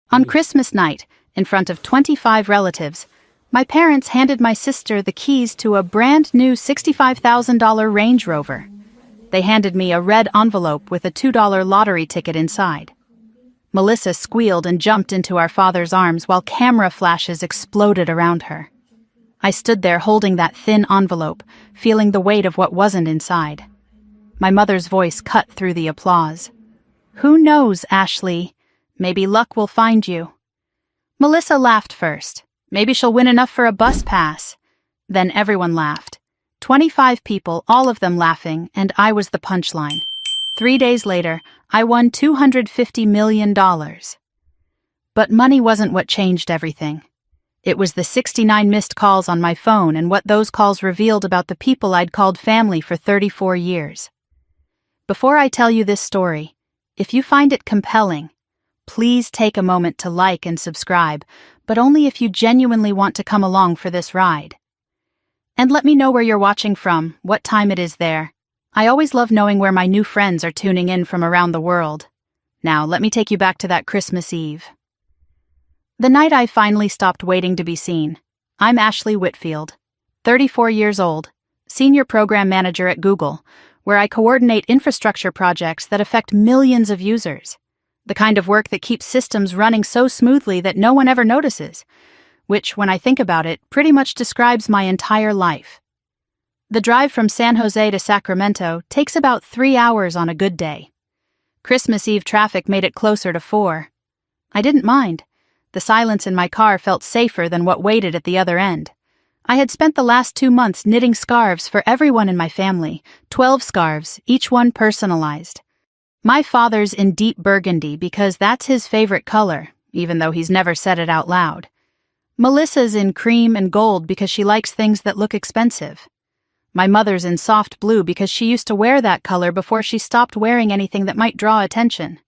On Christmas night, in front of 25 relatives, my parents handed my sister the keys to a brand new $65,000 Range Rover. They handed me a red envelope with a $2 lottery ticket inside. Melissa squealed and jumped into our father's arms while camera flashes exploded around her. I stood there holding that thin envelope, feeling the weight of what wasn't inside. My mother's voice cut through the applause. "Who knows, Ashley? Maybe luck will find you." Melissa laughed first. Maybe she'll win enough for a bus pass. Then everyone laughed. 25 people, all of them laughing, and I was the punchline. 3 days later, I won $250 million. But money wasn't what changed everything. It was the 69 missed calls on my phone and what those calls revealed about the people I'd called family for 34 years. Before I tell you this story, if you find it compelling, please take a moment to like and subscribe, but only if you genuinely want to come along for this ride. And let me know where you're watching from, what time it is there. I always love knowing where my new friends are tuning in from around the world. Now, let me take you back to that Christmas Eve. The night I finally stopped waiting to be seen. I'm Ashley Whitfield, 34 years old, Senior Program Manager at Google, where I coordinate infrastructure projects that affect millions of users. The kind of work that keeps systems running so smoothly that no one ever notices, which, when I think about it, pretty much describes my entire life. The drive from San Jose to Sacramento takes about 3 hours on a good day. Christmas Eve traffic made it closer to 4. I didn't mind. The silence in my car felt safer than what waited at the other end. I had spent the last 2 months knitting scarves for everyone in my family, 12 scarves, each one personalized. My father's in deep burgundy because that's his favorite color, even though he's never said it out loud. Melissa's in cream and gold because she likes things that look expensive. My mother's in soft blue because she used to wear that color before she stopped wearing anything that might draw attention.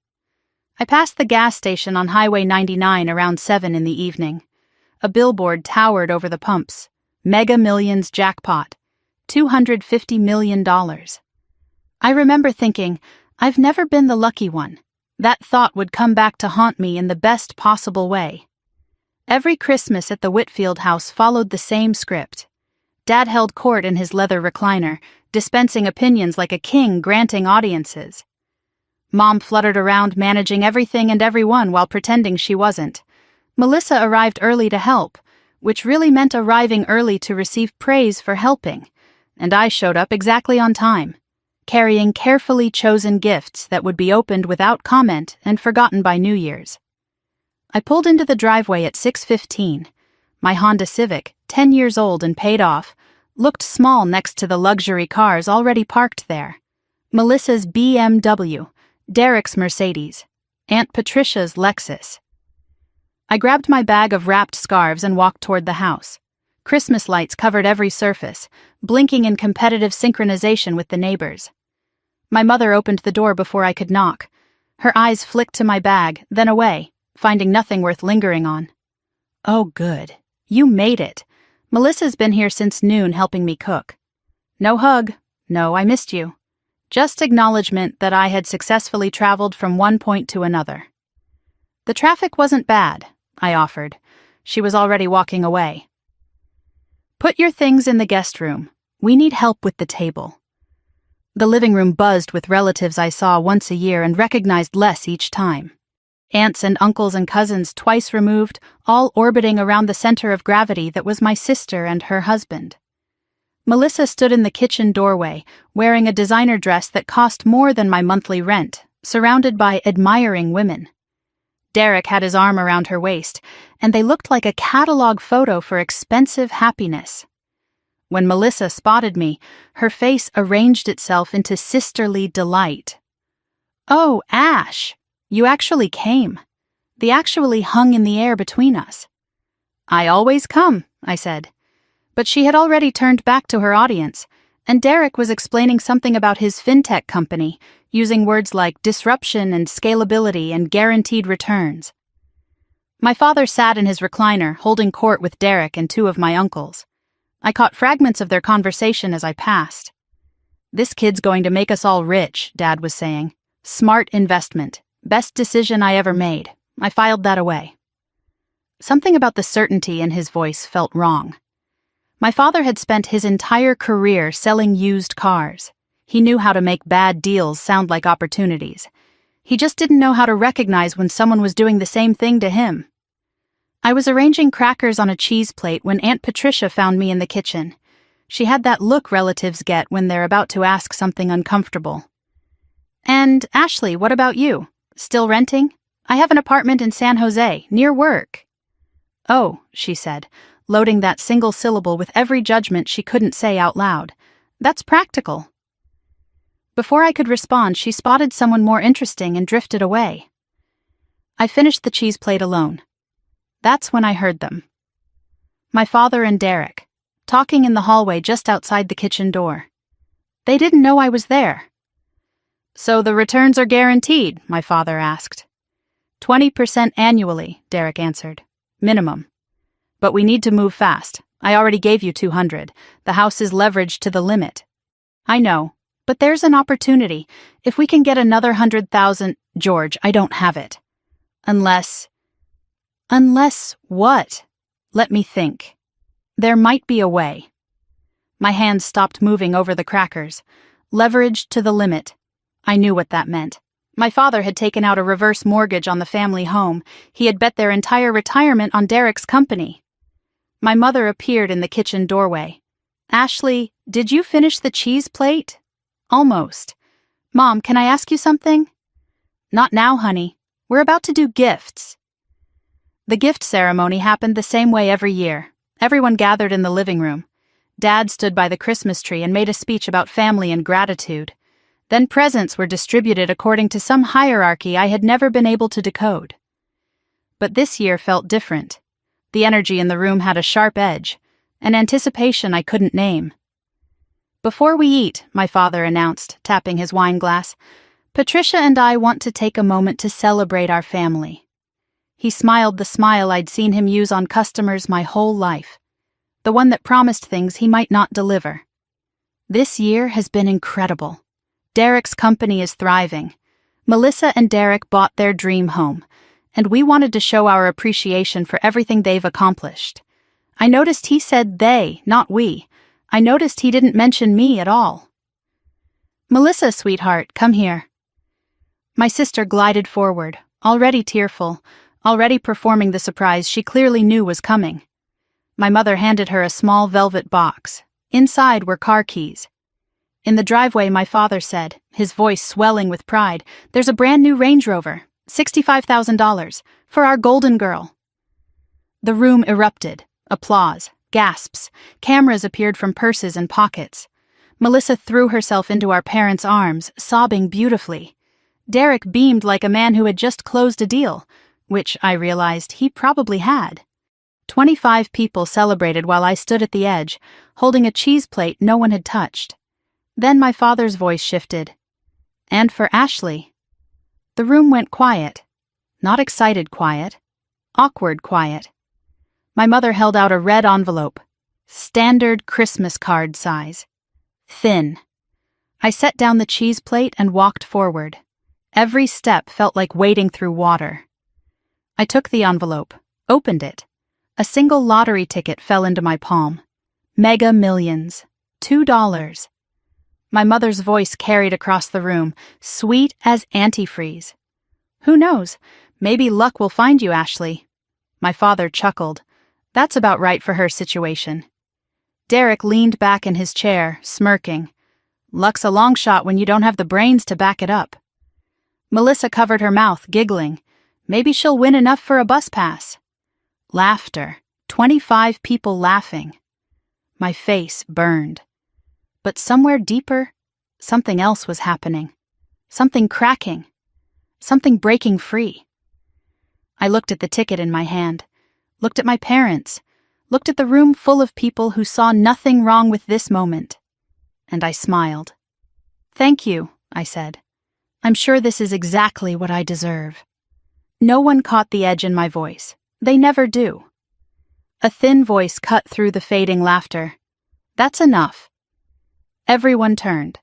I passed the gas station on Highway 99 around 7 in the evening. A billboard towered over the pumps. Mega Millions jackpot. $250 million. I remember thinking, I've never been the lucky one. That thought would come back to haunt me in the best possible way. Every Christmas at the Whitfield house followed the same script. Dad held court in his leather recliner, dispensing opinions like a king granting audiences. Mom fluttered around managing everything and everyone while pretending she wasn't. Melissa arrived early to help, which really meant arriving early to receive praise for helping, and I showed up exactly on time, carrying carefully chosen gifts that would be opened without comment and forgotten by New Year's. I pulled into the driveway at 6:15. My Honda Civic, 10 years old and paid off, looked small next to the luxury cars already parked there. Melissa's BMW, Derek's Mercedes, Aunt Patricia's Lexus. I grabbed my bag of wrapped scarves and walked toward the house. Christmas lights covered every surface, blinking in competitive synchronization with the neighbors. My mother opened the door before I could knock. Her eyes flicked to my bag, then away, finding nothing worth lingering on. "Oh, good. You made it. Melissa's been here since noon helping me cook." No hug. No, I missed you. Just acknowledgement that I had successfully traveled from one point to another. "The traffic wasn't bad," I offered. She was already walking away. "Put your things in the guest room. We need help with the table." The living room buzzed with relatives I saw once a year and recognized less each time. Aunts and uncles and cousins twice removed, all orbiting around the center of gravity that was my sister and her husband. Melissa stood in the kitchen doorway, wearing a designer dress that cost more than my monthly rent, surrounded by admiring women. Derek had his arm around her waist, and they looked like a catalog photo for expensive happiness. When Melissa spotted me, her face arranged itself into sisterly delight. "Oh, Ash, you actually came." The actually hung in the air between us. "I always come," I said. But she had already turned back to her audience, and Derek was explaining something about his fintech company, using words like disruption and scalability and guaranteed returns. My father sat in his recliner, holding court with Derek and 2 of my uncles. I caught fragments of their conversation as I passed. "This kid's going to make us all rich," Dad was saying. "Smart investment. Best decision I ever made. I filed that away. Something about the certainty in his voice felt wrong. My father had spent his entire career selling used cars. He knew how to make bad deals sound like opportunities. He just didn't know how to recognize when someone was doing the same thing to him. I was arranging crackers on a cheese plate when Aunt Patricia found me in the kitchen. She had that look relatives get when they're about to ask something uncomfortable. "And, Ashley, what about you? Still renting? I have an apartment in San Jose, near work." "Oh," she said, loading that single syllable with every judgment she couldn't say out loud. "That's practical." Before I could respond, she spotted someone more interesting and drifted away. I finished the cheese plate alone. That's when I heard them. My father and Derek, talking in the hallway just outside the kitchen door. They didn't know I was there. "So the returns are guaranteed?" my father asked. 20% annually, Derek answered. Minimum. "But we need to move fast. I already gave you 200. The house is leveraged to the limit." "I know, but there's an opportunity. If we can get another 100,000, George, I don't have it. Unless what? Let me think. There might be a way." My hands stopped moving over the crackers. Leveraged to the limit. I knew what that meant. My father had taken out a reverse mortgage on the family home. He had bet their entire retirement on Derek's company. My mother appeared in the kitchen doorway. "Ashley, did you finish the cheese plate?" "Almost." "Mom, can I ask you something?" "Not now, honey. We're about to do gifts." The gift ceremony happened the same way every year. Everyone gathered in the living room. Dad stood by the Christmas tree and made a speech about family and gratitude. Then presents were distributed according to some hierarchy I had never been able to decode. But this year felt different. The energy in the room had a sharp edge, an anticipation I couldn't name. "Before we eat," my father announced, tapping his wine glass, "Patricia and I want to take a moment to celebrate our family." He smiled the smile I'd seen him use on customers my whole life, the one that promised things he might not deliver. This year has been incredible. Derek's company is thriving. Melissa and Derek bought their dream home, and we wanted to show our appreciation for everything they've accomplished. I noticed he said they, not we. I noticed he didn't mention me at all. "Melissa, sweetheart, come here." My sister glided forward, already tearful, already performing the surprise she clearly knew was coming. My mother handed her a small velvet box. Inside were car keys. In the driveway, my father said, his voice swelling with pride, "There's a brand new Range Rover, $65,000, for our golden girl." The room erupted. Applause, gasps, cameras appeared from purses and pockets. Melissa threw herself into our parents' arms, sobbing beautifully. Derek beamed like a man who had just closed a deal, which I realized he probably had. 25 people celebrated while I stood at the edge, holding a cheese plate no one had touched. Then my father's voice shifted. "And for Ashley." The room went quiet. Not excited quiet. Awkward quiet. My mother held out a red envelope. Standard Christmas card size. Thin. I set down the cheese plate and walked forward. Every step felt like wading through water. I took the envelope, opened it. A single lottery ticket fell into my palm. Mega Millions. $2. My mother's voice carried across the room, sweet as antifreeze. "Who knows? Maybe luck will find you, Ashley." My father chuckled. That's about right for her situation. Derek leaned back in his chair, smirking. "Luck's a long shot when you don't have the brains to back it up." Melissa covered her mouth, giggling. "Maybe she'll win enough for a bus pass." Laughter. 25 people laughing. My face burned. But somewhere deeper, something else was happening. Something cracking. Something breaking free. I looked at the ticket in my hand, looked at my parents, looked at the room full of people who saw nothing wrong with this moment. And I smiled. "Thank you," I said. "I'm sure this is exactly what I deserve." No one caught the edge in my voice. They never do. A thin voice cut through the fading laughter. "That's enough." Everyone turned.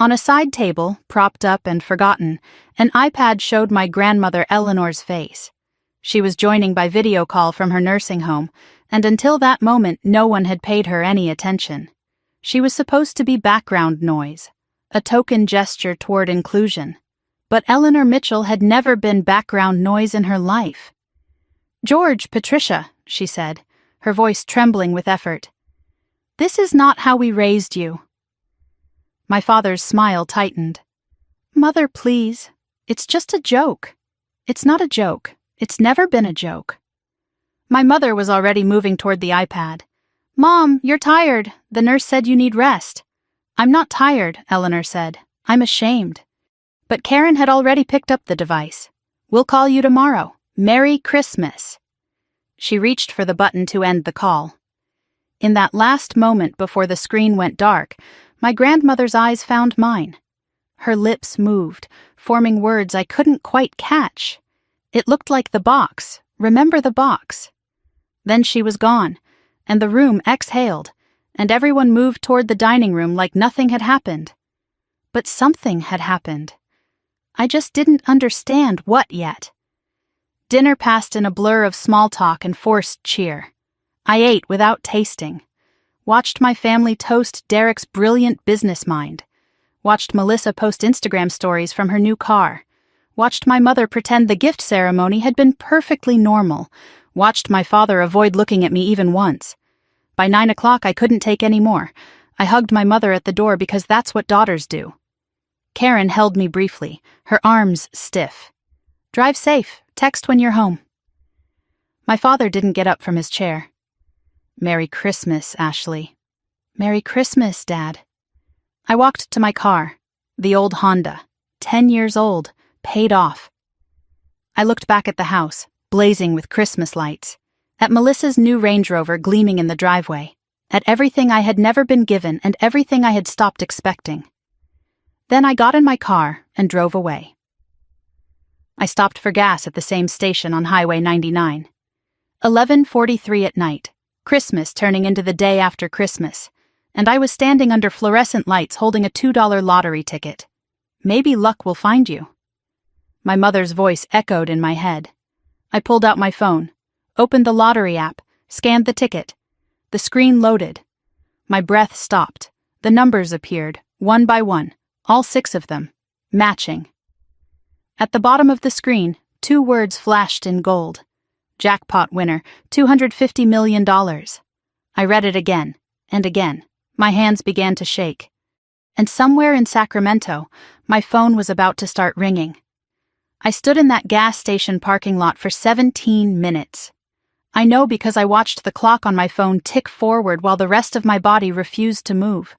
On a side table, propped up and forgotten, an iPad showed my grandmother Eleanor's face. She was joining by video call from her nursing home, and until that moment no one had paid her any attention. She was supposed to be background noise, a token gesture toward inclusion. But Eleanor Mitchell had never been background noise in her life. "George, Patricia," she said, her voice trembling with effort. "This is not how we raised you." My father's smile tightened. "Mother, please. It's just a joke." "It's not a joke. It's never been a joke." My mother was already moving toward the iPad. "Mom, you're tired. The nurse said you need rest." "I'm not tired," Eleanor said. "I'm ashamed." But Karen had already picked up the device. "We'll call you tomorrow. Merry Christmas." She reached for the button to end the call. In that last moment before the screen went dark, my grandmother's eyes found mine. Her lips moved, forming words I couldn't quite catch. It looked like the box. Remember the box? Then she was gone, and the room exhaled, and everyone moved toward the dining room like nothing had happened. But something had happened. I just didn't understand what yet. Dinner passed in a blur of small talk and forced cheer. I ate without tasting. Watched my family toast Derek's brilliant business mind. Watched Melissa post Instagram stories from her new car. Watched my mother pretend the gift ceremony had been perfectly normal. Watched my father avoid looking at me even once. By 9 o'clock I couldn't take any more. I hugged my mother at the door because that's what daughters do. Karen held me briefly, her arms stiff. "Drive safe. Text when you're home." My father didn't get up from his chair. "Merry Christmas, Ashley." "Merry Christmas, Dad." I walked to my car, the old Honda, 10 years old, paid off. I looked back at the house, blazing with Christmas lights, at Melissa's new Range Rover gleaming in the driveway, at everything I had never been given and everything I had stopped expecting. Then I got in my car and drove away. I stopped for gas at the same station on Highway 99. 11:43 at night, Christmas turning into the day after Christmas, and I was standing under fluorescent lights holding a $2 lottery ticket. Maybe luck will find you. My mother's voice echoed in my head. I pulled out my phone, opened the lottery app, scanned the ticket. The screen loaded. My breath stopped. The numbers appeared, one by one, all 6 of them, matching. At the bottom of the screen, 2 words flashed in gold. Jackpot winner, $250 million. I read it again, and again. My hands began to shake. And somewhere in Sacramento, my phone was about to start ringing. I stood in that gas station parking lot for 17 minutes. I know because I watched the clock on my phone tick forward while the rest of my body refused to move.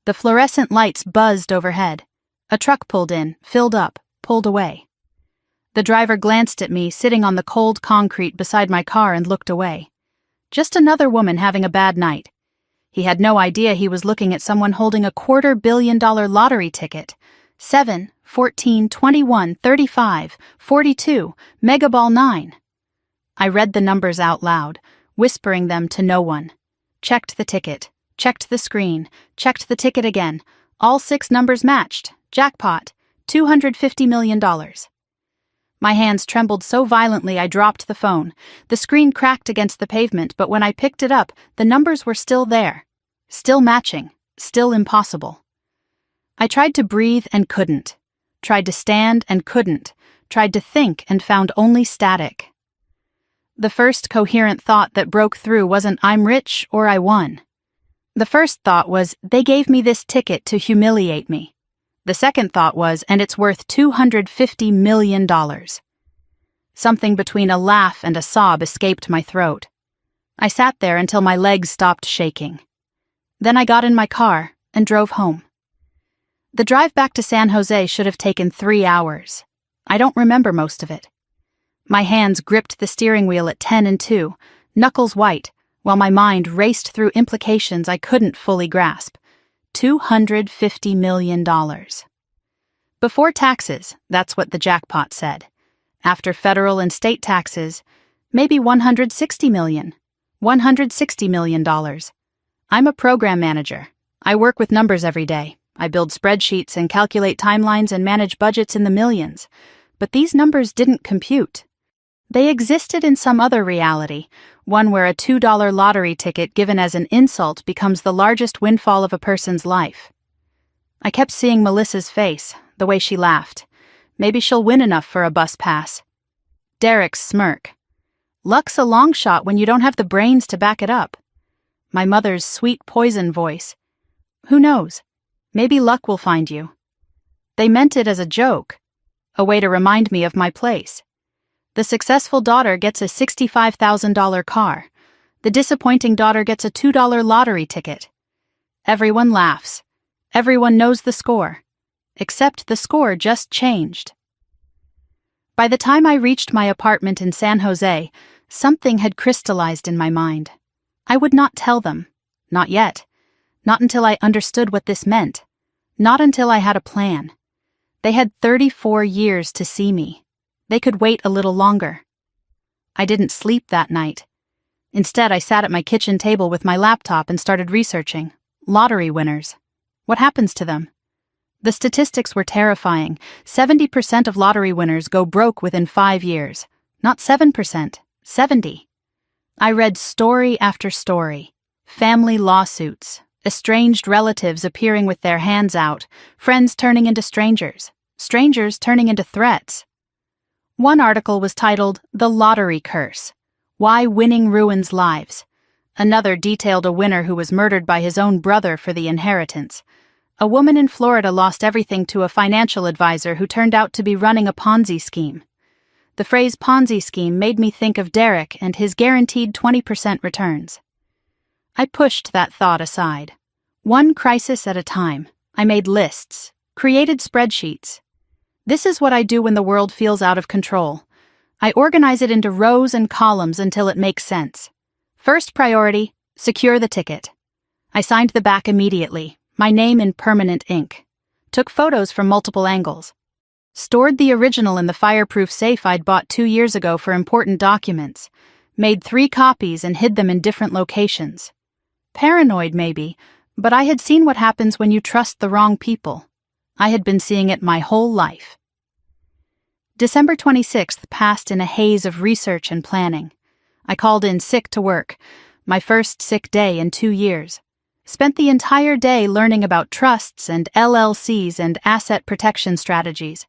The fluorescent lights buzzed overhead. A truck pulled in, filled up, pulled away. The driver glanced at me sitting on the cold concrete beside my car and looked away. Just another woman having a bad night. He had no idea he was looking at someone holding a $250 million lottery ticket. 7, 14, 21, 35, 42, Megaball 9. I read the numbers out loud, whispering them to no one. Checked the ticket, checked the screen, checked the ticket again. All 6 numbers matched. Jackpot, $250 million. My hands trembled so violently I dropped the phone. The screen cracked against the pavement, but when I picked it up, the numbers were still there. Still matching. Still impossible. I tried to breathe and couldn't. Tried to stand and couldn't. Tried to think and found only static. The first coherent thought that broke through wasn't "I'm rich" or "I won." The first thought was, they gave me this ticket to humiliate me. The second thought was, and it's worth $250 million. Something between a laugh and a sob escaped my throat. I sat there until my legs stopped shaking. Then I got in my car and drove home. The drive back to San Jose should have taken 3 hours. I don't remember most of it. My hands gripped the steering wheel at 10 and 2, knuckles white, while my mind raced through implications I couldn't fully grasp. $250 million. Before taxes, that's what the jackpot said. After federal and state taxes, maybe $160 million. $160 million. I'm a program manager. I work with numbers every day. I build spreadsheets and calculate timelines and manage budgets in the millions. But these numbers didn't compute. They existed in some other reality, one where a $2 lottery ticket given as an insult becomes the largest windfall of a person's life. I kept seeing Melissa's face, the way she laughed. Maybe she'll win enough for a bus pass. Derek's smirk. Luck's a long shot when you don't have the brains to back it up. My mother's sweet poison voice. Who knows? Maybe luck will find you. They meant it as a joke, a way to remind me of my place. The successful daughter gets a $65,000 car. The disappointing daughter gets a $2 lottery ticket. Everyone laughs. Everyone knows the score. Except the score just changed. By the time I reached my apartment in San Jose, something had crystallized in my mind. I would not tell them. Not yet. Not until I understood what this meant. Not until I had a plan. They had 34 years to see me. They could wait a little longer. I didn't sleep that night. Instead, I sat at my kitchen table with my laptop and started researching. Lottery winners. What happens to them? The statistics were terrifying. 70% of lottery winners go broke within 5 years. Not 7%, 70%. I read story after story. Family lawsuits, estranged relatives appearing with their hands out, friends turning into strangers, strangers turning into threats. One article was titled, "The Lottery Curse: Why Winning Ruins Lives." Another detailed a winner who was murdered by his own brother for the inheritance. A woman in Florida lost everything to a financial advisor who turned out to be running a Ponzi scheme. The phrase Ponzi scheme made me think of Derek and his guaranteed 20% returns. I pushed that thought aside. One crisis at a time, I made lists, created spreadsheets. This is what I do when the world feels out of control. I organize it into rows and columns until it makes sense. First priority, secure the ticket. I signed the back immediately, my name in permanent ink. Took photos from multiple angles. Stored the original in the fireproof safe I'd bought 2 years ago for important documents. Made 3 copies and hid them in different locations. Paranoid maybe, but I had seen what happens when you trust the wrong people. I had been seeing it my whole life. December 26th passed in a haze of research and planning. I called in sick to work, my first sick day in 2 years. Spent the entire day learning about trusts and LLCs and asset protection strategies.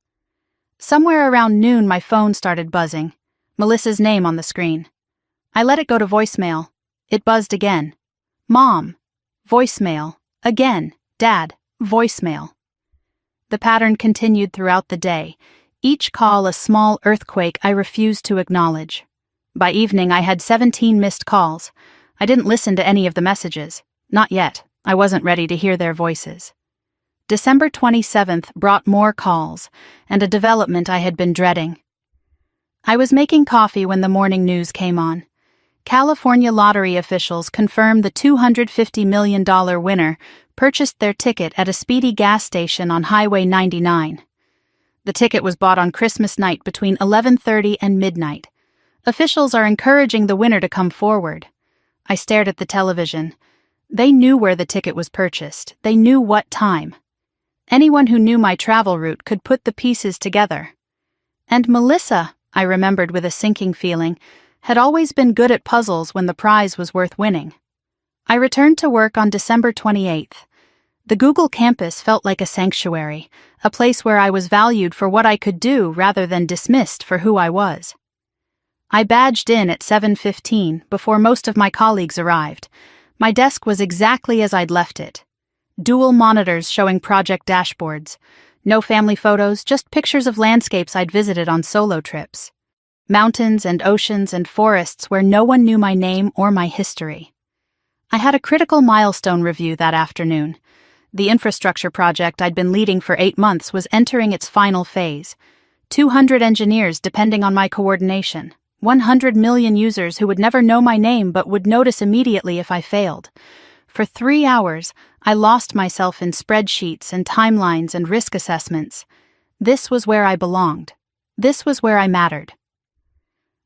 Somewhere around noon my phone started buzzing, Melissa's name on the screen. I let it go to voicemail. It buzzed again. Mom. Voicemail. Again. Dad. Voicemail. The pattern continued throughout the day, each call a small earthquake I refused to acknowledge. By evening I had 17 missed calls. I didn't listen to any of the messages. Not yet. I wasn't ready to hear their voices. December 27th brought more calls, and a development I had been dreading. I was making coffee when the morning news came on. California lottery officials confirmed the $250 million winner purchased their ticket at a speedy gas station on Highway 99. The ticket was bought on Christmas night between 11:30 and midnight. Officials are encouraging the winner to come forward. I stared at the television. They knew where the ticket was purchased. They knew what time. Anyone who knew my travel route could put the pieces together. And Melissa, I remembered with a sinking feeling, had always been good at puzzles when the prize was worth winning. I returned to work on December 28th. The Google campus felt like a sanctuary, a place where I was valued for what I could do rather than dismissed for who I was. I badged in at 7:15 before most of my colleagues arrived. My desk was exactly as I'd left it. Dual monitors showing project dashboards. No family photos, just pictures of landscapes I'd visited on solo trips. Mountains and oceans and forests where no one knew my name or my history. I had a critical milestone review that afternoon. The infrastructure project I'd been leading for 8 months was entering its final phase. 200 engineers depending on my coordination. 100 million users who would never know my name but would notice immediately if I failed. For 3 hours, I lost myself in spreadsheets and timelines and risk assessments. This was where I belonged. This was where I mattered.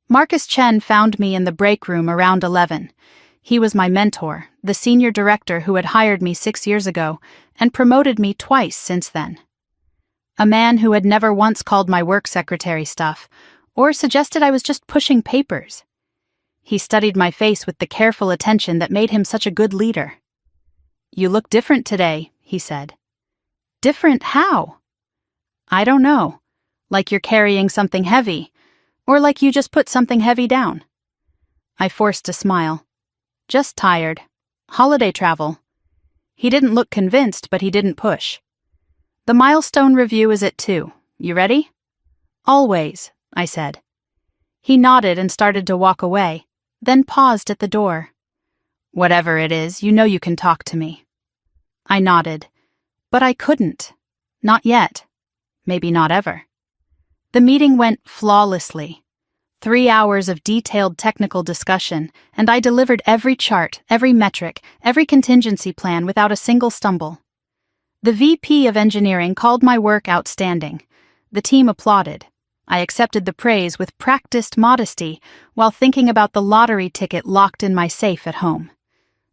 Marcus Chen found me in the break room around 11. He was my mentor, the senior director who had hired me 6 years ago and promoted me twice since then. A man who had never once called my work secretary stuff or suggested I was just pushing papers. He studied my face with the careful attention that made him such a good leader. "You look different today," he said. "Different how?" "I don't know. Like you're carrying something heavy, or like you just put something heavy down." I forced a smile. "Just tired. Holiday travel." He didn't look convinced, but he didn't push. "The milestone review is at 2. You ready?" "Always," I said. He nodded and started to walk away, then paused at the door. "Whatever it is, you know you can talk to me." I nodded. But I couldn't. Not yet. Maybe not ever. The meeting went flawlessly. 3 hours of detailed technical discussion, and I delivered every chart, every metric, every contingency plan without a single stumble. The VP of engineering called my work outstanding. The team applauded. I accepted the praise with practiced modesty while thinking about the lottery ticket locked in my safe at home.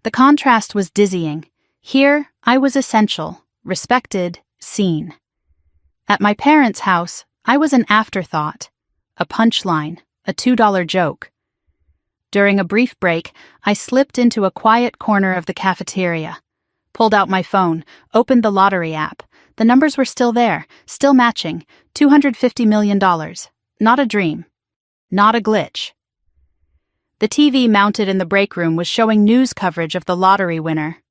The contrast was dizzying. Here, I was essential, respected, seen. At my parents' house, I was an afterthought, a punchline, a $2 joke. During a brief break, I slipped into a quiet corner of the cafeteria, pulled out my phone, opened the lottery app. The numbers were still there, still matching, $250 million. Not a dream. Not a glitch. The TV mounted in the break room was showing news coverage of the lottery winner.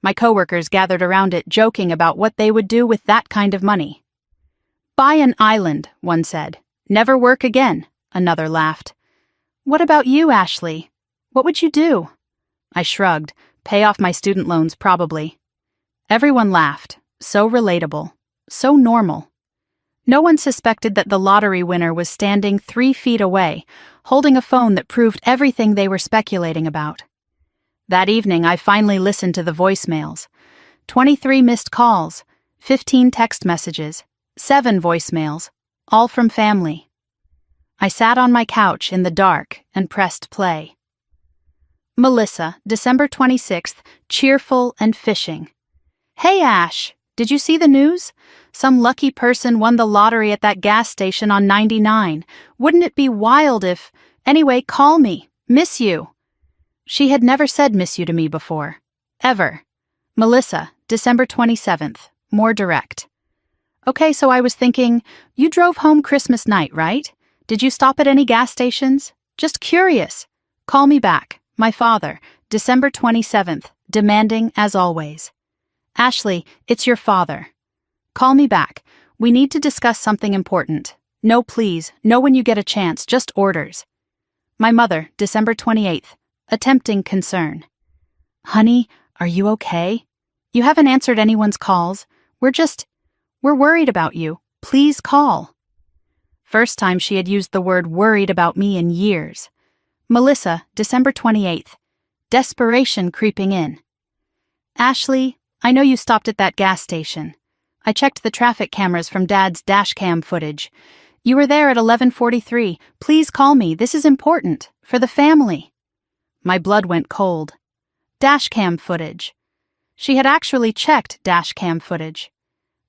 My coworkers gathered around it, joking about what they would do with that kind of money. "Buy an island," one said. "Never work again," another laughed. "What about you, Ashley? What would you do?" I shrugged. "Pay off my student loans, probably." Everyone laughed. So relatable. So normal. No one suspected that the lottery winner was standing 3 feet away, holding a phone that proved everything they were speculating about. That evening, I finally listened to the voicemails. 23 missed calls, 15 text messages, 7 voicemails, all from family. I sat on my couch in the dark and pressed play. Melissa, December 26th, cheerful and fishing. "Hey, Ash, did you see the news? Some lucky person won the lottery at that gas station on 99. Wouldn't it be wild if... Anyway, call me. Miss you." She had never said miss you to me before. Ever. Melissa, December 27th, more direct. "Okay, so I was thinking, you drove home Christmas night, right? Did you stop at any gas stations? Just curious. Call me back. My father, December 27th, demanding as always. Ashley, it's your father. Call me back. We need to discuss something important. No, please, no when you get a chance, just orders. My mother, December 28th, attempting concern. Honey, are you okay? You haven't answered anyone's calls. We're worried about you. Please call. First time she had used the word worried about me in years. Melissa, December 28th, desperation creeping in. Ashley, I know you stopped at that gas station. I checked the traffic cameras from Dad's dashcam footage. You were there at 11:43. Please call me. This is important. For the family. My blood went cold. Dashcam footage. She had actually checked dashcam footage.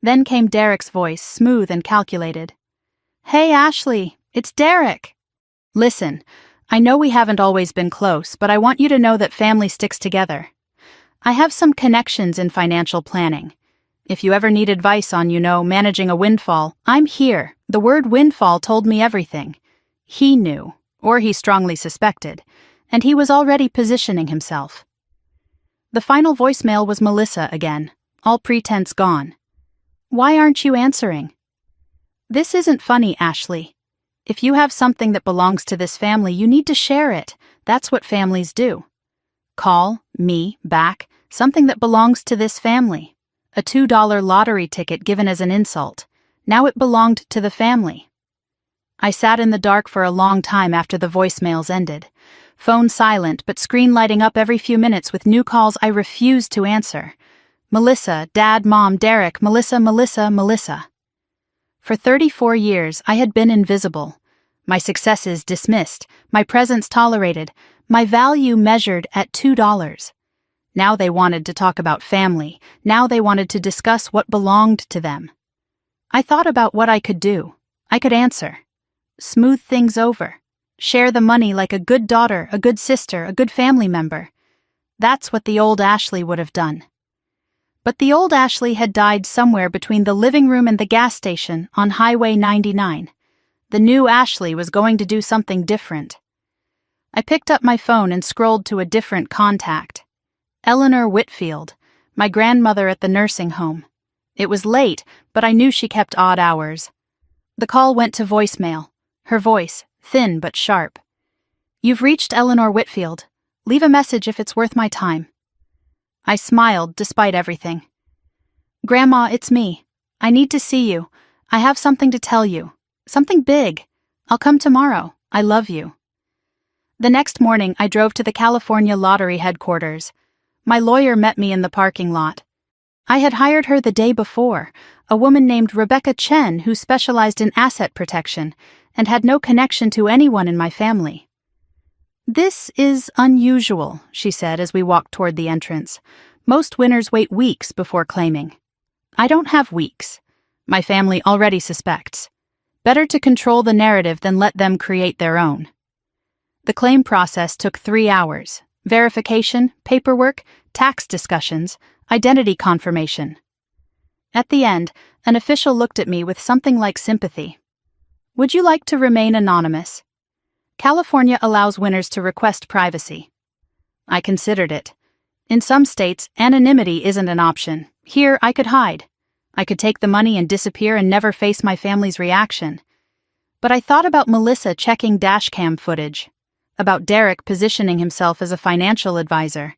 Then came Derek's voice, smooth and calculated. Hey, Ashley, it's Derek. Listen, I know we haven't always been close, but I want you to know that family sticks together. I have some connections in financial planning. If you ever need advice on, managing a windfall, I'm here. The word windfall told me everything. He knew, or he strongly suspected, and he was already positioning himself. The final voicemail was Melissa again, all pretense gone. Why aren't you answering? This isn't funny, Ashley. If you have something that belongs to this family, you need to share it. That's what families do. Call me back, something that belongs to this family. A $2 lottery ticket given as an insult. Now it belonged to the family. I sat in the dark for a long time after the voicemails ended. Phone silent, but screen lighting up every few minutes with new calls I refused to answer. Melissa, Dad, Mom, Derek, Melissa. For 34 years, I had been invisible. My successes dismissed, my presence tolerated, my value measured at $2. Now they wanted to talk about family, now they wanted to discuss what belonged to them. I thought about what I could do. I could answer. Smooth things over. Share the money like a good daughter, a good sister, a good family member. That's what the old Ashley would have done. But the old Ashley had died somewhere between the living room and the gas station on Highway 99. The new Ashley was going to do something different. I picked up my phone and scrolled to a different contact. Eleanor Whitfield, my grandmother at the nursing home. It was late, but I knew she kept odd hours. The call went to voicemail, her voice, thin but sharp. "You've reached Eleanor Whitfield. Leave a message if it's worth my time." I smiled despite everything. "Grandma, it's me. I need to see you. I have something to tell you. Something big. I'll come tomorrow. I love you." The next morning, I drove to the California Lottery headquarters. My lawyer met me in the parking lot. I had hired her the day before, a woman named Rebecca Chen who specialized in asset protection and had no connection to anyone in my family. "This is unusual," she said as we walked toward the entrance. "Most winners wait weeks before claiming. I don't have weeks. My family already suspects. Better to control the narrative than let them create their own." The claim process took 3 hours. Verification, paperwork, tax discussions, identity confirmation. At the end, an official looked at me with something like sympathy. "Would you like to remain anonymous? California allows winners to request privacy." I considered it. In some states, anonymity isn't an option. Here, I could hide. I could take the money and disappear and never face my family's reaction. But I thought about Melissa checking dashcam footage, about Derek positioning himself as a financial advisor,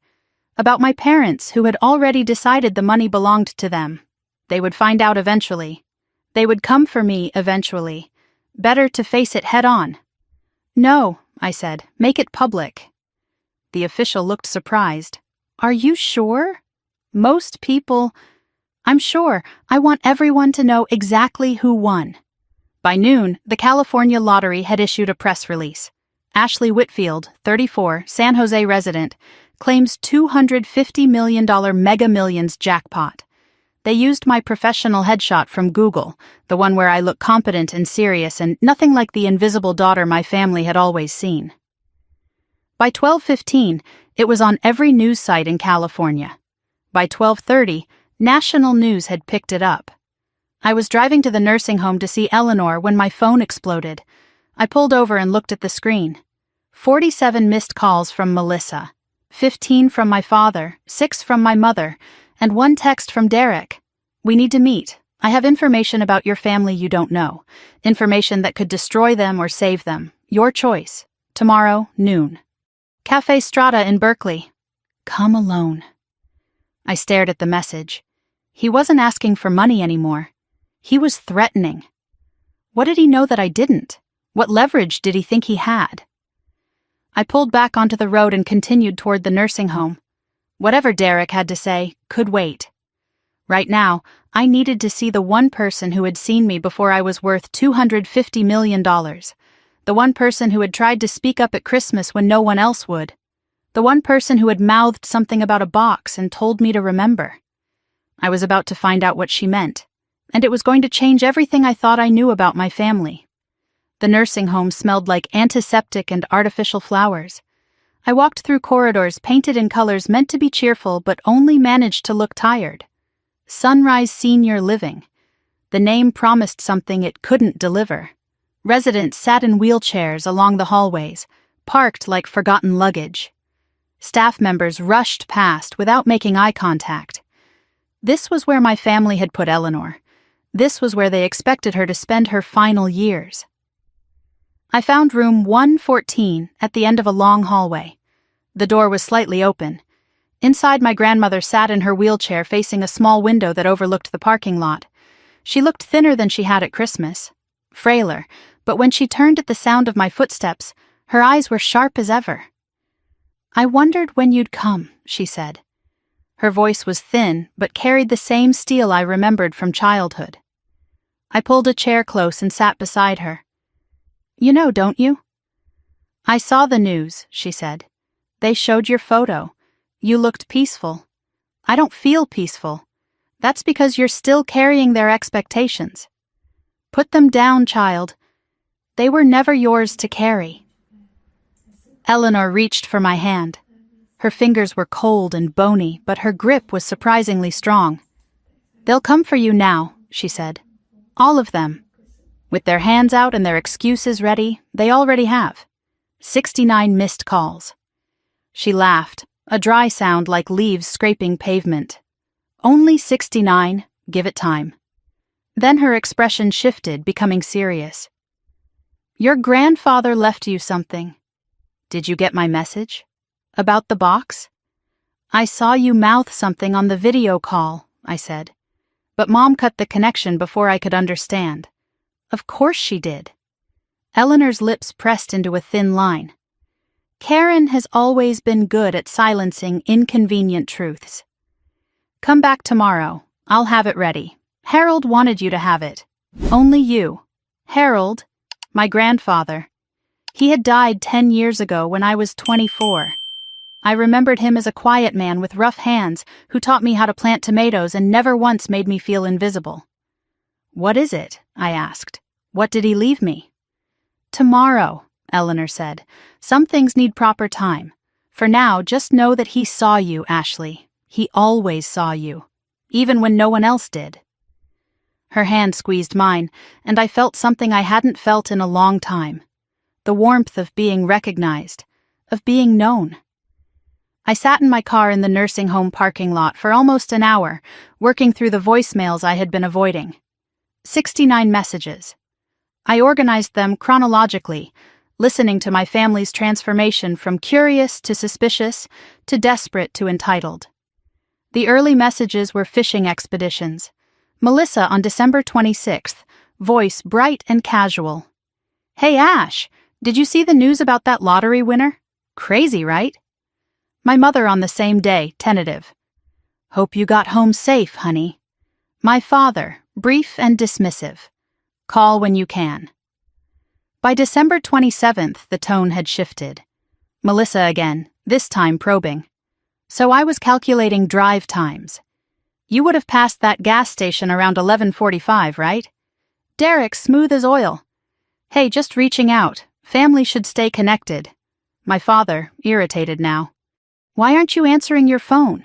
about my parents who had already decided the money belonged to them. They would find out eventually. They would come for me eventually. Better to face it head on. "No," I said, "make it public." The official looked surprised. "Are you sure?" "Most people—" "I'm sure. I want everyone to know exactly who won." By noon, the California Lottery had issued a press release. Ashley Whitfield, 34, San Jose resident, claims $250 million Mega Millions jackpot. They used my professional headshot from Google, the one where I look competent and serious and nothing like the invisible daughter my family had always seen. By 12:15, it was on every news site in California. By 12:30, national news had picked it up. I was driving to the nursing home to see Eleanor when my phone exploded. I pulled over and looked at the screen. 47 missed calls from Melissa, 15 from my father, 6 from my mother, and 1 text from Derek. "We need to meet. I have information about your family you don't know. Information that could destroy them or save them. Your choice. Tomorrow, noon. Cafe Strata in Berkeley. Come alone." I stared at the message. He wasn't asking for money anymore. He was threatening. What did he know that I didn't? What leverage did he think he had? I pulled back onto the road and continued toward the nursing home. Whatever Derek had to say could wait. Right now, I needed to see the one person who had seen me before I was worth $250 million. The one person who had tried to speak up at Christmas when no one else would. The one person who had mouthed something about a box and told me to remember. I was about to find out what she meant, and it was going to change everything I thought I knew about my family. The nursing home smelled like antiseptic and artificial flowers. I walked through corridors painted in colors meant to be cheerful but only managed to look tired. Sunrise Senior Living. The name promised something it couldn't deliver. Residents sat in wheelchairs along the hallways, parked like forgotten luggage. Staff members rushed past without making eye contact. This was where my family had put Eleanor. This was where they expected her to spend her final years. I found room 114 at the end of a long hallway. The door was slightly open. Inside, my grandmother sat in her wheelchair facing a small window that overlooked the parking lot. She looked thinner than she had at Christmas, frailer, but when she turned at the sound of my footsteps, her eyes were sharp as ever. "I wondered when you'd come," she said. Her voice was thin, but carried the same steel I remembered from childhood. I pulled a chair close and sat beside her. You know, don't you? I saw the news, she said. They showed your photo. You looked peaceful. I don't feel peaceful. That's because you're still carrying their expectations. Put them down, child. They were never yours to carry. Eleanor reached for my hand. Her fingers were cold and bony, but her grip was surprisingly strong. They'll come for you now, she said. All of them. With their hands out and their excuses ready, they already have. 69 missed calls. She laughed, a dry sound like leaves scraping pavement. Only 69, give it time. Then her expression shifted, becoming serious. Your grandfather left you something. Did you get my message? About the box? I saw you mouth something on the video call, I said. But Mom cut the connection before I could understand. Of course she did. Eleanor's lips pressed into a thin line. Karen has always been good at silencing inconvenient truths. Come back tomorrow. I'll have it ready. Harold wanted you to have it. Only you. Harold, my grandfather. He had died 10 years ago when I was 24. I remembered him as a quiet man with rough hands who taught me how to plant tomatoes and never once made me feel invisible. What is it? I asked. What did he leave me? Tomorrow, Eleanor said. Some things need proper time. For now, just know that he saw you, Ashley. He always saw you, even when no one else did. Her hand squeezed mine, and I felt something I hadn't felt in a long time. The warmth of being recognized, of being known. I sat in my car in the nursing home parking lot for almost an hour, working through the voicemails I had been avoiding. 69 messages. I organized them chronologically, listening to my family's transformation from curious to suspicious to desperate to entitled. The early messages were fishing expeditions. Melissa on December 26th, voice bright and casual. Hey Ash, did you see the news about that lottery winner? Crazy, right? My mother on the same day, tentative. Hope you got home safe, honey. My father, brief and dismissive. Call when you can. By December 27th, the tone had shifted. Melissa again, this time probing. So I was calculating drive times. You would have passed that gas station around 11:45, right? Derek, smooth as oil. Hey, just reaching out. Family should stay connected. My father, irritated now. Why aren't you answering your phone?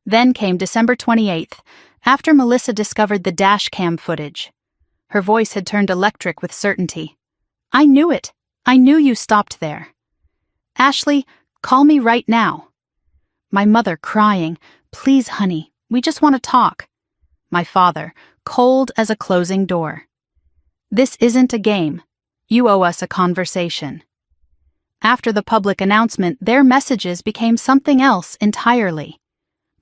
Then came December 28th, after Melissa discovered the dash cam footage. Her voice had turned electric with certainty. I knew it. I knew you stopped there. Ashley, call me right now. My mother crying, please, honey, we just want to talk. My father, cold as a closing door. This isn't a game. You owe us a conversation. After the public announcement, their messages became something else entirely.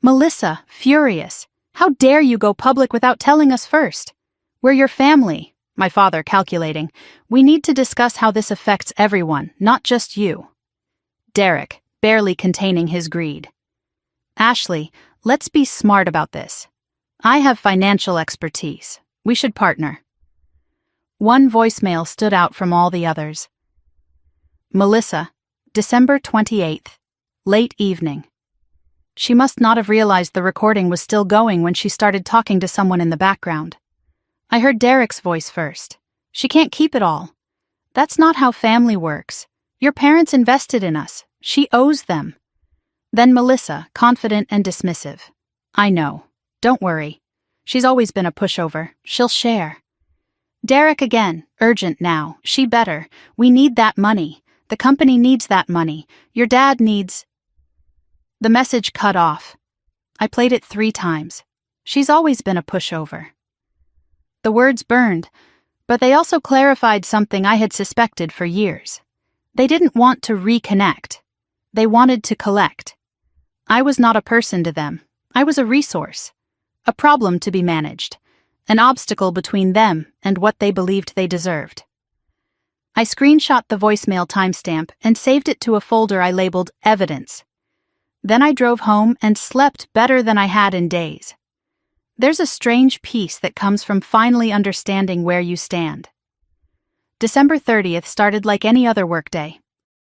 Melissa, furious. How dare you go public without telling us first? We're your family. My father calculating. We need to discuss how this affects everyone, not just you. Derek, barely containing his greed. Ashley, let's be smart about this. I have financial expertise. We should partner. One voicemail stood out from all the others. Melissa, December 28th, late evening. She must not have realized the recording was still going when she started talking to someone in the background. I heard Derek's voice first. She can't keep it all. That's not how family works. Your parents invested in us. She owes them. Then Melissa, confident and dismissive. I know. Don't worry. She's always been a pushover. She'll share. Derek again, urgent now. She better. We need that money. The company needs that money. Your dad needs... The message cut off. I played it 3 times. She's always been a pushover. The words burned, but they also clarified something I had suspected for years. They didn't want to reconnect. They wanted to collect. I was not a person to them. I was a resource. A problem to be managed. An obstacle between them and what they believed they deserved. I screenshot the voicemail timestamp and saved it to a folder I labeled Evidence. Then I drove home and slept better than I had in days. There's a strange peace that comes from finally understanding where you stand. December 30th started like any other workday.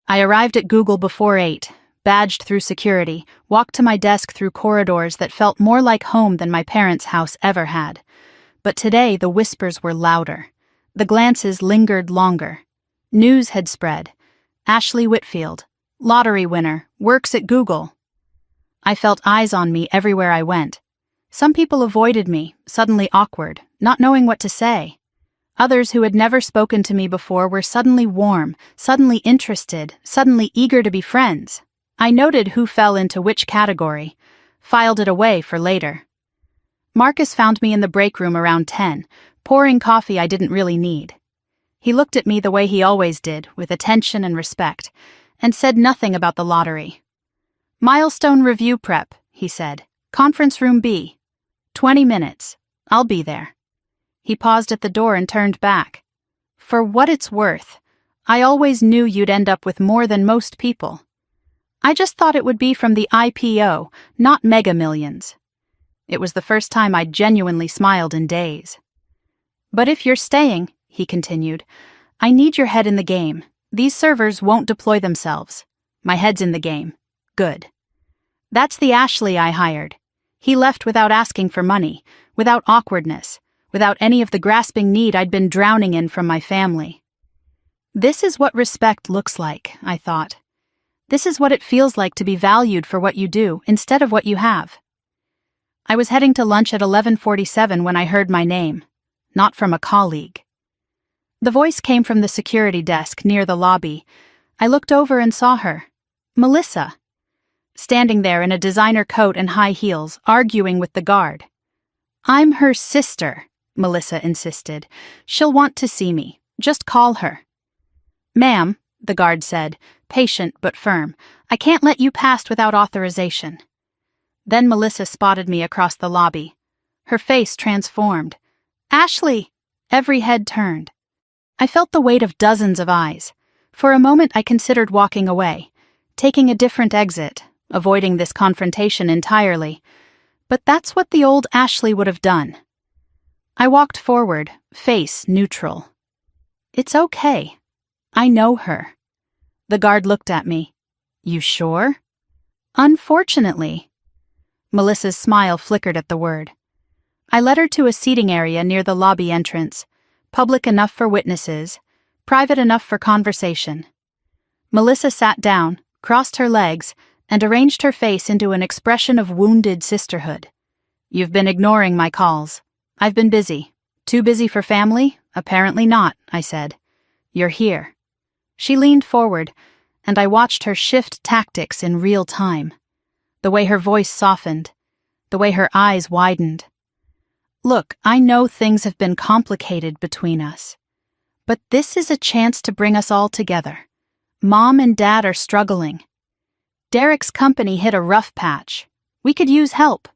I arrived at Google before 8, badged through security, walked to my desk through corridors that felt more like home than my parents' house ever had. But today the whispers were louder. The glances lingered longer. News had spread. Ashley Whitfield, lottery winner, works at Google. I felt eyes on me everywhere I went. Some people avoided me, suddenly awkward, not knowing what to say. Others who had never spoken to me before were suddenly warm, suddenly interested, suddenly eager to be friends. I noted who fell into which category, filed it away for later. Marcus found me in the break room around 10, pouring coffee I didn't really need. He looked at me the way he always did, with attention and respect, and said nothing about the lottery. "Milestone review prep," he said. "Conference room B. 20 minutes. I'll be there." He paused at the door and turned back. "For what it's worth, I always knew you'd end up with more than most people. I just thought it would be from the IPO, not mega millions." It was the first time I'd genuinely smiled in days. "But if you're staying," he continued, "I need your head in the game. These servers won't deploy themselves. My head's in the game. Good." That's the Ashley I hired. He left without asking for money, without awkwardness, without any of the grasping need I'd been drowning in from my family. This is what respect looks like, I thought. This is what it feels like to be valued for what you do instead of what you have. I was heading to lunch at 11:47 when I heard my name, not from a colleague. The voice came from the security desk near the lobby. I looked over and saw her. Melissa. Standing there in a designer coat and high heels, arguing with the guard. "I'm her sister," Melissa insisted. "She'll want to see me. Just call her." "Ma'am," the guard said, patient but firm, "I can't let you past without authorization." Then Melissa spotted me across the lobby. Her face transformed. "Ashley!" Every head turned. I felt the weight of dozens of eyes. For a moment I considered walking away, taking a different exit, avoiding this confrontation entirely. But that's what the old Ashley would have done. I walked forward, face neutral. "It's okay. I know her." The guard looked at me. "You sure?" "Unfortunately." Melissa's smile flickered at the word. I led her to a seating area near the lobby entrance, public enough for witnesses, private enough for conversation. Melissa sat down, crossed her legs, and arranged her face into an expression of wounded sisterhood. "You've been ignoring my calls. I've been busy. Too busy for family? Apparently not," I said. "You're here." She leaned forward, and I watched her shift tactics in real time. The way her voice softened, the way her eyes widened. "Look, I know things have been complicated between us. But this is a chance to bring us all together. Mom and Dad are struggling. Derek's company hit a rough patch. We could use help."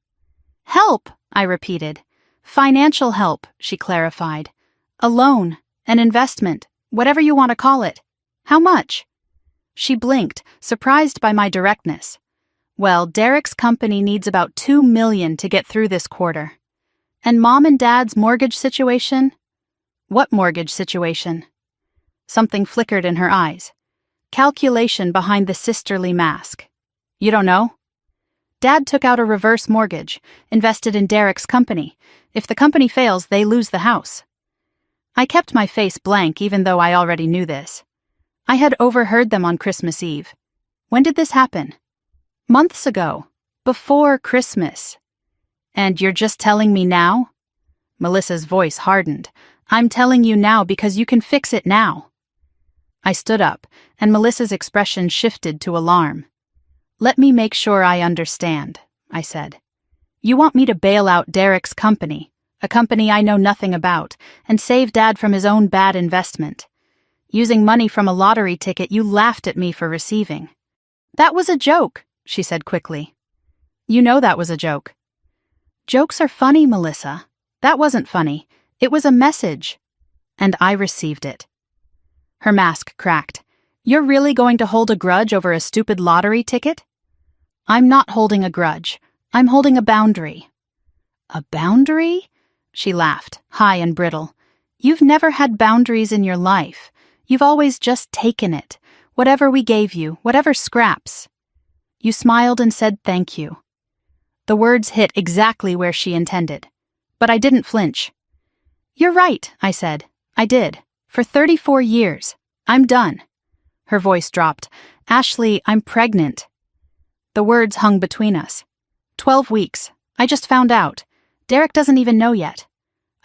"Help," I repeated. "Financial help," she clarified. "A loan, an investment, whatever you want to call it. How much?" She blinked, surprised by my directness. "Well, Derek's company needs about $2 million to get through this quarter. And Mom and Dad's mortgage situation?" "What mortgage situation?" Something flickered in her eyes. Calculation behind the sisterly mask. "You don't know?" "Dad took out a reverse mortgage, invested in Derek's company. If the company fails, they lose the house." I kept my face blank even though I already knew this. I had overheard them on Christmas Eve. When did this happen? Months ago. Before Christmas. "And you're just telling me now?" Melissa's voice hardened. "I'm telling you now because you can fix it now." I stood up, and Melissa's expression shifted to alarm. "Let me make sure I understand," I said. "You want me to bail out Derek's company, a company I know nothing about, and save Dad from his own bad investment. Using money from a lottery ticket you laughed at me for receiving." "That was a joke," she said quickly. "You know that was a joke." "Jokes are funny, Melissa. That wasn't funny. It was a message. And I received it." Her mask cracked. "You're really going to hold a grudge over a stupid lottery ticket?" "I'm not holding a grudge. I'm holding a boundary." "A boundary?" She laughed, high and brittle. You've never had boundaries in your life. You've always just taken it. Whatever we gave you, whatever scraps. You smiled and said thank you. The words hit exactly where she intended. But I didn't flinch. You're right, I said. I did. For 34 years. I'm done. Her voice dropped. Ashley, I'm pregnant. The words hung between us. 12 weeks. I just found out. Derek doesn't even know yet.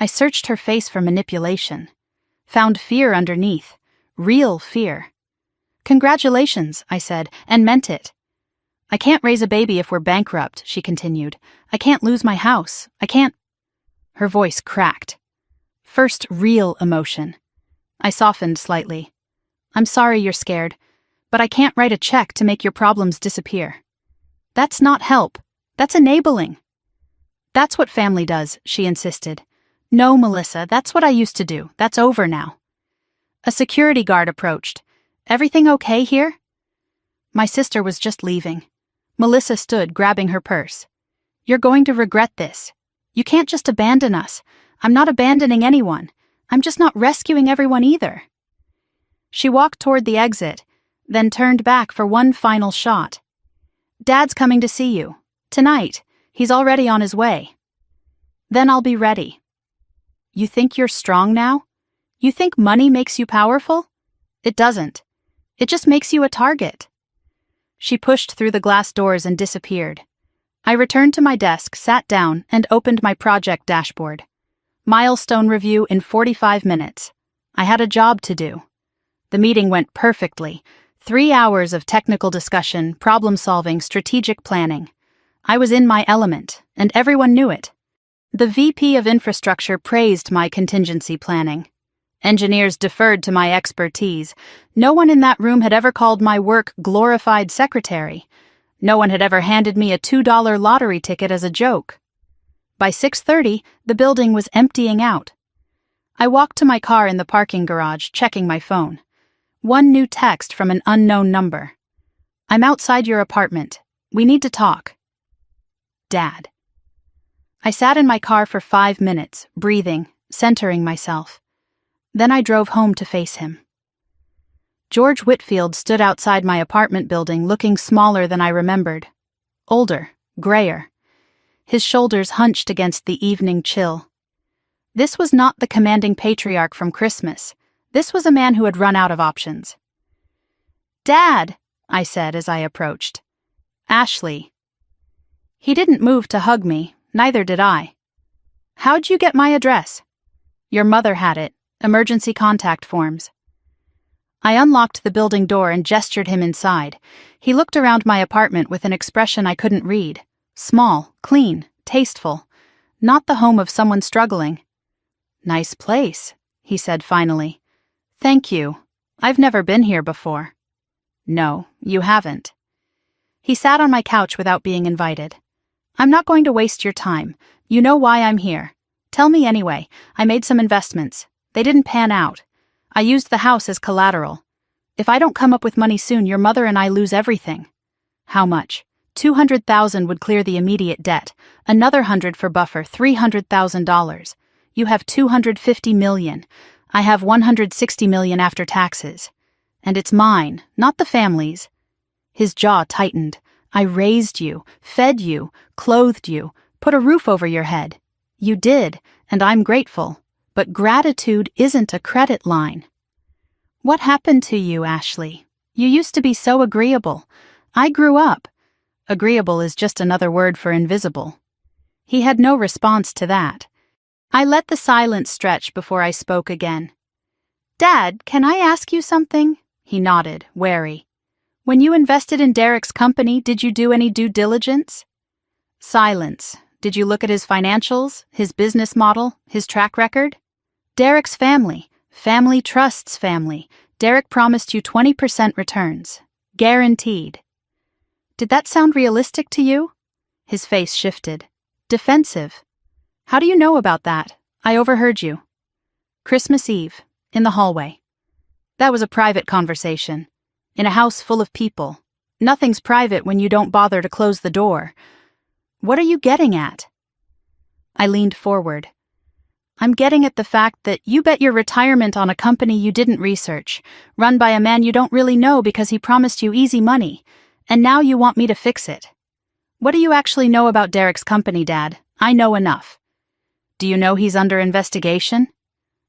I searched her face for manipulation. Found fear underneath. Real fear. Congratulations, I said, and meant it. I can't raise a baby if we're bankrupt, she continued. I can't lose my house. I can't. Her voice cracked. First real emotion. I softened slightly. I'm sorry you're scared, but I can't write a check to make your problems disappear. That's not help. That's enabling. That's what family does, she insisted. No, Melissa, that's what I used to do. That's over now. A security guard approached. Everything okay here? My sister was just leaving. Melissa stood, grabbing her purse. You're going to regret this. You can't just abandon us. I'm not abandoning anyone. I'm just not rescuing everyone either. She walked toward the exit, then turned back for one final shot. Dad's coming to see you. Tonight. He's already on his way. Then I'll be ready. You think you're strong now? You think money makes you powerful? It doesn't. It just makes you a target. She pushed through the glass doors and disappeared. I returned to my desk, sat down, and opened my project dashboard. Milestone review in 45 minutes. I had a job to do. The meeting went perfectly. 3 hours of technical discussion, problem-solving, strategic planning. I was in my element, and everyone knew it. The VP of Infrastructure praised my contingency planning. Engineers deferred to my expertise. No one in that room had ever called my work glorified secretary. No one had ever handed me a $2 lottery ticket as a joke. By 6:30, the building was emptying out. I walked to my car in the parking garage, checking my phone. One new text from an unknown number. I'm outside your apartment. We need to talk. Dad. I sat in my car for 5 minutes, breathing, centering myself. Then I drove home to face him. George Whitfield stood outside my apartment building looking smaller than I remembered. Older, grayer. His shoulders hunched against the evening chill. This was not the commanding patriarch from Christmas. This was a man who had run out of options. Dad, I said as I approached. Ashley. He didn't move to hug me, neither did I. How'd you get my address? Your mother had it. Emergency contact forms. I unlocked the building door and gestured him inside. He looked around my apartment with an expression I couldn't read. Small, clean, tasteful. Not the home of someone struggling. Nice place, he said finally. Thank you. I've never been here before. No, you haven't. He sat on my couch without being invited. I'm not going to waste your time. You know why I'm here. Tell me anyway. I made some investments. They didn't pan out. I used the house as collateral. If I don't come up with money soon, your mother and I lose everything. How much? $200,000 would clear the immediate debt. Another $100 for buffer, $300,000. You have $250 million. I have $160 million after taxes. And it's mine, not the family's. His jaw tightened. I raised you, fed you, clothed you, put a roof over your head. You did, and I'm grateful. But gratitude isn't a credit line. What happened to you, Ashley? You used to be so agreeable. I grew up. Agreeable is just another word for invisible. He had no response to that. I let the silence stretch before I spoke again. Dad, can I ask you something? He nodded, wary. When you invested in Derek's company, did you do any due diligence? Silence. Did you look at his financials, his business model, his track record? Derek's family. Family trusts family. Derek promised you 20% returns. Guaranteed. Did that sound realistic to you? His face shifted. Defensive. How do you know about that? I overheard you. Christmas Eve, in the hallway. That was a private conversation. In a house full of people. Nothing's private when you don't bother to close the door. What are you getting at? I leaned forward. I'm getting at the fact that you bet your retirement on a company you didn't research, run by a man you don't really know because he promised you easy money, and now you want me to fix it. What do you actually know about Derek's company, Dad? I know enough. Do you know he's under investigation?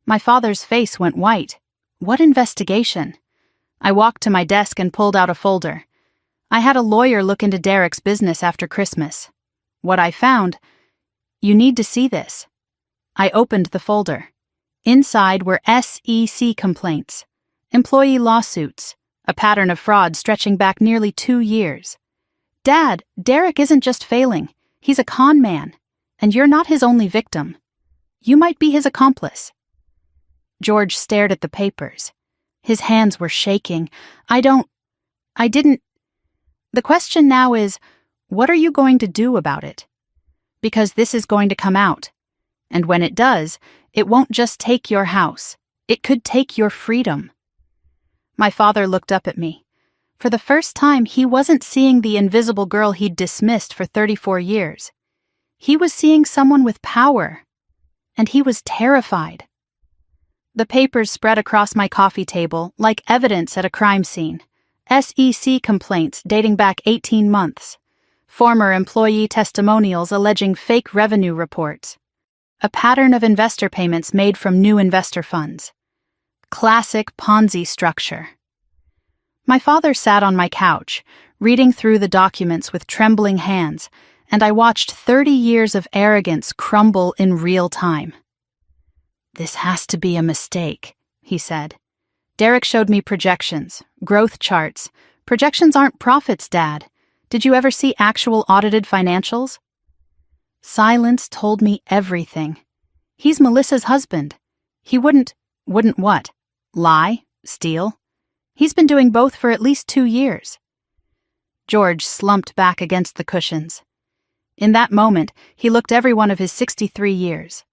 My father's face went white. What investigation? I walked to my desk and pulled out a folder. I had a lawyer look into Derek's business after Christmas. What I found... You need to see this. I opened the folder. Inside were SEC complaints, employee lawsuits, a pattern of fraud stretching back nearly 2 years. Dad, Derek isn't just failing, he's a con man, and you're not his only victim. You might be his accomplice. George stared at the papers. His hands were shaking. I didn't... The question now is, what are you going to do about it? Because this is going to come out. And when it does, it won't just take your house. It could take your freedom. My father looked up at me. For the first time, he wasn't seeing the invisible girl he'd dismissed for 34 years. He was seeing someone with power. And he was terrified. The papers spread across my coffee table like evidence at a crime scene. SEC complaints dating back 18 months. Former employee testimonials alleging fake revenue reports. A pattern of investor payments made from new investor funds. Classic Ponzi structure. My father sat on my couch, reading through the documents with trembling hands, and I watched 30 years of arrogance crumble in real time. This has to be a mistake, he said. Derek showed me projections, growth charts. Projections aren't profits, Dad. Did you ever see actual audited financials? Silence told me everything. He's Melissa's husband. He wouldn't what? Lie? Steal? He's been doing both for at least 2 years. George slumped back against the cushions. In that moment, he looked every one of his 63 years.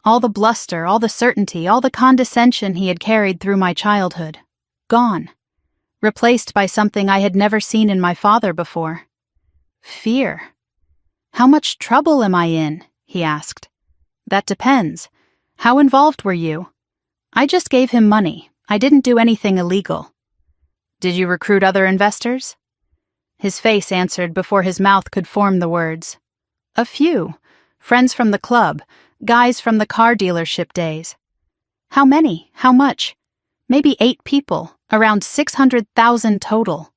All the bluster, all the certainty, all the condescension he had carried through my childhood. Gone. Replaced by something I had never seen in my father before. Fear. How much trouble am I in? He asked. That depends. How involved were you? I just gave him money. I didn't do anything illegal. Did you recruit other investors? His face answered before his mouth could form the words. A few. Friends from the club. Guys from the car dealership days. How many? How much? Maybe 8 people, around 600,000 total.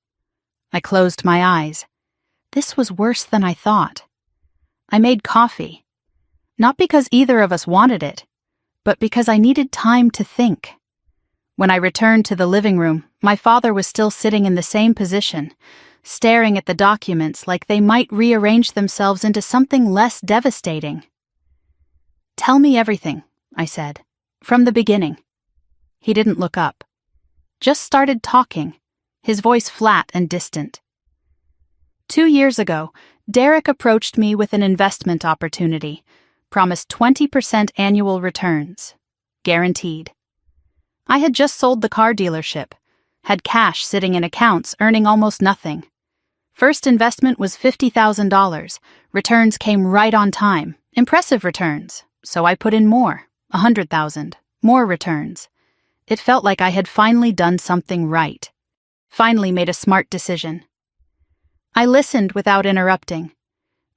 I closed my eyes. This was worse than I thought. I made coffee. Not because either of us wanted it, but because I needed time to think. When I returned to the living room, my father was still sitting in the same position, staring at the documents like they might rearrange themselves into something less devastating. Tell me everything, I said, from the beginning. He didn't look up. Just started talking, his voice flat and distant. 2 years ago, Derek approached me with an investment opportunity, promised 20% annual returns, guaranteed. I had just sold the car dealership, had cash sitting in accounts earning almost nothing. First investment was $50,000. Returns came right on time, impressive returns. So I put in more, 100,000, more returns. It felt like I had finally done something right. Finally made a smart decision. I listened without interrupting.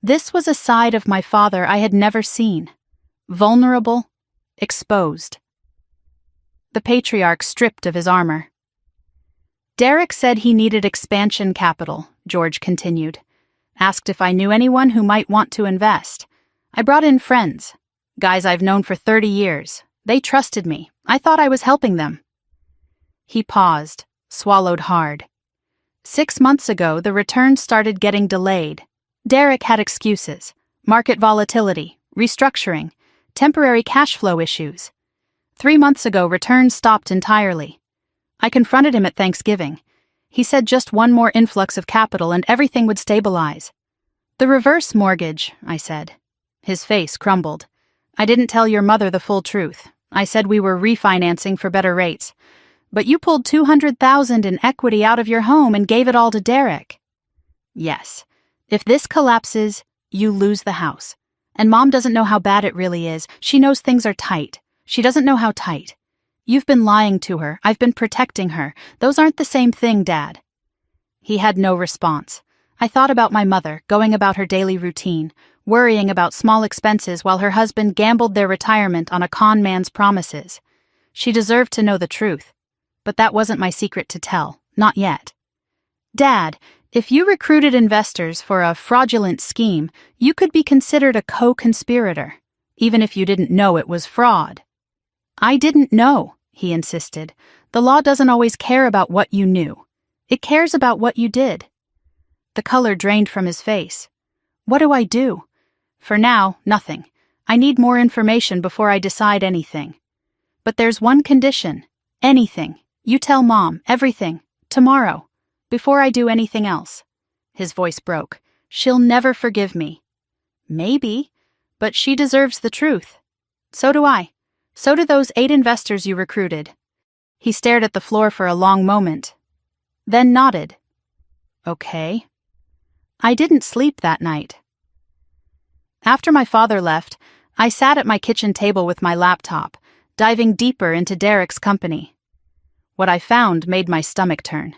This was a side of my father I had never seen. Vulnerable, exposed. The patriarch stripped of his armor. Derek said he needed expansion capital, George continued. Asked if I knew anyone who might want to invest. I brought in friends. Guys I've known for 30 years. They trusted me. I thought I was helping them. He paused, swallowed hard. 6 months ago, the returns started getting delayed. Derek had excuses. Market volatility, restructuring, temporary cash flow issues. 3 months ago, returns stopped entirely. I confronted him at Thanksgiving. He said just one more influx of capital and everything would stabilize. The reverse mortgage, I said. His face crumbled. I didn't tell your mother the full truth. I said we were refinancing for better rates. But you pulled $200,000 in equity out of your home and gave it all to Derek. Yes. If this collapses, you lose the house. And Mom doesn't know how bad it really is. She knows things are tight. She doesn't know how tight. You've been lying to her. I've been protecting her. Those aren't the same thing, Dad." He had no response. I thought about my mother, going about her daily routine, worrying about small expenses while her husband gambled their retirement on a con man's promises. She deserved to know the truth. But that wasn't my secret to tell. Not yet. "Dad, if you recruited investors for a fraudulent scheme, you could be considered a co-conspirator, even if you didn't know it was fraud." "I didn't know," he insisted. "The law doesn't always care about what you knew. It cares about what you did." The color drained from his face. "What do I do?" "For now, nothing. I need more information before I decide anything. But there's one condition. Anything. You tell Mom, everything. Tomorrow. Before I do anything else." His voice broke. "She'll never forgive me." "Maybe. But she deserves the truth." "So do I. So do those 8 investors you recruited." He stared at the floor for a long moment, then nodded. "Okay." I didn't sleep that night. After my father left, I sat at my kitchen table with my laptop, diving deeper into Derek's company. What I found made my stomach turn.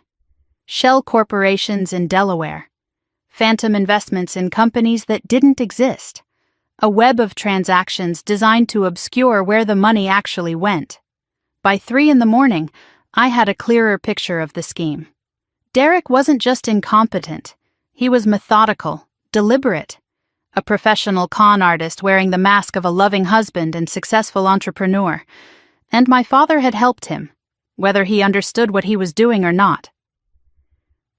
Shell corporations in Delaware. Phantom investments in companies that didn't exist. A web of transactions designed to obscure where the money actually went. By 3 a.m, I had a clearer picture of the scheme. Derek wasn't just incompetent. He was methodical, deliberate. A professional con artist wearing the mask of a loving husband and successful entrepreneur. And my father had helped him, whether he understood what he was doing or not.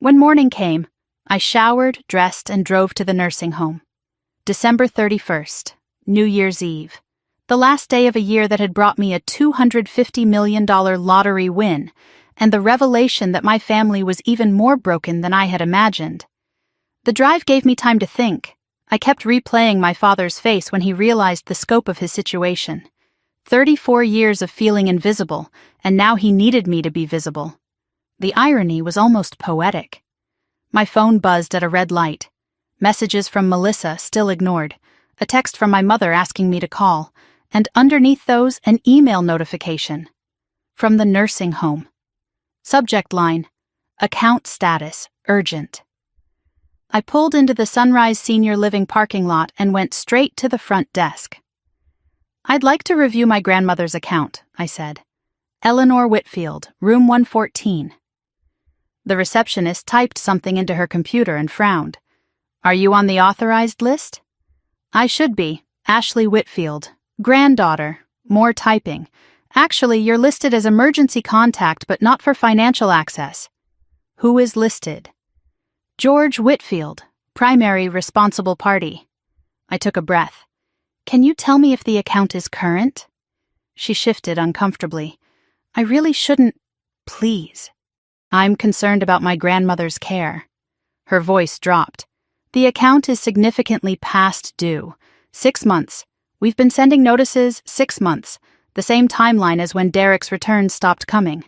When morning came, I showered, dressed, and drove to the nursing home. December 31st, New Year's Eve. The last day of a year that had brought me a $250 million lottery win, and the revelation that my family was even more broken than I had imagined. The drive gave me time to think. I kept replaying my father's face when he realized the scope of his situation. 34 years of feeling invisible, and now he needed me to be visible. The irony was almost poetic. My phone buzzed at a red light. Messages from Melissa still ignored. A text from my mother asking me to call. And underneath those, an email notification. From the nursing home. Subject line, "Account status, urgent." I pulled into the Sunrise Senior Living parking lot and went straight to the front desk. "I'd like to review my grandmother's account," I said. "Eleanor Whitfield, room 114. The receptionist typed something into her computer and frowned. "Are you on the authorized list?" "I should be. Ashley Whitfield. Granddaughter. More typing. Actually, you're listed as emergency contact but not for financial access." "Who is listed?" "George Whitfield, primary responsible party." I took a breath. "Can you tell me if the account is current?" She shifted uncomfortably. "I really shouldn't. Please." "I'm concerned about my grandmother's care." Her voice dropped. "The account is significantly past due. 6 months. We've been sending notices 6 months, the same timeline as when Derek's returns stopped coming.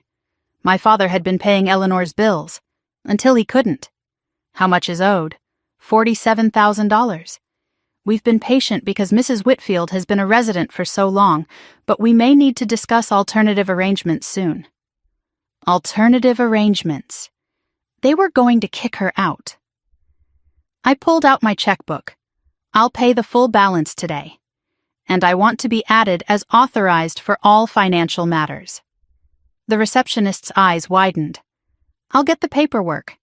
My father had been paying Eleanor's bills, until he couldn't. How much is owed? $47,000. We've been patient because Mrs. Whitfield has been a resident for so long, but we may need to discuss alternative arrangements soon." Alternative arrangements. They were going to kick her out. I pulled out my checkbook. "I'll pay the full balance today. And I want to be added as authorized for all financial matters." The receptionist's eyes widened. "I'll get the paperwork."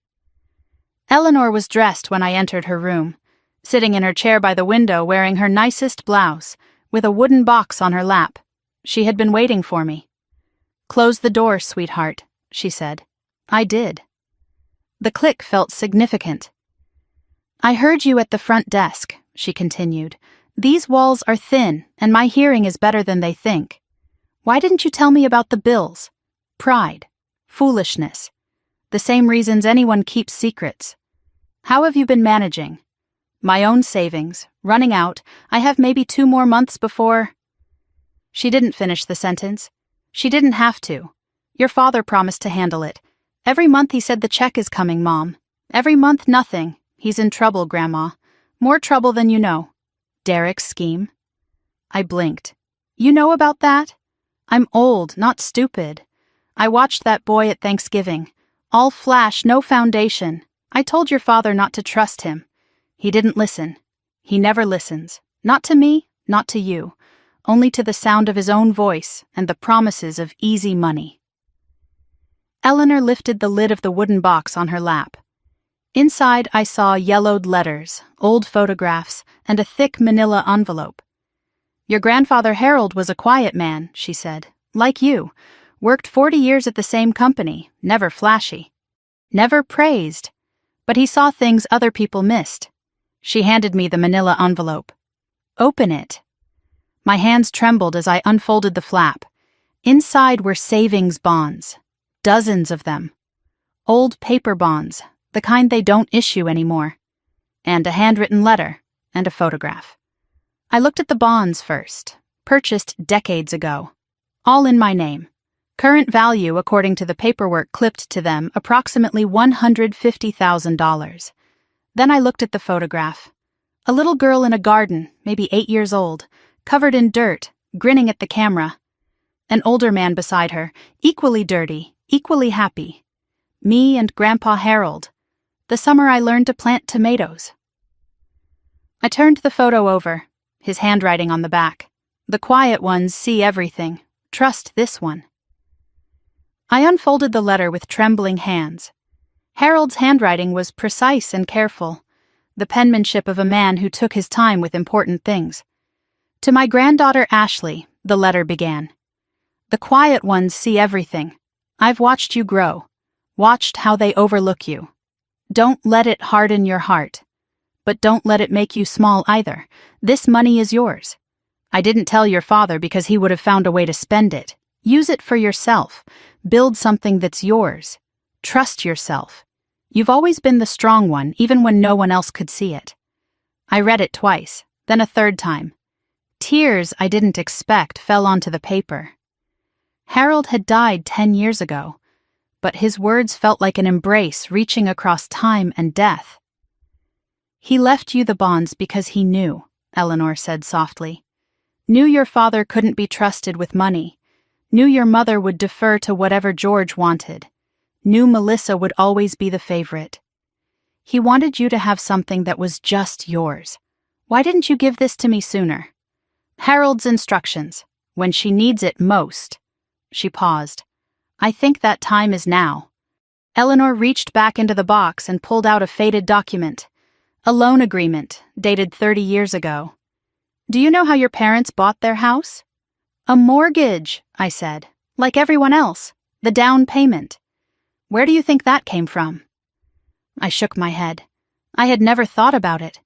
Eleanor was dressed when I entered her room, sitting in her chair by the window wearing her nicest blouse, with a wooden box on her lap. She had been waiting for me. "Close the door, sweetheart," she said. I did. The click felt significant. "I heard you at the front desk," she continued. "These walls are thin, and my hearing is better than they think. Why didn't you tell me about the bills? Pride. Foolishness. The same reasons anyone keeps secrets. How have you been managing?" "My own savings, running out. I have maybe 2 more months before—" She didn't finish the sentence. She didn't have to. Your father promised to handle it. Every month he said the check is coming, Mom. Every month nothing. He's in trouble, Grandma. More trouble than you know. Derek's scheme? I blinked. You know about that? I'm old, not stupid. I watched that boy at Thanksgiving. All flash, no foundation. I told your father not to trust him. He didn't listen. He never listens. Not to me, not to you. Only to the sound of his own voice and the promises of easy money. Eleanor lifted the lid of the wooden box on her lap. Inside I saw yellowed letters, old photographs, and a thick manila envelope. Your grandfather Harold was a quiet man, she said. Like you. Worked 40 years at the same company, never flashy. Never praised. But he saw things other people missed. She handed me the manila envelope. Open it. My hands trembled as I unfolded the flap. Inside were savings bonds. Dozens of them. Old paper bonds, the kind they don't issue anymore. And a handwritten letter, and a photograph. I looked at the bonds first, purchased decades ago. All in my name. Current value, according to the paperwork clipped to them, approximately $150,000. Then I looked at the photograph. A little girl in a garden, maybe 8 years old, covered in dirt, grinning at the camera. An older man beside her, equally dirty, equally happy. Me and Grandpa Harold. The summer I learned to plant tomatoes. I turned the photo over, his handwriting on the back. The quiet ones see everything. Trust this one. I unfolded the letter with trembling hands. Harold's handwriting was precise and careful, the penmanship of a man who took his time with important things. To my granddaughter Ashley, the letter began. The quiet ones see everything. I've watched you grow, watched how they overlook you. Don't let it harden your heart. But don't let it make you small either. This money is yours. I didn't tell your father because he would have found a way to spend it. Use it for yourself. Build something that's yours. Trust yourself. You've always been the strong one, even when no one else could see it. I read it twice, then a third time. Tears I didn't expect fell onto the paper. Harold had died 10 years ago, but his words felt like an embrace reaching across time and death. He left you the bonds because he knew, Eleanor said softly. Knew your father couldn't be trusted with money. Knew your mother would defer to whatever George wanted. Knew Melissa would always be the favorite. He wanted you to have something that was just yours. Why didn't you give this to me sooner? Harold's instructions, when she needs it most. She paused. I think that time is now. Eleanor reached back into the box and pulled out a faded document. A loan agreement, dated 30 years ago. Do you know how your parents bought their house? A mortgage, I said. Like everyone else. The down payment. Where do you think that came from? I shook my head. I had never thought about it.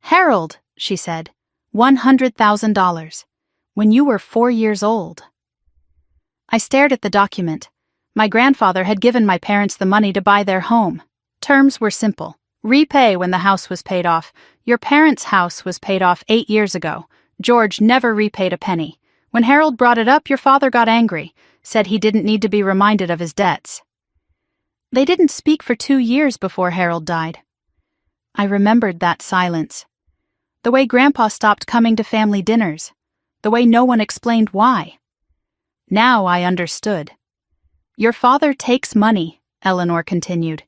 Harold, she said, $100,000. When you were 4 years old. I stared at the document. My grandfather had given my parents the money to buy their home. Terms were simple. Repay when the house was paid off. Your parents' house was paid off 8 years ago. George never repaid a penny. When Harold brought it up, your father got angry, said he didn't need to be reminded of his debts. They didn't speak for 2 years before Harold died. I remembered that silence. The way Grandpa stopped coming to family dinners. The way no one explained why. Now I understood. Your father takes money, Eleanor continued.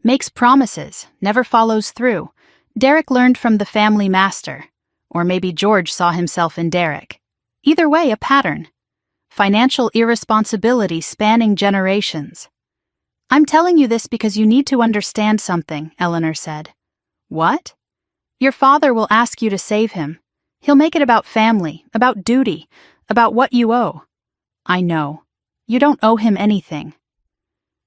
Makes promises, never follows through. Derek learned from the family master. Or maybe George saw himself in Derek. Either way, a pattern. Financial irresponsibility spanning generations. I'm telling you this because you need to understand something, Eleanor said. What? Your father will ask you to save him. He'll make it about family, about duty, about what you owe. I know. You don't owe him anything.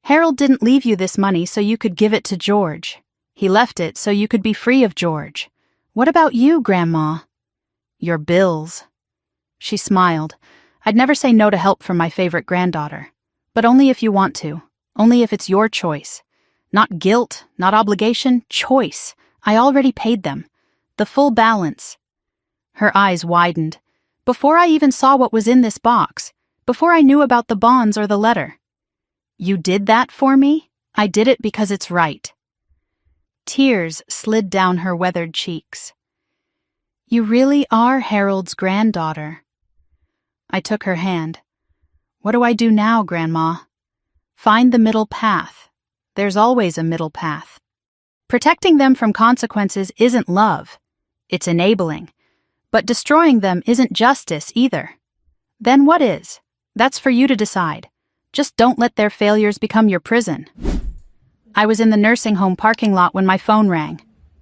Harold didn't leave you this money so you could give it to George. He left it so you could be free of George. What about you, Grandma? Your bills. She smiled. I'd never say no to help from my favorite granddaughter. But only if you want to. Only if it's your choice. Not guilt, not obligation, choice. I already paid them. The full balance. Her eyes widened. Before I even saw what was in this box. Before I knew about the bonds or the letter. You did that for me? I did it because it's right. Tears slid down her weathered cheeks. You really are Harold's granddaughter. I took her hand. What do I do now, Grandma? Find the middle path. There's always a middle path. Protecting them from consequences isn't love. It's enabling. But destroying them isn't justice either. Then what is? That's for you to decide. Just don't let their failures become your prison. I was in the nursing home parking lot when my phone rang.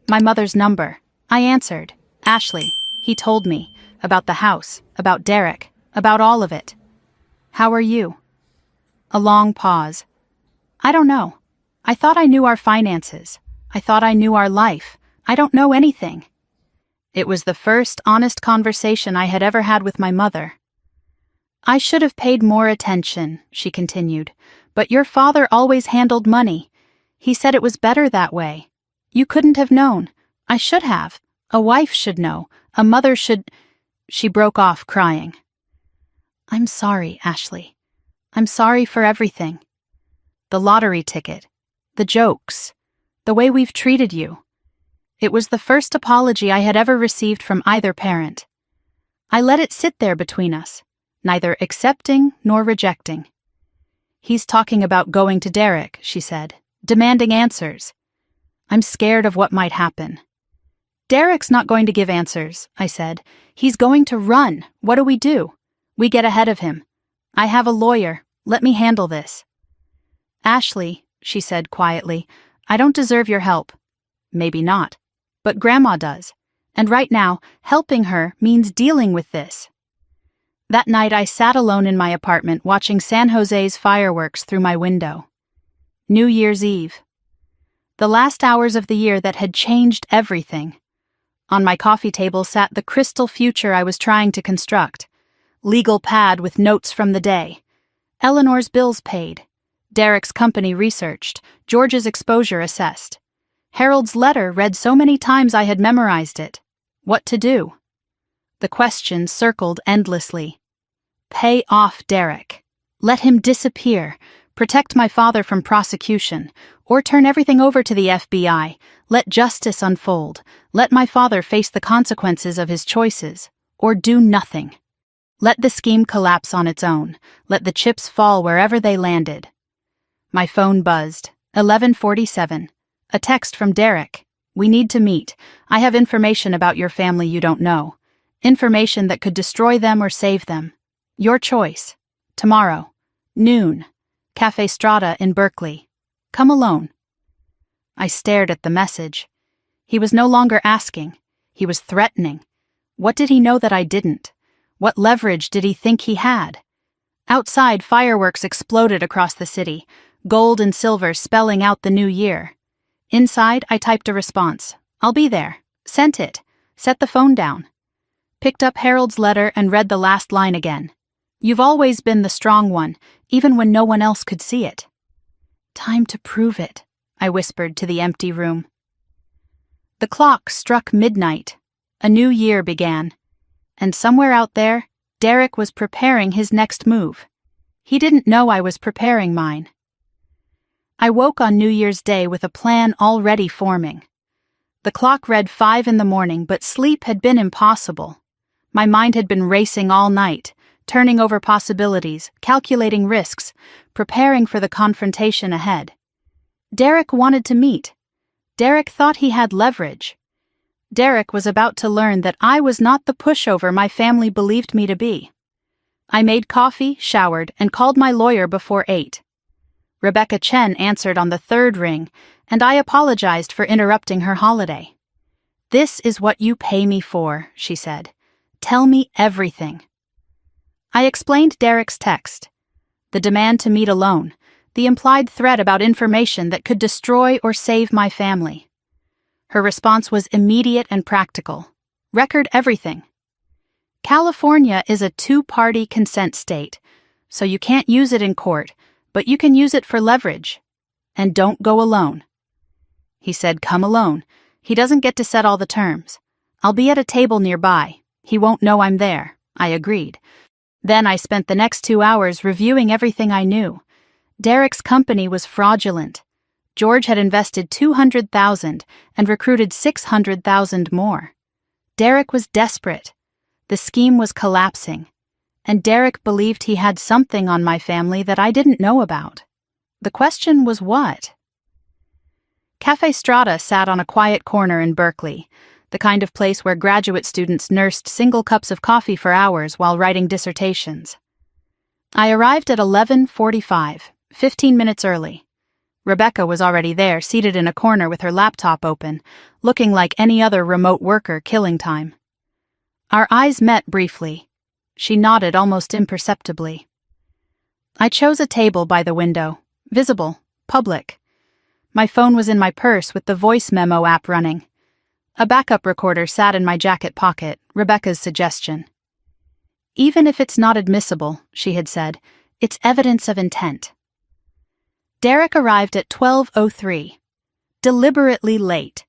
My mother's number. I answered. Ashley, he told me. About the house, about Derek, about all of it. How are you? A long pause. I don't know. I thought I knew our finances. I thought I knew our life. I don't know anything. It was the first honest conversation I had ever had with my mother. I should have paid more attention, she continued, but your father always handled money. He said it was better that way. You couldn't have known. I should have. A wife should know. A mother should... She broke off, crying. I'm sorry, Ashley. I'm sorry for everything. The lottery ticket. The jokes. The way we've treated you. It was the first apology I had ever received from either parent. I let it sit there between us, neither accepting nor rejecting. He's talking about going to Derek, she said, demanding answers. I'm scared of what might happen. Derek's not going to give answers, I said. He's going to run. What do? We get ahead of him. I have a lawyer. Let me handle this. Ashley, she said quietly, I don't deserve your help. Maybe not. But Grandma does. And right now, helping her means dealing with this. That night I sat alone in my apartment watching San Jose's fireworks through my window. New Year's Eve. The last hours of the year that had changed everything. On my coffee table sat the crystal future I was trying to construct. Legal pad with notes from the day. Eleanor's bills paid. Derek's company researched. George's exposure assessed. Harold's letter read so many times I had memorized it. What to do? The question circled endlessly. Pay off Derek. Let him disappear. Protect my father from prosecution. Or turn everything over to the FBI. Let justice unfold. Let my father face the consequences of his choices. Or do nothing. Let the scheme collapse on its own. Let the chips fall wherever they landed. My phone buzzed. 11:47. A text from Derek. We need to meet. I have information about your family you don't know. Information that could destroy them or save them. Your choice. Tomorrow. Noon. Cafe Strada in Berkeley. Come alone. I stared at the message. He was no longer asking. He was threatening. What did he know that I didn't? What leverage did he think he had? Outside, fireworks exploded across the city, gold and silver spelling out the new year. Inside, I typed a response. I'll be there. Sent it. Set the phone down. Picked up Harold's letter and read the last line again. You've always been the strong one, even when no one else could see it. Time to prove it, I whispered to the empty room. The clock struck midnight. A new year began. And somewhere out there, Derek was preparing his next move. He didn't know I was preparing mine. I woke on New Year's Day with a plan already forming. The clock read 5 a.m, but sleep had been impossible. My mind had been racing all night, turning over possibilities, calculating risks, preparing for the confrontation ahead. Derek wanted to meet. Derek thought he had leverage. Derek was about to learn that I was not the pushover my family believed me to be. I made coffee, showered, and called my lawyer before 8. Rebecca Chen answered on the 3rd ring, and I apologized for interrupting her holiday. This is what you pay me for, she said. Tell me everything. I explained Derek's text. The demand to meet alone, the implied threat about information that could destroy or save my family. Her response was immediate and practical. Record everything. California is a 2-party consent state, so you can't use it in court, but you can use it for leverage. And don't go alone. He said, come alone. He doesn't get to set all the terms. I'll be at a table nearby. He won't know I'm there. I agreed. Then I spent the next 2 hours reviewing everything I knew. Derek's company was fraudulent. George had invested $200,000 and recruited $600,000 more. Derek was desperate. The scheme was collapsing. And Derek believed he had something on my family that I didn't know about. The question was what? Cafe Strata sat on a quiet corner in Berkeley, the kind of place where graduate students nursed single cups of coffee for hours while writing dissertations. I arrived at 11:45, 15 minutes early. Rebecca was already there, seated in a corner with her laptop open, looking like any other remote worker killing time. Our eyes met briefly. She nodded almost imperceptibly. I chose a table by the window, visible, public. My phone was in my purse with the voice memo app running. A backup recorder sat in my jacket pocket, Rebecca's suggestion. Even if it's not admissible, she had said, it's evidence of intent. Derek arrived at 12:03, deliberately late.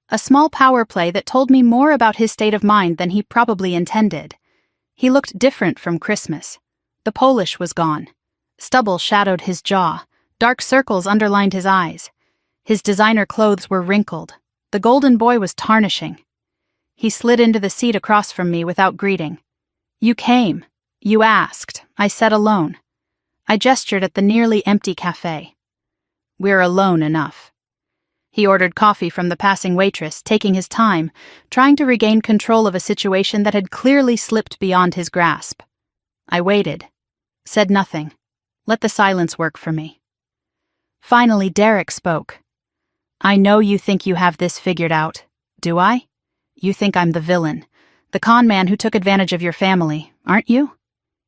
A small power play that told me more about his state of mind than he probably intended. He looked different from Christmas. The polish was gone. Stubble shadowed his jaw. Dark circles underlined his eyes. His designer clothes were wrinkled. The golden boy was tarnishing. He slid into the seat across from me without greeting. You came. You asked. I said alone. I gestured at the nearly empty cafe. We're alone enough. He ordered coffee from the passing waitress, taking his time, trying to regain control of a situation that had clearly slipped beyond his grasp. I waited. Said nothing. Let the silence work for me. Finally, Derek spoke. I know you think you have this figured out. Do I? You think I'm the villain, the con man who took advantage of your family, aren't you?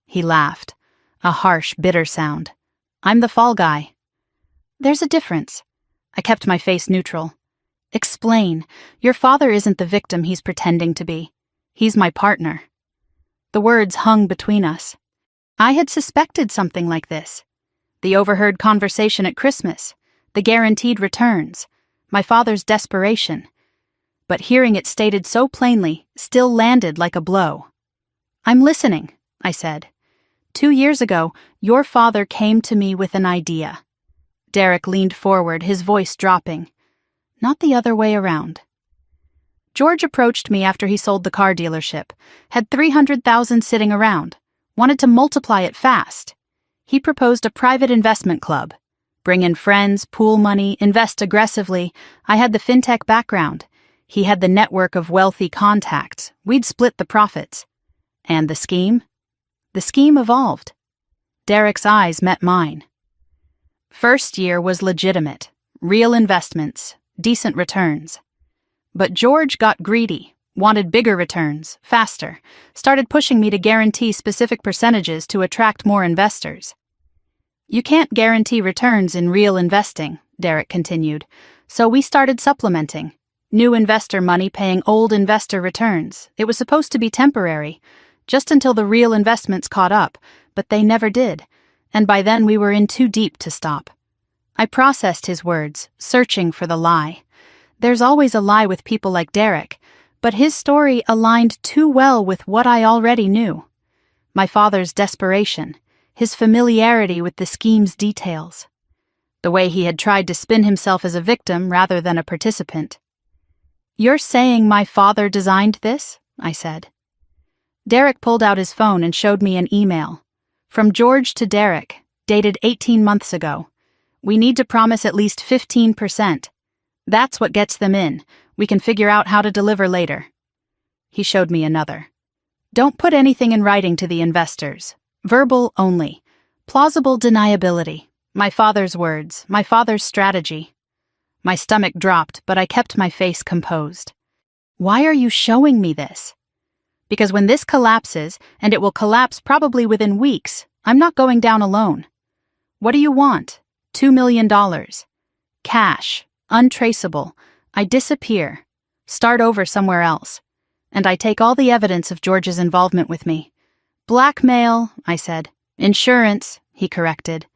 He laughed, a harsh, bitter sound. I'm the fall guy. There's a difference. I kept my face neutral. Explain. Your father isn't the victim he's pretending to be. He's my partner. The words hung between us. I had suspected something like this. The overheard conversation at Christmas, the guaranteed returns, my father's desperation. But hearing it stated so plainly still landed like a blow. I'm listening, I said. 2 years ago, your father came to me with an idea. Derek leaned forward, his voice dropping. Not the other way around. George approached me after he sold the car dealership, had $300,000 sitting around, wanted to multiply it fast. He proposed a private investment club. Bring in friends, pool money, invest aggressively. I had the fintech background. He had the network of wealthy contacts. We'd split the profits. And the scheme? The scheme evolved. Derek's eyes met mine. First year was legitimate. Real investments, decent returns. But George got greedy, wanted bigger returns, faster, started pushing me to guarantee specific percentages to attract more investors. You can't guarantee returns in real investing, Derek continued, so we started supplementing. New investor money paying old investor returns. It was supposed to be temporary, just until the real investments caught up, but they never did, and by then we were in too deep to stop. I processed his words, searching for the lie. There's always a lie with people like Derek, but his story aligned too well with what I already knew. My father's desperation, his familiarity with the scheme's details, the way he had tried to spin himself as a victim rather than a participant. You're saying my father designed this? I said. Derek pulled out his phone and showed me an email. From George to Derek, dated 18 months ago. We need to promise at least 15%. That's what gets them in. We can figure out how to deliver later. He showed me another. Don't put anything in writing to the investors. Verbal only. Plausible deniability. My father's words, my father's strategy. My stomach dropped, but I kept my face composed. Why are you showing me this? Because when this collapses, and it will collapse probably within weeks, I'm not going down alone. What do you want? $2 million. Cash. Untraceable. I disappear. Start over somewhere else. And I take all the evidence of George's involvement with me. Blackmail, I said. Insurance, he corrected.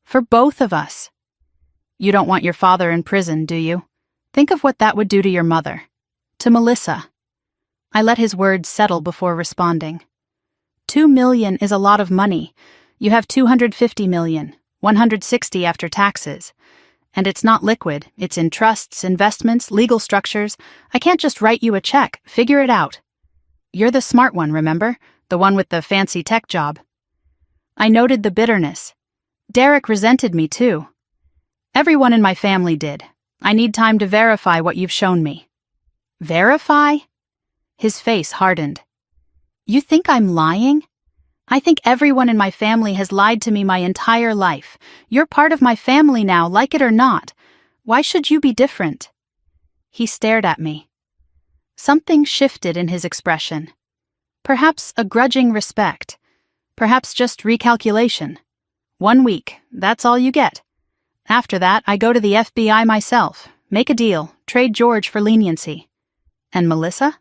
For both of us. You don't want your father in prison, do you? Think of what that would do to your mother. To Melissa. I let his words settle before responding. $2 million is a lot of money. You have $250 million, $160 after taxes. And it's not liquid. It's in trusts, investments, legal structures. I can't just write you a check. Figure it out. You're the smart one, remember? The one with the fancy tech job. I noted the bitterness. Derek resented me too. Everyone in my family did. I need time to verify what you've shown me. Verify? His face hardened. You think I'm lying? I think everyone in my family has lied to me my entire life. You're part of my family now, like it or not. Why should you be different? He stared at me. Something shifted in his expression. Perhaps a grudging respect. Perhaps just recalculation. 1 week, that's all you get. After that, I go to the FBI myself, make a deal, trade George for leniency. And Melissa?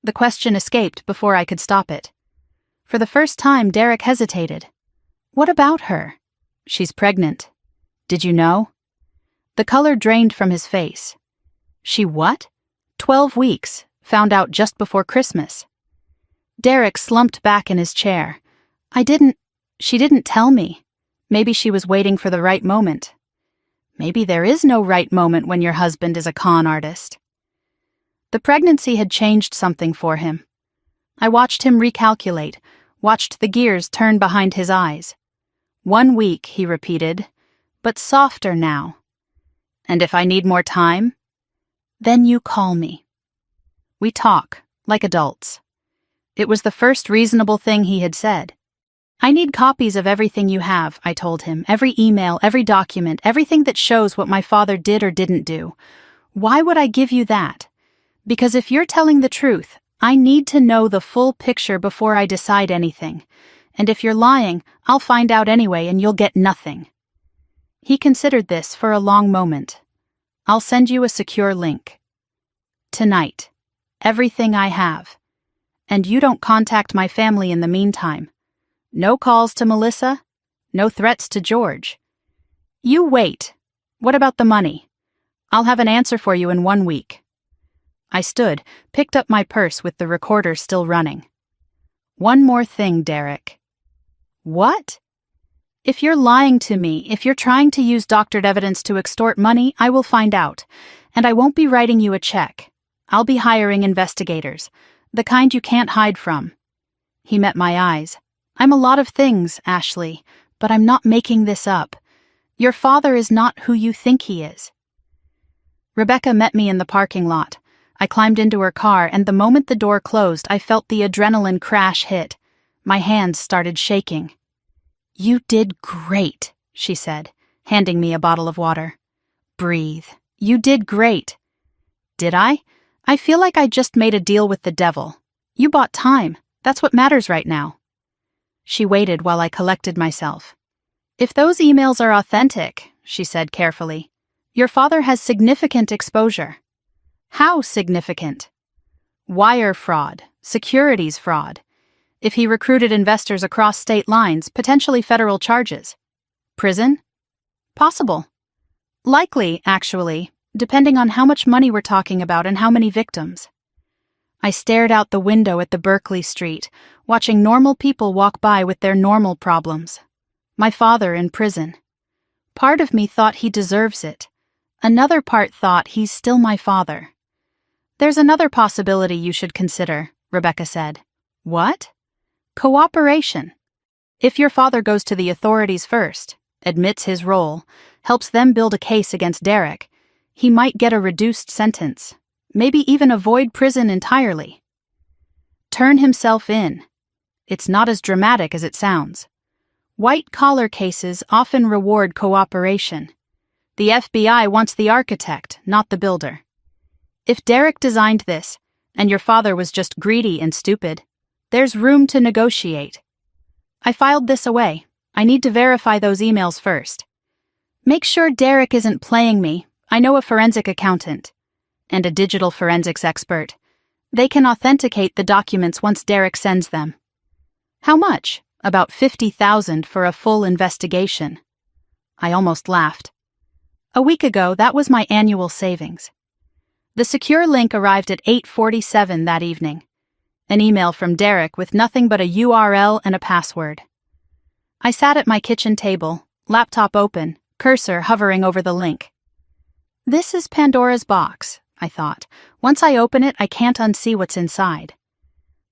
The question escaped before I could stop it. For the first time, Derek hesitated. What about her? She's pregnant. Did you know? The color drained from his face. She what? 12 weeks, found out just before Christmas. Derek slumped back in his chair. She didn't tell me. Maybe she was waiting for the right moment. Maybe there is no right moment when your husband is a con artist. The pregnancy had changed something for him. I watched him recalculate, watched the gears turn behind his eyes. 1 week, he repeated, but softer now. And if I need more time? Then you call me. We talk, like adults. It was the first reasonable thing he had said. I need copies of everything you have, I told him, every email, every document, everything that shows what my father did or didn't do. Why would I give you that? Because if you're telling the truth, I need to know the full picture before I decide anything. And if you're lying, I'll find out anyway and you'll get nothing. He considered this for a long moment. I'll send you a secure link. Tonight. Everything I have. And you don't contact my family in the meantime. No calls to Melissa. No threats to George. You wait. What about the money? I'll have an answer for you in 1 week. I stood, picked up my purse with the recorder still running. One more thing, Derek. What? If you're lying to me, if you're trying to use doctored evidence to extort money, I will find out. And I won't be writing you a check. I'll be hiring investigators, the kind you can't hide from. He met my eyes. I'm a lot of things, Ashley, but I'm not making this up. Your father is not who you think he is. Rebecca met me in the parking lot. I climbed into her car, and the moment the door closed, I felt the adrenaline crash hit. My hands started shaking. You did great, she said, handing me a bottle of water. Breathe. You did great. Did I? I feel like I just made a deal with the devil. You bought time. That's what matters right now. She waited while I collected myself. If those emails are authentic, she said carefully, your father has significant exposure. How significant? Wire fraud, securities fraud. If he recruited investors across state lines, potentially federal charges. Prison? Possible. Likely, actually, depending on how much money we're talking about and how many victims. I stared out the window at the Berkeley Street, watching normal people walk by with their normal problems. My father in prison. Part of me thought he deserves it. Another part thought he's still my father. There's another possibility you should consider, Rebecca said. What? Cooperation. If your father goes to the authorities first, admits his role, helps them build a case against Derek, he might get a reduced sentence. Maybe even avoid prison entirely. Turn himself in. It's not as dramatic as it sounds. White-collar cases often reward cooperation. The FBI wants the architect, not the builder. If Derek designed this, and your father was just greedy and stupid, there's room to negotiate. I filed this away. I need to verify those emails first. Make sure Derek isn't playing me. I know a forensic accountant. And a digital forensics expert. They can authenticate the documents once Derek sends them. How much? About $50,000 for a full investigation. I almost laughed. A week ago, that was my annual savings. The secure link arrived at 8:47 that evening. An email from Derek with nothing but a URL and a password. I sat at my kitchen table, laptop open, cursor hovering over the link. This is Pandora's box, I thought. Once I open it, I can't unsee what's inside.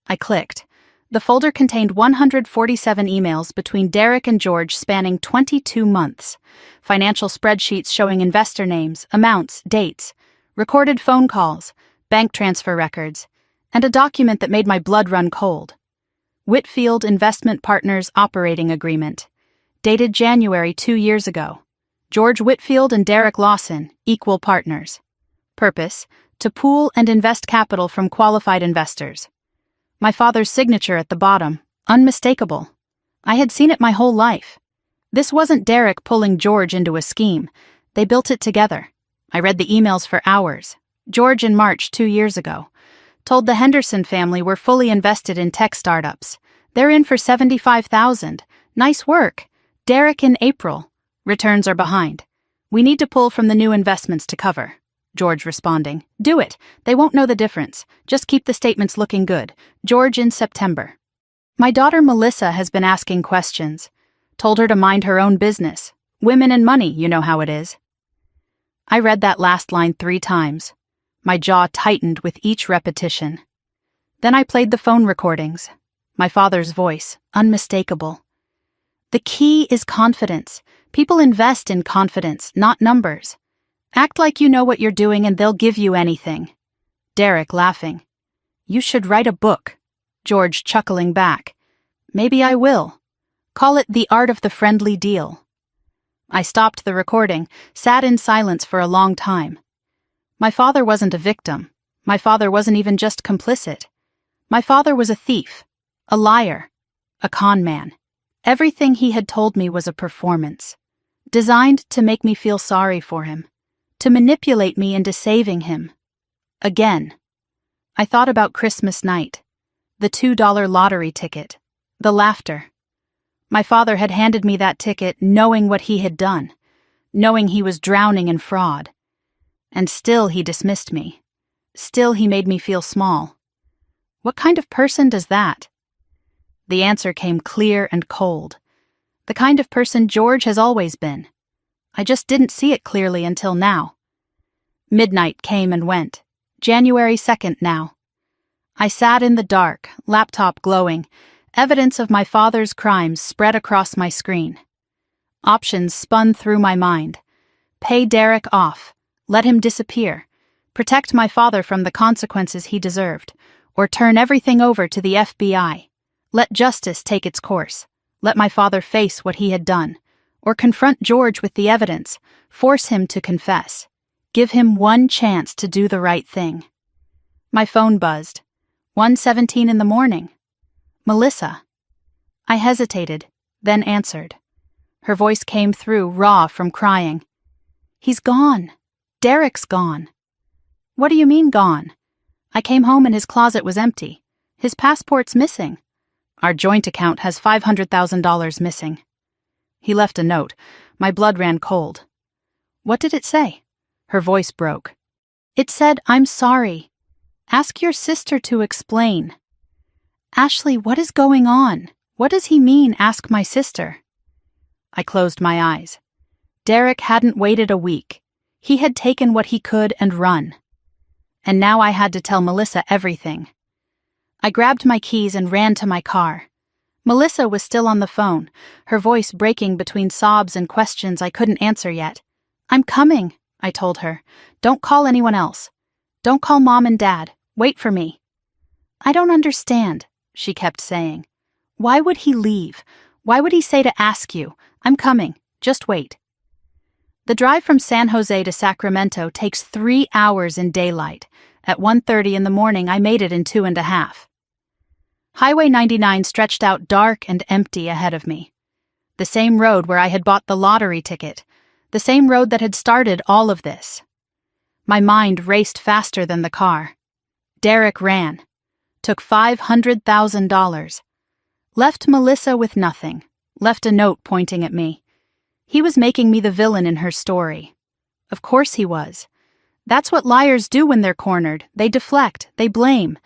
I clicked. The folder contained 147 emails between Derek and George spanning 22 months. Financial spreadsheets showing investor names, amounts, dates, recorded phone calls, bank transfer records, and a document that made my blood run cold. Whitfield Investment Partners Operating Agreement. Dated January 2 years ago. George Whitfield and Derek Lawson, equal partners. Purpose: to pool and invest capital from qualified investors. My father's signature at the bottom, unmistakable. I had seen it my whole life. This wasn't Derek pulling George into a scheme. They built it together. I read the emails for hours. George in March 2 years ago told the Henderson family we're fully invested in tech startups. They're in for $75,000. Nice work. Derek in April. Returns are behind. We need to pull from the new investments to cover. George responding. Do it. They won't know the difference. Just keep the statements looking good. George in September. My daughter Melissa has been asking questions. Told her to mind her own business. Women and money, you know how it is. I read that last line 3 times. My jaw tightened with each repetition. Then I played the phone recordings. My father's voice, unmistakable. The key is confidence. People invest in confidence, not numbers. Act like you know what you're doing and they'll give you anything. Derek laughing. You should write a book. George chuckling back. Maybe I will. Call it The Art of the Friendly Deal. I stopped the recording, sat in silence for a long time. My father wasn't a victim. My father wasn't even just complicit. My father was a thief, a liar, a con man. Everything he had told me was a performance, designed to make me feel sorry for him, to manipulate me into saving him. Again. I thought about Christmas night, the $2 lottery ticket, the laughter. My father had handed me that ticket knowing what he had done, knowing he was drowning in fraud. And still he dismissed me. Still he made me feel small. What kind of person does that? The answer came clear and cold. The kind of person George has always been. I just didn't see it clearly until now. Midnight came and went. January 2nd now. I sat in the dark, laptop glowing. Evidence of my father's crimes spread across my screen. Options spun through my mind. Pay Derek off. Let him disappear. Protect my father from the consequences he deserved. Or turn everything over to the FBI. Let justice take its course. Let my father face what he had done. Or confront George with the evidence. Force him to confess. Give him one chance to do the right thing. My phone buzzed. 1:17 in the morning. Melissa. I hesitated, then answered. Her voice came through raw from crying. He's gone. Derek's gone. What do you mean gone? I came home and his closet was empty. His passport's missing. Our joint account has $500,000 missing. He left a note. My blood ran cold. What did it say? Her voice broke. It said, I'm sorry. Ask your sister to explain. Ashley, what is going on? What does he mean, ask my sister? I closed my eyes. Derek hadn't waited a week. He had taken what he could and run. And now I had to tell Melissa everything. I grabbed my keys and ran to my car. Melissa was still on the phone, her voice breaking between sobs and questions I couldn't answer yet. I'm coming, I told her. Don't call anyone else. Don't call Mom and Dad. Wait for me. I don't understand, she kept saying. Why would he leave? Why would he say to ask you? I'm coming. Just wait. The drive from San Jose to Sacramento takes 3 hours in daylight. At 1:30 in the morning, I made it in 2.5. Highway 99 stretched out dark and empty ahead of me. The same road where I had bought the lottery ticket. The same road that had started all of this. My mind raced faster than the car. Derek ran. Took $500,000. Left Melissa with nothing. Left a note pointing at me. He was making me the villain in her story. Of course he was. That's what liars do when they're cornered. They deflect, they blame.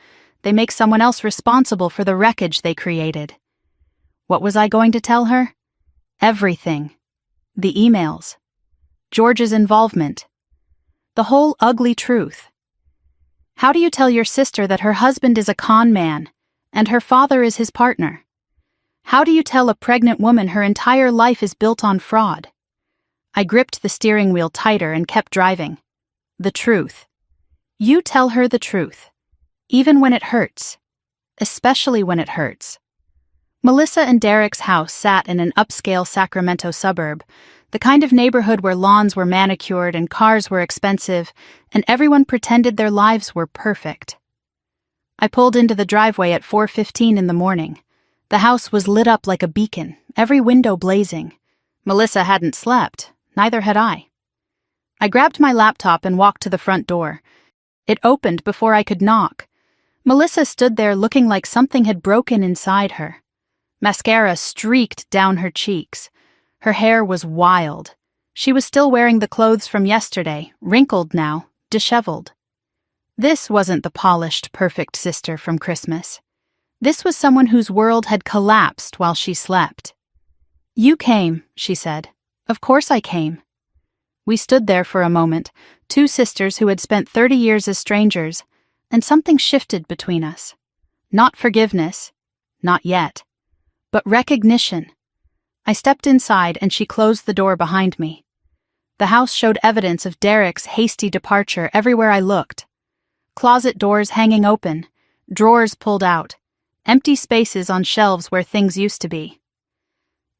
They make someone else responsible for the wreckage they created. What was I going to tell her? Everything. The emails. George's involvement. The whole ugly truth. How do you tell your sister that her husband is a con man, and her father is his partner. How do you tell a pregnant woman her entire life is built on fraud? I gripped the steering wheel tighter and kept driving. The truth. You tell her the truth. Even when it hurts. Especially when it hurts. Melissa and Derek's house sat in an upscale Sacramento suburb, the kind of neighborhood where lawns were manicured and cars were expensive, and everyone pretended their lives were perfect. I pulled into the driveway at 4:15 in the morning. The house was lit up like a beacon, every window blazing. Melissa hadn't slept, neither had I. I grabbed my laptop and walked to the front door. It opened before I could knock. Melissa stood there looking like something had broken inside her. Mascara streaked down her cheeks. Her hair was wild. She was still wearing the clothes from yesterday, wrinkled now, disheveled. This wasn't the polished, perfect sister from Christmas. This was someone whose world had collapsed while she slept. "You came," she said. "Of course I came." We stood there for a moment, two sisters who had spent 30 years as strangers, and something shifted between us. Not forgiveness, not yet, but recognition. I stepped inside and she closed the door behind me. The house showed evidence of Derek's hasty departure everywhere I looked. Closet doors hanging open, drawers pulled out, empty spaces on shelves where things used to be.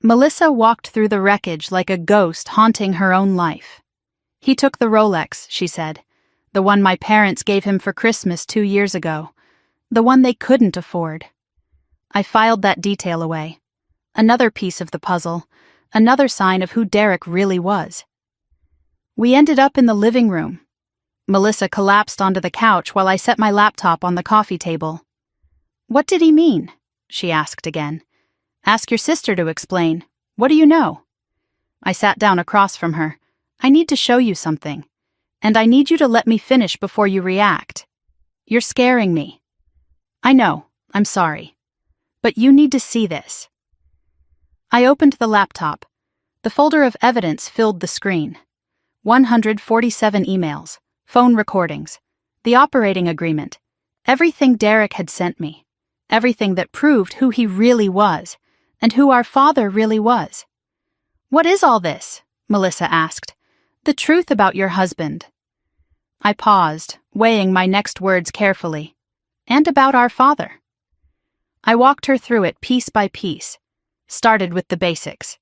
Melissa walked through the wreckage like a ghost haunting her own life. "He took the Rolex," she said, "the one my parents gave him for Christmas 2 years ago, the one they couldn't afford." I filed that detail away. Another piece of the puzzle, another sign of who Derek really was. We ended up in the living room. Melissa collapsed onto the couch while I set my laptop on the coffee table. "What did he mean?" she asked again. "Ask your sister to explain. What do you know?" I sat down across from her. "I need to show you something. And I need you to let me finish before you react. You're scaring me." "I know, I'm sorry. But you need to see this." I opened the laptop. The folder of evidence filled the screen. 147 emails, phone recordings, the operating agreement, everything Derek had sent me, everything that proved who he really was, and who our father really was. "What is all this?" Melissa asked. "The truth about your husband." I paused, weighing my next words carefully. "And about our father." I walked her through it piece by piece. Started with the basics.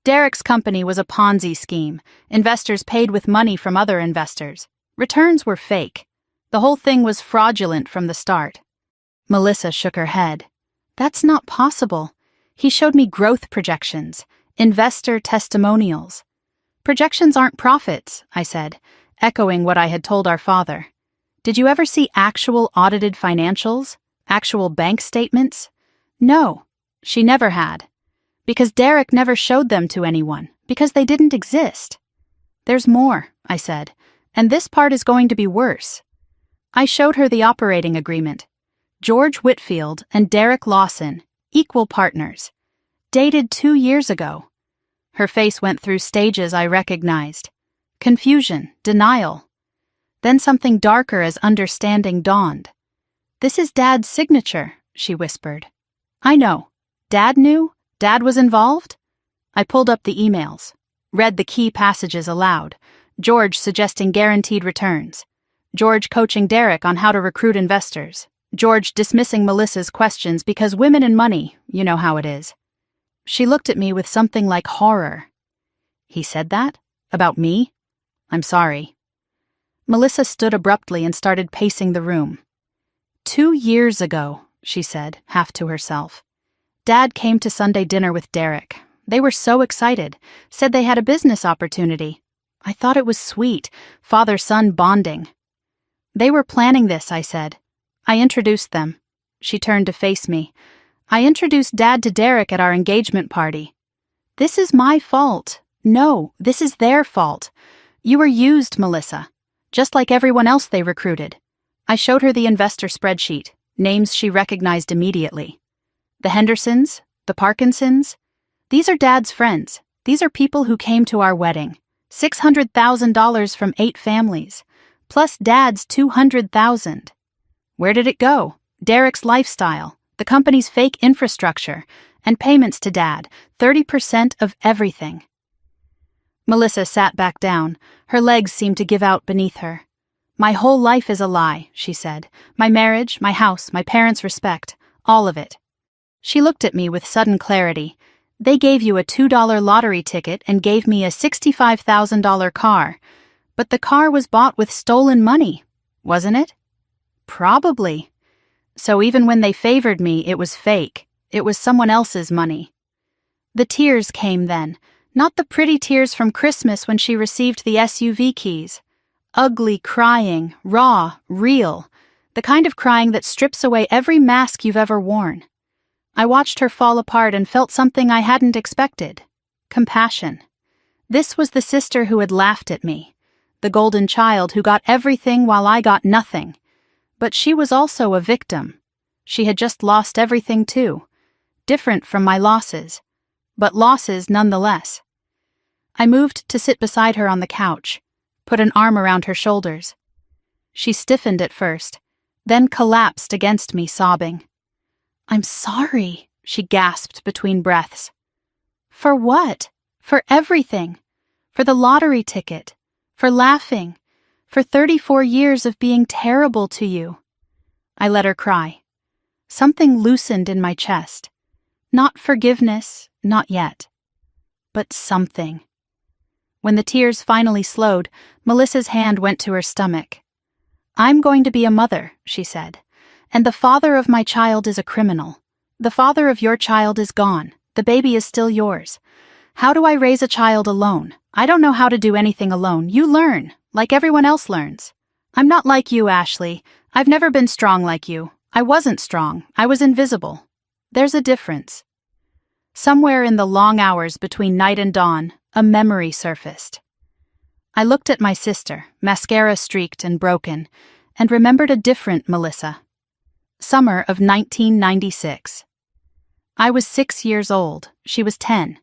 Derek's company was a Ponzi scheme. Investors paid with money from other investors. Returns were fake. The whole thing was fraudulent from the start. Melissa shook her head. "That's not possible. He showed me growth projections, investor testimonials." "Projections aren't profits," I said, echoing what I had told our father. "Did you ever see actual audited financials? Actual bank statements?" No, she never had. Because Derek never showed them to anyone, because they didn't exist. "There's more," I said, "and this part is going to be worse." I showed her the operating agreement. George Whitfield and Derek Lawson, equal partners. Dated 2 years ago. Her face went through stages I recognized. Confusion, denial. Then something darker as understanding dawned. "This is Dad's signature," she whispered. "I know. Dad knew? Dad was involved?" I pulled up the emails, read the key passages aloud. George suggesting guaranteed returns. George coaching Derek on how to recruit investors. George dismissing Melissa's questions because women and money, you know how it is. She looked at me with something like horror. "He said that? About me? I'm sorry." Melissa stood abruptly and started pacing the room. 2 years ago, she said, half to herself. Dad came to Sunday dinner with Derek. They were so excited, said they had a business opportunity. I thought it was sweet, father-son bonding. "They were planning this," I said. I introduced them. She turned to face me. "I introduced Dad to Derek at our engagement party." "This is my fault." "No, this is their fault. You were used, Melissa, just like everyone else they recruited." I showed her the investor spreadsheet, names she recognized immediately. The Hendersons, the Parkinsons. These are Dad's friends. These are people who came to our wedding. $600,000 from 8 families, plus Dad's $200,000. Where did it go? Derek's lifestyle, the company's fake infrastructure, and payments to Dad, 30% of everything. Melissa sat back down. Her legs seemed to give out beneath her. My whole life is a lie, she said. My marriage, my house, my parents' respect, all of it. She looked at me with sudden clarity. They gave you a $2 lottery ticket and gave me a $65,000 car. But the car was bought with stolen money, wasn't it? Probably. So even when they favored me, it was fake. It was someone else's money. The tears came then, not the pretty tears from Christmas when she received the SUV keys. Ugly crying, raw, real, the kind of crying that strips away every mask you've ever worn. I watched her fall apart and felt something I hadn't expected. Compassion. This was the sister who had laughed at me, the golden child who got everything while I got nothing. But she was also a victim. She had just lost everything too. Different from my losses, but losses nonetheless. I moved to sit beside her on the couch, put an arm around her shoulders. She stiffened at first, then collapsed against me, sobbing. "I'm sorry," she gasped between breaths. "For what? For everything. For the lottery ticket. For laughing. For 34 years of being terrible to you." I let her cry. Something loosened in my chest. Not forgiveness, not yet. But something. When the tears finally slowed, Melissa's hand went to her stomach. "I'm going to be a mother," she said, "and the father of my child is a criminal. The father of your child is gone. The baby is still yours. How do I raise a child alone? I don't know how to do anything alone. You learn, like everyone else learns. I'm not like you, Ashley. I've never been strong like you. I wasn't strong. I was invisible. There's a difference." Somewhere in the long hours between night and dawn, a memory surfaced. I looked at my sister, mascara streaked and broken, and remembered a different Melissa. Summer of 1996. I was 6 years old. She was 10.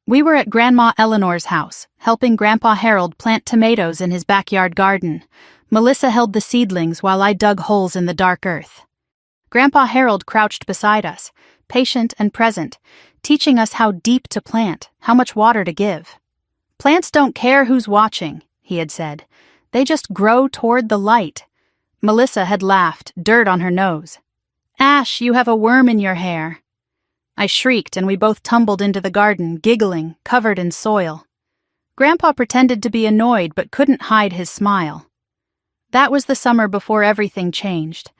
We were at Grandma Eleanor's house, helping Grandpa Harold plant tomatoes in his backyard garden. Melissa held the seedlings while I dug holes in the dark earth. Grandpa Harold crouched beside us, patient and present, teaching us how deep to plant, how much water to give. "Plants don't care who's watching," he had said. "They just grow toward the light." Melissa had laughed, dirt on her nose. "Ash, you have a worm in your hair." I shrieked and we both tumbled into the garden, giggling, covered in soil. Grandpa pretended to be annoyed but couldn't hide his smile. That was the summer before everything changed.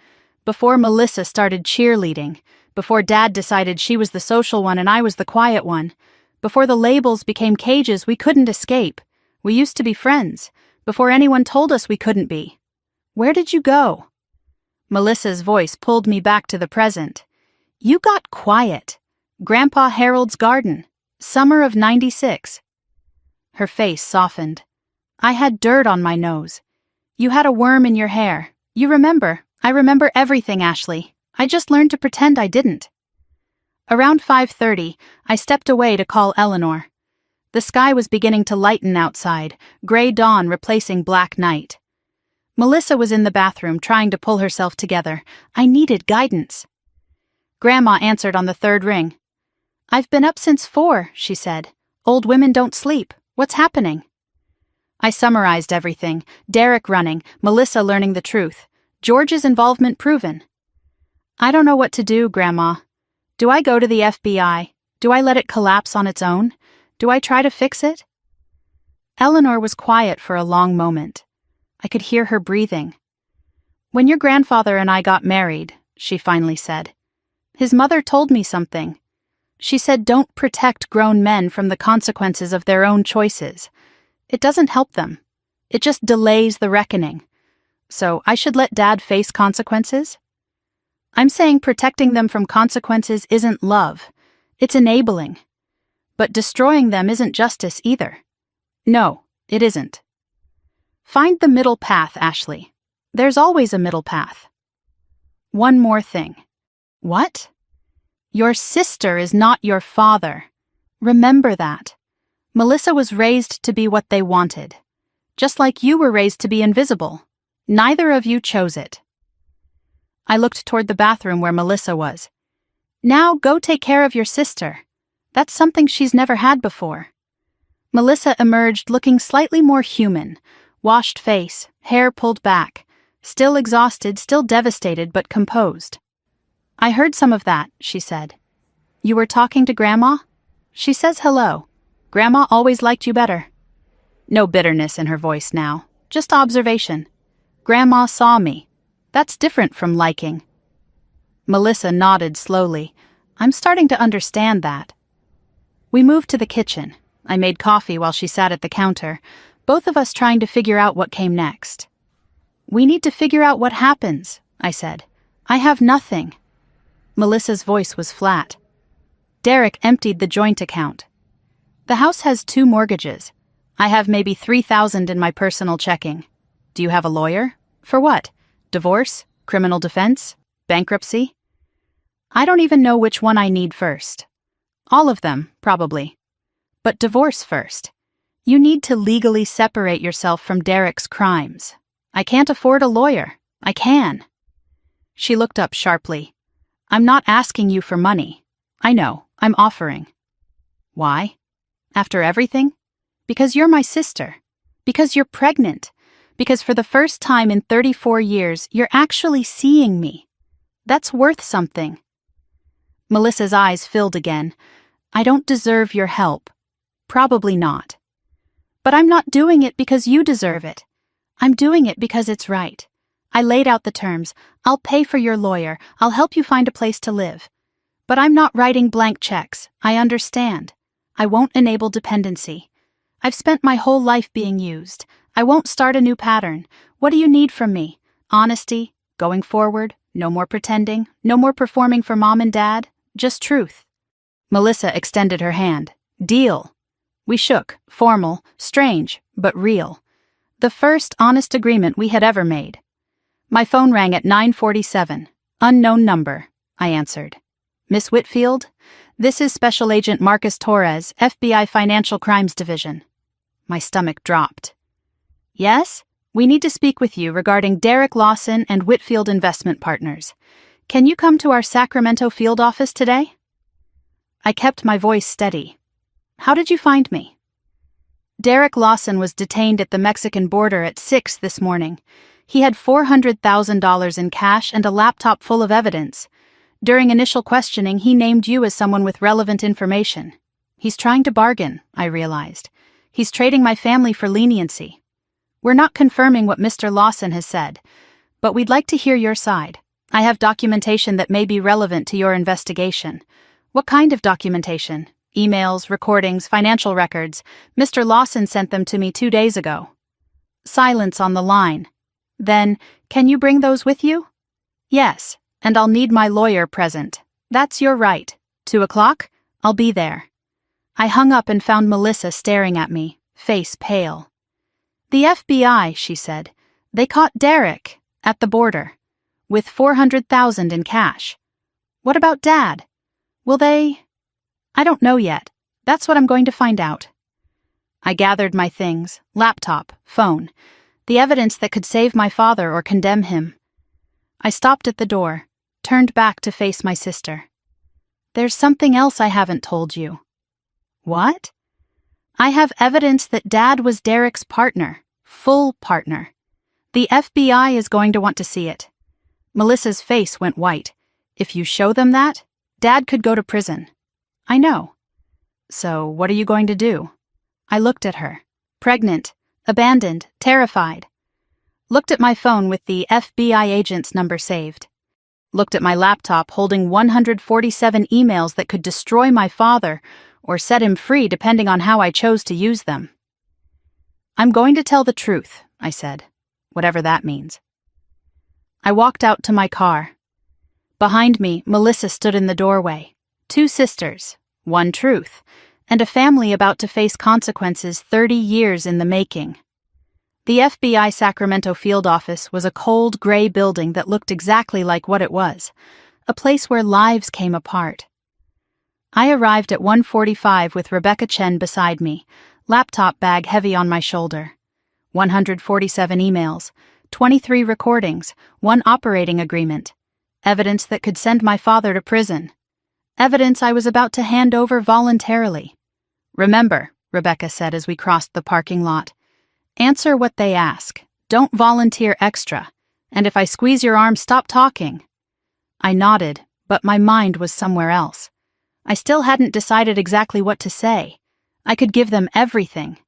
Before Melissa started cheerleading. Before Dad decided she was the social one and I was the quiet one. Before the labels became cages we couldn't escape. We used to be friends. Before anyone told us we couldn't be. "Where did you go?" Melissa's voice pulled me back to the present. "You got quiet. Grandpa Harold's garden. Summer of 96. Her face softened. "I had dirt on my nose. You had a worm in your hair. You remember. I remember everything, Ashley. I just learned to pretend I didn't." Around 5:30, I stepped away to call Eleanor. The sky was beginning to lighten outside, gray dawn replacing black night. Melissa was in the bathroom trying to pull herself together. I needed guidance. Grandma answered on the third ring. "I've been up since 4, she said. "Old women don't sleep. What's happening?" I summarized everything. Derek running, Melissa learning the truth. George's involvement proven. "I don't know what to do, Grandma. Do I go to the FBI? Do I let it collapse on its own? Do I try to fix it?" Eleanor was quiet for a long moment. I could hear her breathing. "When your grandfather and I got married," she finally said, "his mother told me something. She said don't protect grown men from the consequences of their own choices. It doesn't help them. It just delays the reckoning. So I should let Dad face consequences? I'm saying protecting them from consequences isn't love. It's enabling. But destroying them isn't justice either. No, it isn't. Find the middle path, Ashley. There's always a middle path. One more thing." "What?" "Your sister is not your father. Remember that. Melissa was raised to be what they wanted. Just like you were raised to be invisible. Neither of you chose it." I looked toward the bathroom where Melissa was. Now go take care of your sister. That's something she's never had before. Melissa emerged looking slightly more human, washed face, hair pulled back, still exhausted, still devastated, but composed. I heard some of that, she said. You were talking to Grandma? She says hello. Grandma always liked you better. No bitterness in her voice now, just observation. Grandma saw me. That's different from liking. Melissa nodded slowly. I'm starting to understand that. We moved to the kitchen. I made coffee while she sat at the counter, both of us trying to figure out what came next. We need to figure out what happens, I said. I have nothing. Melissa's voice was flat. Derek emptied the joint account. The house has 2 mortgages. I have maybe $3,000 in my personal checking. Do you have a lawyer? For what? Divorce? Criminal defense? Bankruptcy? I don't even know which one I need first. All of them, probably. But divorce first. You need to legally separate yourself from Derek's crimes. I can't afford a lawyer. I can. She looked up sharply. I'm not asking you for money. I know, I'm offering. Why? After everything? Because you're my sister. Because you're pregnant. Because for the first time in 34 years, you're actually seeing me. That's worth something. Melissa's eyes filled again. I don't deserve your help. Probably not. But I'm not doing it because you deserve it. I'm doing it because it's right. I laid out the terms. I'll pay for your lawyer. I'll help you find a place to live. But I'm not writing blank checks. I understand. I won't enable dependency. I've spent my whole life being used. I won't start a new pattern. What do you need from me? Honesty? Going forward? No more pretending? No more performing for Mom and Dad? Just truth. Melissa extended her hand. Deal. We shook, formal, strange, but real. The first honest agreement we had ever made. My phone rang at 9:47. Unknown number, I answered. Miss Whitfield? This is Special Agent Marcus Torres, FBI Financial Crimes Division. My stomach dropped. Yes? We need to speak with you regarding Derek Lawson and Whitfield Investment Partners. Can you come to our Sacramento field office today? I kept my voice steady. How did you find me? Derek Lawson was detained at the Mexican border at 6 this morning. He had $400,000 in cash and a laptop full of evidence. During initial questioning, he named you as someone with relevant information. He's trying to bargain, I realized. He's trading my family for leniency. We're not confirming what Mr. Lawson has said, but we'd like to hear your side. I have documentation that may be relevant to your investigation. What kind of documentation? Emails, recordings, financial records. Mr. Lawson sent them to me 2 days ago. Silence on the line. Then, can you bring those with you? Yes, and I'll need my lawyer present. That's your right. 2 o'clock? I'll be there. I hung up and found Melissa staring at me, face pale. The FBI, she said. They caught Derek at the border with $400,000 in cash. What about Dad? Will they? I don't know yet. That's what I'm going to find out. I gathered my things, laptop, phone, the evidence that could save my father or condemn him. I stopped at the door, turned back to face my sister. There's something else I haven't told you. What? I have evidence that Dad was Derek's partner, full partner. The FBI is going to want to see it. Melissa's face went white. If you show them that, Dad could go to prison. I know. So what are you going to do? I looked at her. Pregnant, abandoned, terrified. Looked at my phone with the FBI agent's number saved. Looked at my laptop holding 147 emails that could destroy my father or set him free depending on how I chose to use them. I'm going to tell the truth, I said, whatever that means. I walked out to my car. Behind me, Melissa stood in the doorway. 2 sisters, 1 truth, and a family about to face consequences 30 years in the making. The FBI Sacramento field office was a cold, gray building that looked exactly like what it was, a place where lives came apart. I arrived at 1:45 with Rebecca Chen beside me, laptop bag heavy on my shoulder. 147 emails, 23 recordings, 1 operating agreement, evidence that could send my father to prison. evidence I was about to hand over voluntarily. "Remember," Rebecca said as we crossed the parking lot, "answer what they ask. Don't volunteer extra. And if I squeeze your arm, stop talking." I nodded, but my mind was somewhere else. I still hadn't decided exactly what to say. I could give them everything.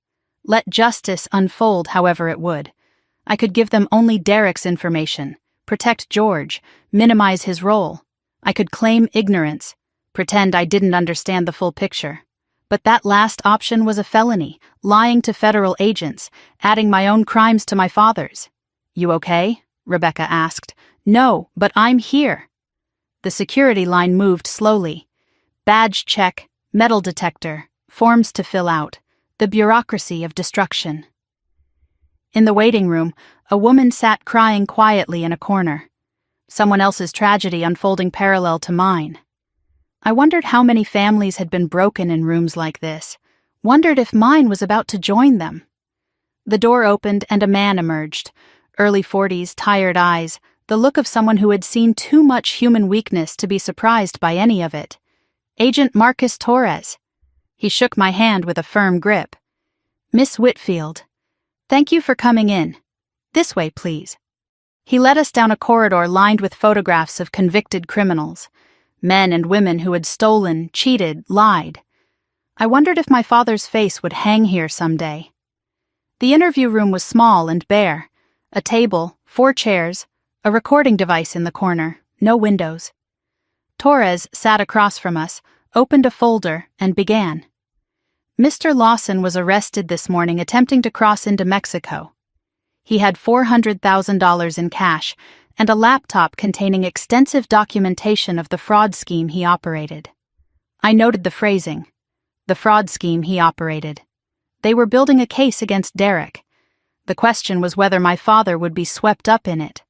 Let justice unfold however it would. I could give them only Derek's information, protect George, minimize his role. I could claim ignorance, pretend I didn't understand the full picture. But that last option was a felony, lying to federal agents, adding my own crimes to my father's. "You okay?" Rebecca asked. "No, but I'm here." The security line moved slowly. Badge check, metal detector, forms to fill out, the bureaucracy of destruction. In the waiting room, a woman sat crying quietly in a corner. Someone else's tragedy unfolding parallel to mine. I wondered how many families had been broken in rooms like this, wondered if mine was about to join them. The door opened and a man emerged, early 40s, tired eyes, the look of someone who had seen too much human weakness to be surprised by any of it. Agent Marcus Torres. He shook my hand with a firm grip. "Miss Whitfield, thank you for coming in. This way, please." He led us down a corridor lined with photographs of convicted criminals, men and women who had stolen, cheated, lied. I wondered if my father's face would hang here someday. The interview room was small and bare. A table, 4 chairs, a recording device in the corner, no windows. Torres sat across from us, opened a folder, and began. "Mr. Lawson was arrested this morning attempting to cross into Mexico. He had $400,000 in cash and a laptop containing extensive documentation of the fraud scheme he operated." I noted the phrasing. The fraud scheme he operated. They were building a case against Derek. The question was whether my father would be swept up in it.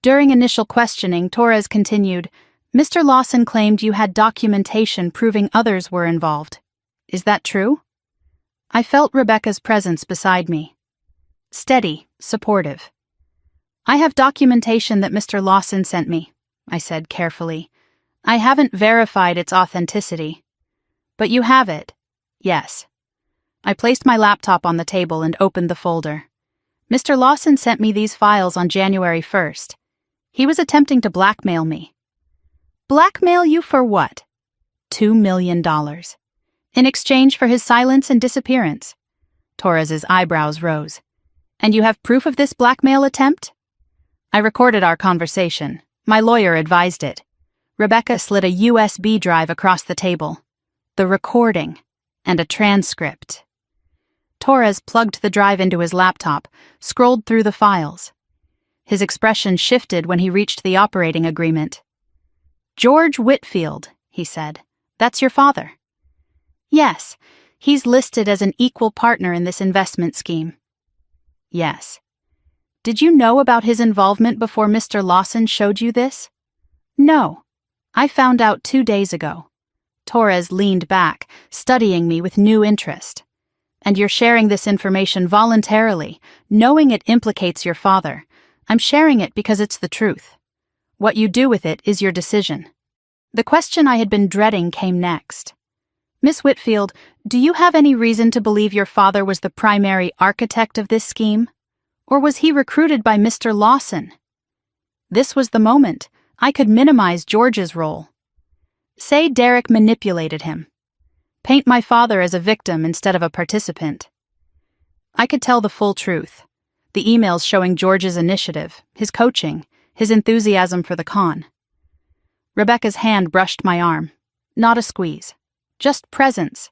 During initial questioning, Torres continued, "Mr. Lawson claimed you had documentation proving others were involved. Is that true?" I felt Rebecca's presence beside me. Steady, supportive. "I have documentation that Mr. Lawson sent me," I said carefully. "I haven't verified its authenticity." "But you have it." "Yes." I placed my laptop on the table and opened the folder. "Mr. Lawson sent me these files on January 1st. He was attempting to blackmail me." "Blackmail you for what?" $2 million. In exchange for his silence and disappearance. Torres's eyebrows rose. "And you have proof of this blackmail attempt?" I recorded our conversation. My lawyer advised it. Rebecca slid a USB drive across the table. The recording. And a transcript. Torres plugged the drive into his laptop, scrolled through the files. His expression shifted when he reached the operating agreement. "George Whitfield," he said. "That's your father?" "Yes, he's listed as an equal partner in this investment scheme." "Yes. Did you know about his involvement before Mr. Lawson showed you this?" "No. I found out 2 days ago." Torres leaned back, studying me with new interest. "And you're sharing this information voluntarily, knowing it implicates your father. I'm sharing it because it's the truth. What you do with it is your decision." The question I had been dreading came next. "Miss Whitfield, do you have any reason to believe your father was the primary architect of this scheme? Or was he recruited by Mr. Lawson?" This was the moment. I could minimize George's role. Say Derek manipulated him. Paint my father as a victim instead of a participant. I could tell the full truth. The emails showing George's initiative, his coaching, his enthusiasm for the con. Rebecca's hand brushed my arm. Not a squeeze. Just presence.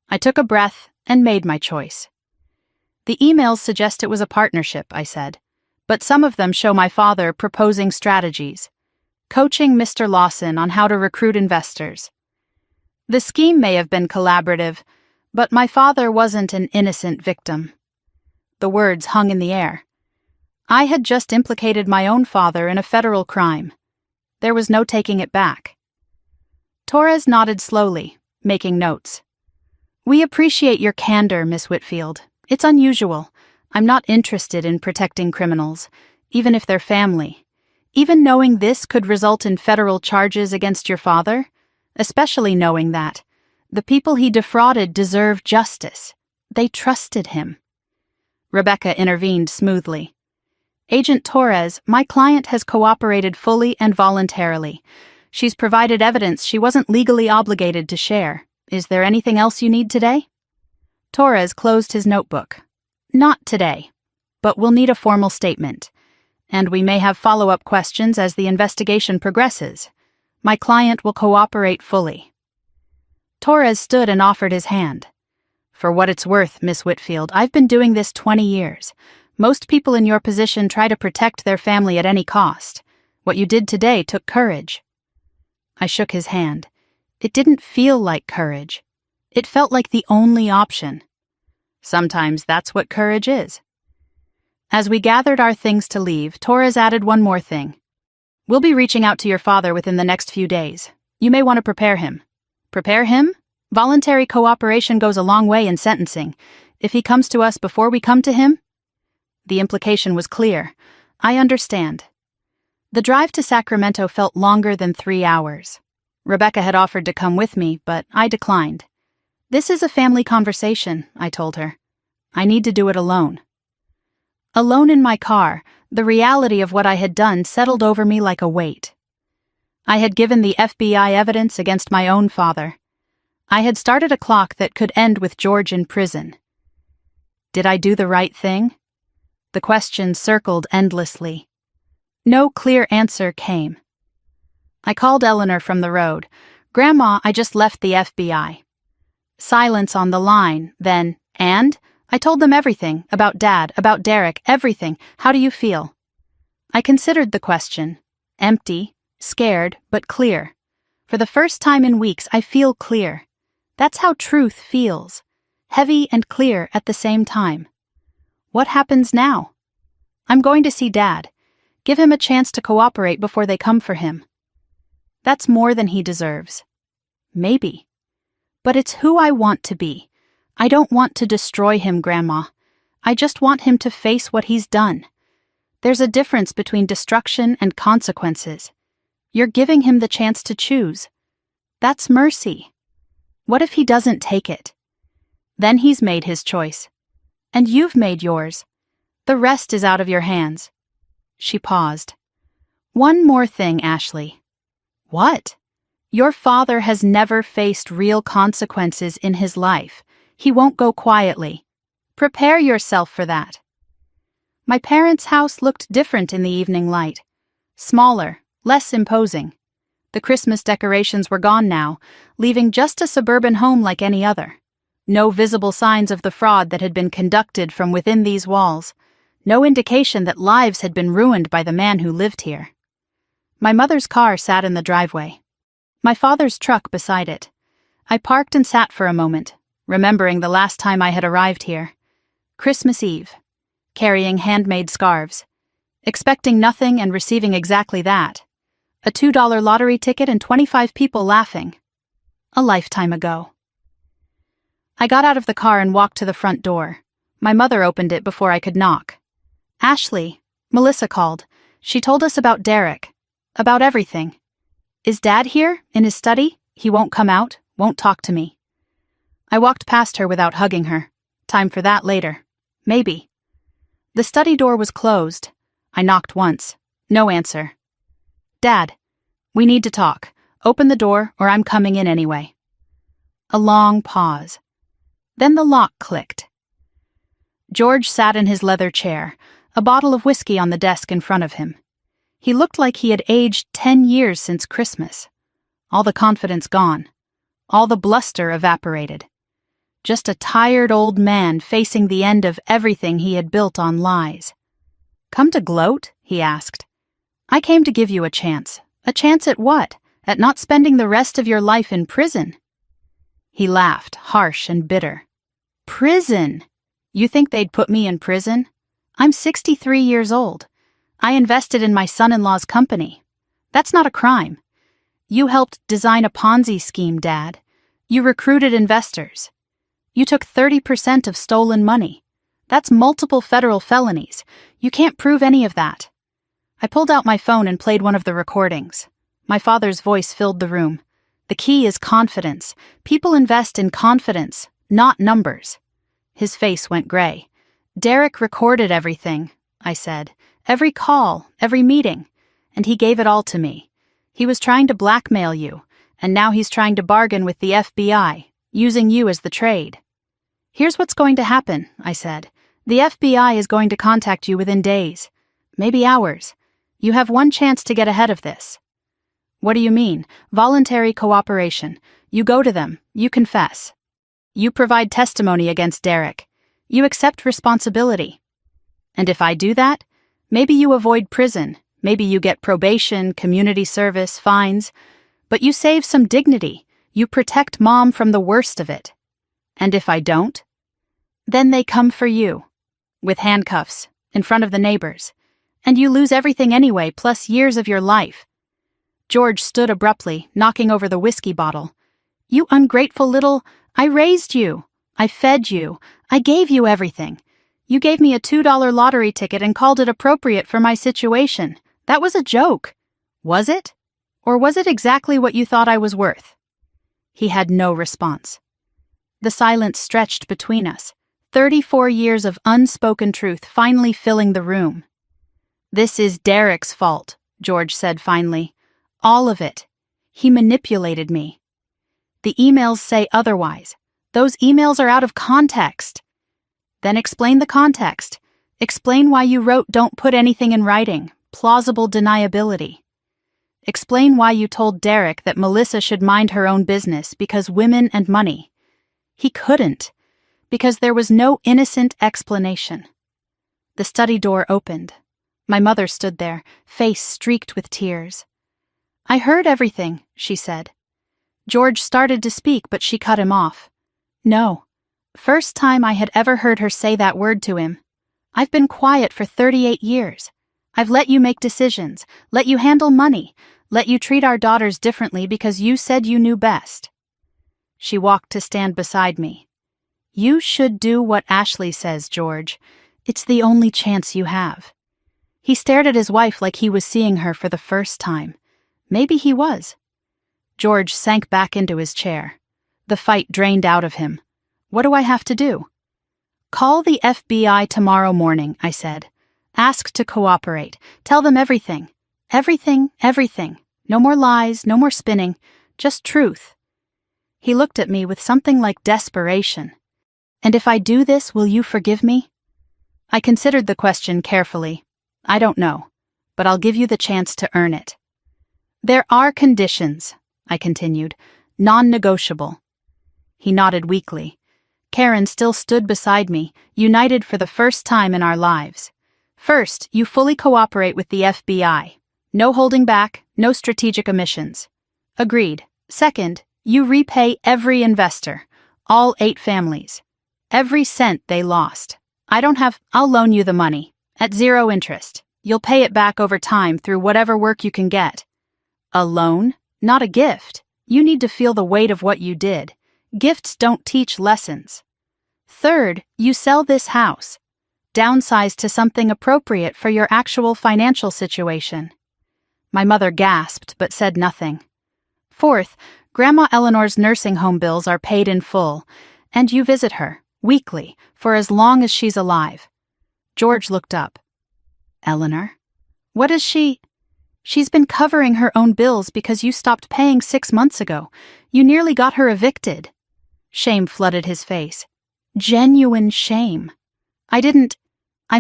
I took a breath and made my choice. "The emails suggest it was a partnership," I said, "but some of them show my father proposing strategies, coaching Mr. Lawson on how to recruit investors. The scheme may have been collaborative, but my father wasn't an innocent victim." The words hung in the air. I had just implicated my own father in a federal crime. There was no taking it back. Torres nodded slowly, making notes. "We appreciate your candor, Miss Whitfield. It's unusual. I'm not interested in protecting criminals, even if they're family. Even knowing this could result in federal charges against your father, especially knowing that the people he defrauded deserve justice. They trusted him. Rebecca intervened smoothly. Agent Torres, my client has cooperated fully and voluntarily. She's provided evidence she wasn't legally obligated to share. Is there anything else you need today? Torres closed his notebook. Not today, but we'll need a formal statement. And we may have follow-up questions as the investigation progresses. My client will cooperate fully. Torres stood and offered his hand. For what it's worth, Miss Whitfield, I've been doing this 20 years. Most people in your position try to protect their family at any cost. What you did today took courage. I shook his hand. It didn't feel like courage. It felt like the only option. Sometimes that's what courage is. As we gathered our things to leave, Torres added one more thing. We'll be reaching out to your father within the next few days. You may want to prepare him. Prepare him? Voluntary cooperation goes a long way in sentencing. If he comes to us before we come to him? The implication was clear. I understand. The drive to Sacramento felt longer than 3 hours. Rebecca had offered to come with me, but I declined. This is a family conversation, I told her. I need to do it alone. Alone in my car, the reality of what I had done settled over me like a weight. I had given the FBI evidence against my own father. I had started a clock that could end with George in prison. Did I do the right thing? The question circled endlessly. No clear answer came. I called Eleanor from the road. Grandma, I just left the FBI. Silence on the line, then, and? I told them everything, about Dad, about Derek, everything. How do you feel? I considered the question. Empty, scared, but clear. For the first time in weeks, I feel clear. That's how truth feels. Heavy and clear at the same time. What happens now? I'm going to see Dad. Give him a chance to cooperate before they come for him. That's more than he deserves. Maybe. But it's who I want to be. I don't want to destroy him, Grandma. I just want him to face what he's done. There's a difference between destruction and consequences. You're giving him the chance to choose. That's mercy. What if he doesn't take it? Then he's made his choice. And you've made yours. The rest is out of your hands. She paused. One more thing, Ashley. What? Your father has never faced real consequences in his life. He won't go quietly. Prepare yourself for that. My parents' house looked different in the evening light. Smaller, less imposing. The Christmas decorations were gone now, leaving just a suburban home like any other. No visible signs of the fraud that had been conducted from within these walls. No indication that lives had been ruined by the man who lived here. My mother's car sat in the driveway. My father's truck beside it. I parked and sat for a moment, remembering the last time I had arrived here. Christmas Eve. Carrying handmade scarves. Expecting nothing and receiving exactly that. A $2 lottery ticket and 25 people laughing. A lifetime ago. I got out of the car and walked to the front door. My mother opened it before I could knock. Ashley, Melissa called. She told us about Derek. About everything. Is Dad here, in his study? He won't come out, won't talk to me. I walked past her without hugging her. Time for that later. Maybe. The study door was closed. I knocked once. No answer. Dad, we need to talk. Open the door or I'm coming in anyway. A long pause. Then the lock clicked. George sat in his leather chair, a bottle of whiskey on the desk in front of him. He looked like he had aged 10 years since Christmas. All the confidence gone. All the bluster evaporated. Just a tired old man facing the end of everything he had built on lies. Come to gloat? He asked. I came to give you a chance. A chance at what? At not spending the rest of your life in prison? He laughed, harsh and bitter. Prison? You think they'd put me in prison? I'm 63 years old. I invested in my son-in-law's company. That's not a crime. You helped design a Ponzi scheme, Dad. You recruited investors. You took 30% of stolen money. That's multiple federal felonies. You can't prove any of that. I pulled out my phone and played one of the recordings. My father's voice filled the room. The key is confidence. People invest in confidence, not numbers. His face went gray. Derek recorded everything, I said. Every call, every meeting. And he gave it all to me. He was trying to blackmail you, and now he's trying to bargain with the FBI, using you as the trade. Here's what's going to happen, I said. The FBI is going to contact you within days, maybe hours. You have one chance to get ahead of this. What do you mean? Voluntary cooperation. You go to them, you confess. You provide testimony against Derek. You accept responsibility. And if I do that, maybe you avoid prison, maybe you get probation, community service, fines, but you save some dignity. You protect Mom from the worst of it. And if I don't? Then they come for you, with handcuffs, in front of the neighbors, and you lose everything anyway, plus years of your life. George stood abruptly, knocking over the whiskey bottle. You ungrateful little... I raised you. I fed you. I gave you everything. You gave me a $2 lottery ticket and called it appropriate for my situation. That was a joke. Was it? Or was it exactly what you thought I was worth? He had no response. The silence stretched between us, 34 years of unspoken truth finally filling the room. This is Derek's fault, George said finally. All of it. He manipulated me. The emails say otherwise. Those emails are out of context. Then explain the context. Explain why you wrote "don't put anything in writing," plausible deniability. Explain why you told Derek that Melissa should mind her own business because women and money. He couldn't, because there was no innocent explanation. The study door opened. My mother stood there, face streaked with tears. I heard everything, she said. George started to speak, but she cut him off. No. First time I had ever heard her say that word to him. I've been quiet for 38 years. I've let you make decisions, let you handle money, let you treat our daughters differently because you said you knew best. She walked to stand beside me. You should do what Ashley says, George. It's the only chance you have. He stared at his wife like he was seeing her for the first time. Maybe he was. George sank back into his chair. The fight drained out of him. What do I have to do? Call the FBI tomorrow morning, I said. Ask to cooperate. Tell them everything. Everything, everything. No more lies, no more spinning. Just truth. He looked at me with something like desperation. And if I do this, will you forgive me? I considered the question carefully. I don't know, but I'll give you the chance to earn it. There are conditions, I continued, non-negotiable. He nodded weakly. Karen still stood beside me, united for the first time in our lives. First, you fully cooperate with the FBI. No holding back, no strategic omissions. Agreed. Second, you repay every investor, all 8 families. Every cent they lost. I'll loan you the money, at 0 interest. You'll pay it back over time through whatever work you can get. A loan, not a gift. You need to feel the weight of what you did. Gifts don't teach lessons. Third, you sell this house. Downsize to something appropriate for your actual financial situation. My mother gasped but said nothing. Fourth, Grandma Eleanor's nursing home bills are paid in full, and you visit her, weekly, for as long as she's alive. George looked up. Eleanor? What is she? She's been covering her own bills because you stopped paying 6 months ago. You nearly got her evicted. Shame flooded his face. Genuine shame. I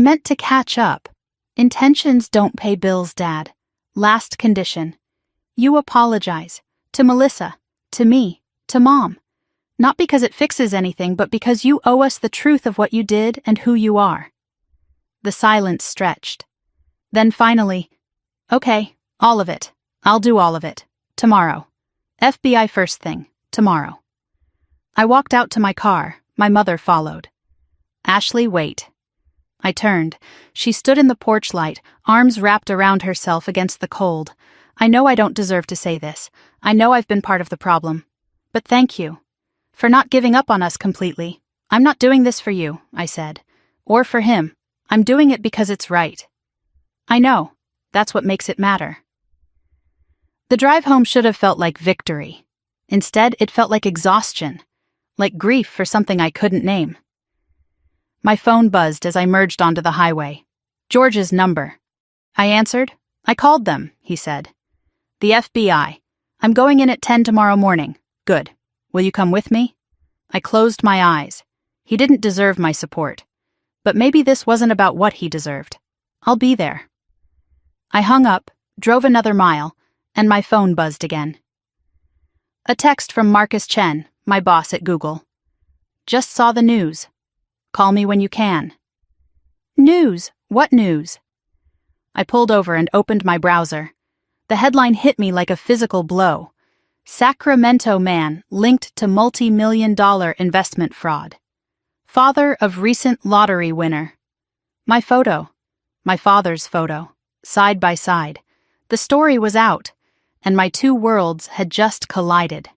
meant to catch up. Intentions don't pay bills, Dad. Last condition. You apologize. To Melissa. To me. To Mom. Not because it fixes anything, but because you owe us the truth of what you did and who you are. The silence stretched. Then finally, okay, all of it. I'll do all of it. Tomorrow. FBI first thing. Tomorrow. I walked out to my car. My mother followed. Ashley, wait. I turned. She stood in the porch light, arms wrapped around herself against the cold. I know I don't deserve to say this. I know I've been part of the problem. But thank you. For not giving up on us completely. I'm not doing this for you, I said. Or for him. I'm doing it because it's right. I know. That's what makes it matter. The drive home should have felt like victory. Instead, it felt like exhaustion, like grief for something I couldn't name. My phone buzzed as I merged onto the highway. George's number. I answered. I called them, he said. The FBI. I'm going in at 10 tomorrow morning. Good. Will you come with me? I closed my eyes. He didn't deserve my support. But maybe this wasn't about what he deserved. I'll be there. I hung up, drove another mile, and my phone buzzed again. A text from Marcus Chen, my boss at Google. Just saw the news. Call me when you can. News? What news? I pulled over and opened my browser. The headline hit me like a physical blow. Sacramento man linked to multi-million-dollar investment fraud. Father of recent lottery winner. My photo. My father's photo. Side by side. The story was out, and my two worlds had just collided.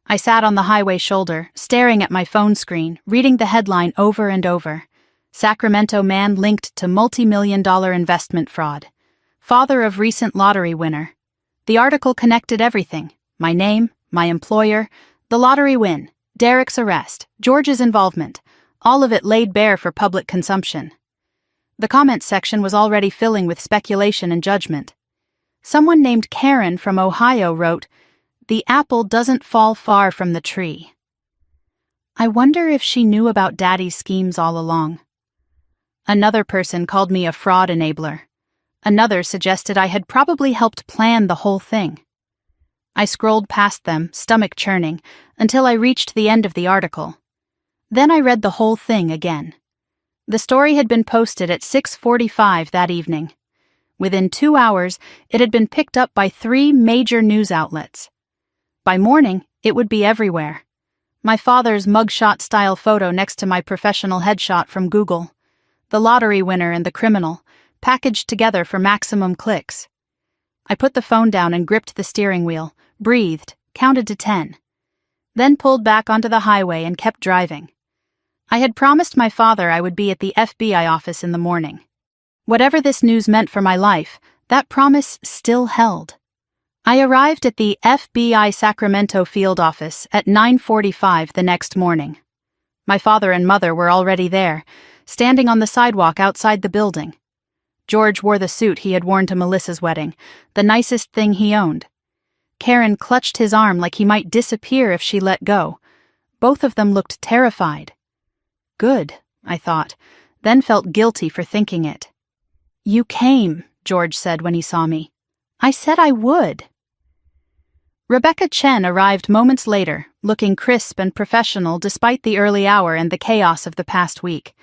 I sat on the highway shoulder, staring at my phone screen, reading the headline over and over. Sacramento man linked to multi-million-dollar investment fraud. Father of recent lottery winner. The article connected everything. My name, my employer, the lottery win, Derek's arrest, George's involvement, all of it laid bare for public consumption. The comments section was already filling with speculation and judgment. Someone named Karen from Ohio wrote, "The apple doesn't fall far from the tree." I wonder if she knew about Daddy's schemes all along. Another person called me a fraud enabler. Another suggested I had probably helped plan the whole thing. I scrolled past them, stomach churning, until I reached the end of the article. Then I read the whole thing again. The story had been posted at 6:45 that evening. Within 2 hours, it had been picked up by 3 major news outlets. By morning, it would be everywhere. My father's mugshot-style photo next to my professional headshot from Google. The lottery winner and the criminal, packaged together for maximum clicks. I put the phone down and gripped the steering wheel, breathed, counted to 10. Then pulled back onto the highway and kept driving. I had promised my father I would be at the FBI office in the morning. Whatever this news meant for my life, that promise still held. I arrived at the FBI Sacramento field office at 9:45 the next morning. My father and mother were already there, standing on the sidewalk outside the building. George wore the suit he had worn to Melissa's wedding, the nicest thing he owned. Karen clutched his arm like he might disappear if she let go. Both of them looked terrified. Good, I thought, then felt guilty for thinking it. "You came," George said when he saw me. "I said I would." Rebecca Chen arrived moments later, looking crisp and professional despite the early hour and the chaos of the past week.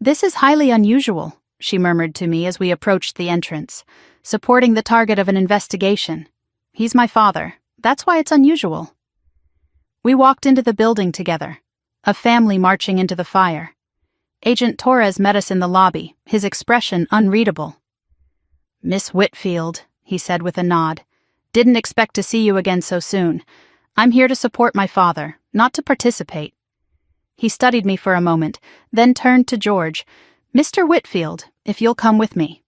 "This is highly unusual," she murmured to me as we approached the entrance, supporting the target of an investigation. "He's my father. That's why it's unusual." We walked into the building together, a family marching into the fire. Agent Torres met us in the lobby, his expression unreadable. "Miss Whitfield," he said with a nod. "Didn't expect to see you again so soon. I'm here to support my father, not to participate." He studied me for a moment, then turned to George. "Mr. Whitfield, if you'll come with me."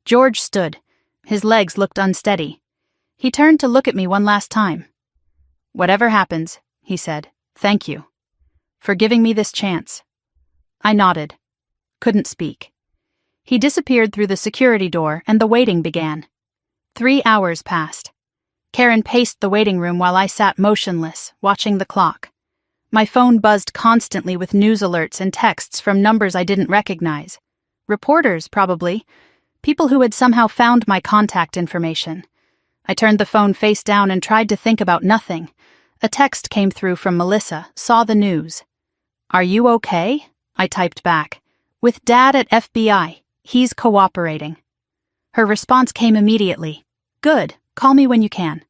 George stood. His legs looked unsteady. He turned to look at me one last time. "Whatever happens," he said, "thank you for giving me this chance." I nodded. Couldn't speak. He disappeared through the security door and the waiting began. 3 hours passed. Karen paced the waiting room while I sat motionless, watching the clock. My phone buzzed constantly with news alerts and texts from numbers I didn't recognize. Reporters, probably. People who had somehow found my contact information. I turned the phone face down and tried to think about nothing. A text came through from Melissa, saw the news. "Are you okay?" I typed back. "With Dad at FBI. He's cooperating." Her response came immediately. "Good, call me when you can."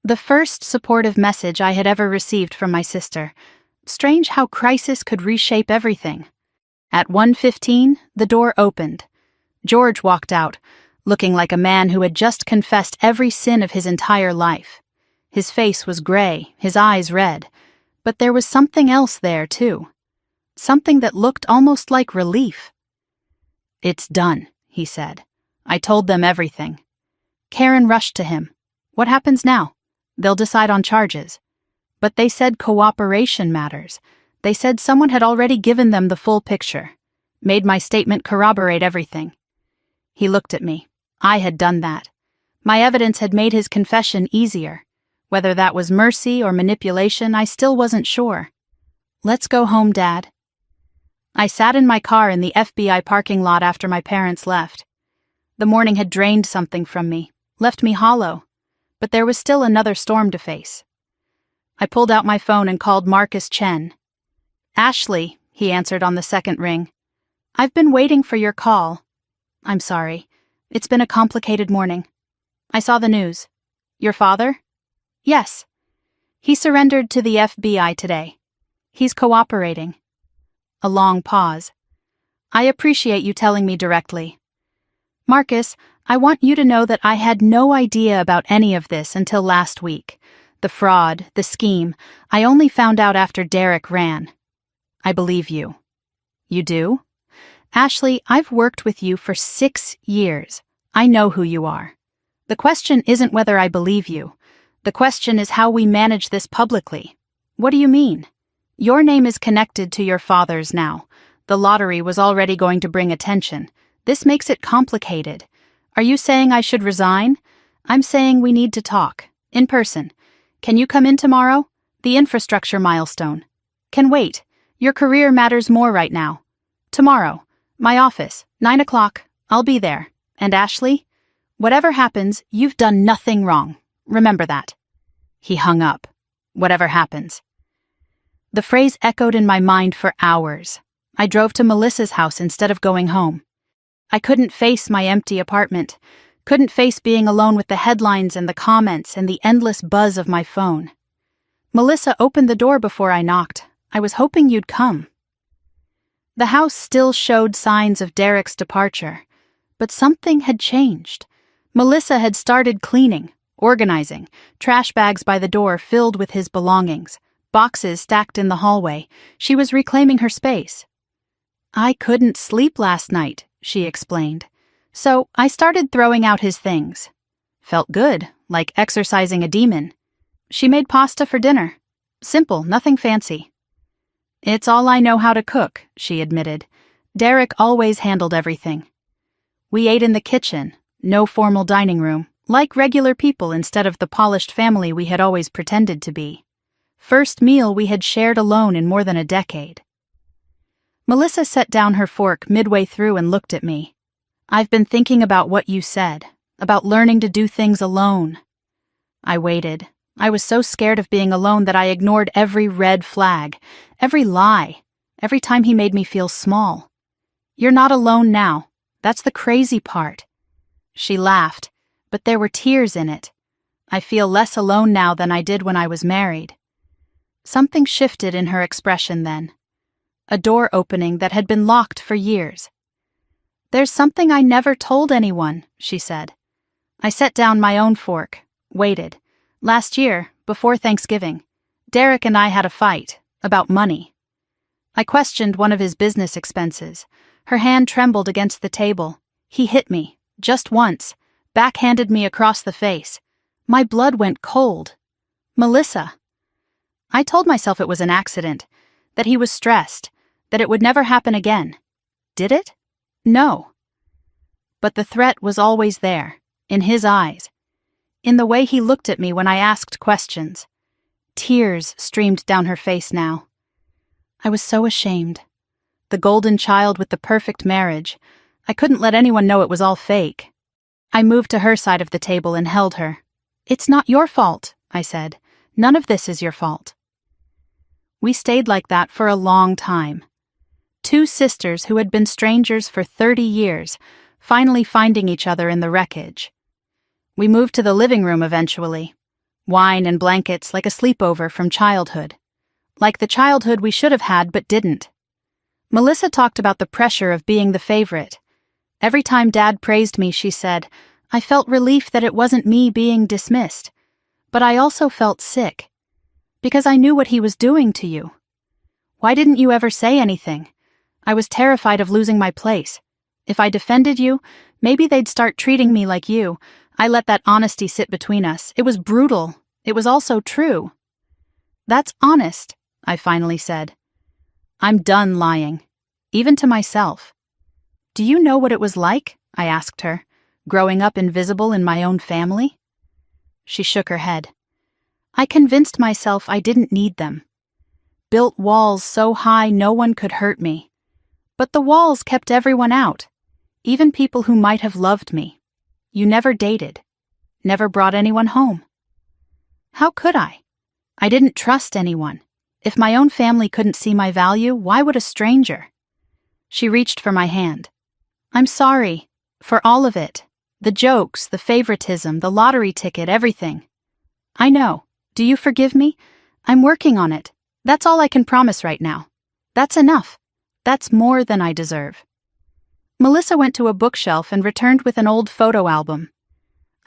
The first supportive message I had ever received from my sister. Strange how crisis could reshape everything. At 1:15, the door opened. George walked out, looking like a man who had just confessed every sin of his entire life. His face was gray, his eyes red, but there was something else there, too. Something that looked almost like relief. "It's done," he said. "I told them everything." Karen rushed to him. "What happens now?" They'll decide on charges. But they said cooperation matters. They said someone had already given them the full picture, made my statement corroborate everything. He looked at me. I had done that. My evidence had made his confession easier. Whether that was mercy or manipulation, I still wasn't sure. Let's go home, Dad. I sat in my car in the FBI parking lot after my parents left. The morning had drained something from me, left me hollow, but there was still another storm to face. I pulled out my phone and called Marcus Chen. Ashley, he answered on the second ring. I've been waiting for your call. I'm sorry. It's been a complicated morning. I saw the news. Your father? Yes. He surrendered to the FBI today. He's cooperating. A long pause. I appreciate you telling me directly. Marcus, I want you to know that I had no idea about any of this until last week. The fraud, the scheme, I only found out after Derek ran. I believe you. You do? Ashley, I've worked with you for 6 years. I know who you are. The question isn't whether I believe you. The question is how we manage this publicly. What do you mean? Your name is connected to your father's now. The lottery was already going to bring attention. This makes it complicated. Are you saying I should resign? I'm saying we need to talk. In person. Can you come in tomorrow? The infrastructure milestone. Can wait. Your career matters more right now. Tomorrow. My office. 9 o'clock. I'll be there. And Ashley? Whatever happens, you've done nothing wrong. Remember that. He hung up. Whatever happens. The phrase echoed in my mind for hours. I drove to Melissa's house instead of going home. I couldn't face my empty apartment, couldn't face being alone with the headlines and the comments and the endless buzz of my phone. Melissa opened the door before I knocked. I was hoping you'd come. The house still showed signs of Derek's departure, but something had changed. Melissa had started cleaning, organizing, trash bags by the door filled with his belongings, boxes stacked in the hallway. She was reclaiming her space. I couldn't sleep last night, she explained. So I started throwing out his things. Felt good, like exorcising a demon. She made pasta for dinner. Simple, nothing fancy. It's all I know how to cook, she admitted. Derek always handled everything. We ate in the kitchen, no formal dining room, like regular people instead of the polished family we had always pretended to be. First meal we had shared alone in more than a decade. Melissa set down her fork midway through and looked at me. I've been thinking about what you said, about learning to do things alone. I waited. I was so scared of being alone that I ignored every red flag, every lie, every time he made me feel small. You're not alone now. That's the crazy part. She laughed, but there were tears in it. I feel less alone now than I did when I was married. Something shifted in her expression then. A door opening that had been locked for years. There's something I never told anyone, she said. I set down my own fork, waited. Last year, before Thanksgiving, Derek and I had a fight about money. I questioned one of his business expenses. Her hand trembled against the table. He hit me, just once, backhanded me across the face. My blood went cold. Melissa. I told myself it was an accident, that he was stressed, that it would never happen again. Did it? No. But the threat was always there, in his eyes, in the way he looked at me when I asked questions. Tears streamed down her face now. I was so ashamed. The golden child with the perfect marriage. I couldn't let anyone know it was all fake. I moved to her side of the table and held her. It's not your fault, I said. None of this is your fault. We stayed like that for a long time. Two sisters who had been strangers for 30 years, finally finding each other in the wreckage. We moved to the living room eventually. Wine and blankets like a sleepover from childhood. Like the childhood we should have had but didn't. Melissa talked about the pressure of being the favorite. Every time Dad praised me, she said, I felt relief that it wasn't me being dismissed. But I also felt sick. Because I knew what he was doing to you. Why didn't you ever say anything? I was terrified of losing my place. If I defended you, maybe they'd start treating me like you. I let that honesty sit between us. It was brutal. It was also true. That's honest, I finally said. I'm done lying, even to myself. Do you know what it was like, I asked her, growing up invisible in my own family? She shook her head. I convinced myself I didn't need them. Built walls so high no one could hurt me. But the walls kept everyone out, even people who might have loved me. You never dated, never brought anyone home. How could I? I didn't trust anyone. If my own family couldn't see my value, why would a stranger? She reached for my hand. I'm sorry, for all of it. The jokes, the favoritism, the lottery ticket, everything. I know. Do you forgive me? I'm working on it. That's all I can promise right now. That's enough. That's more than I deserve. Melissa went to a bookshelf and returned with an old photo album.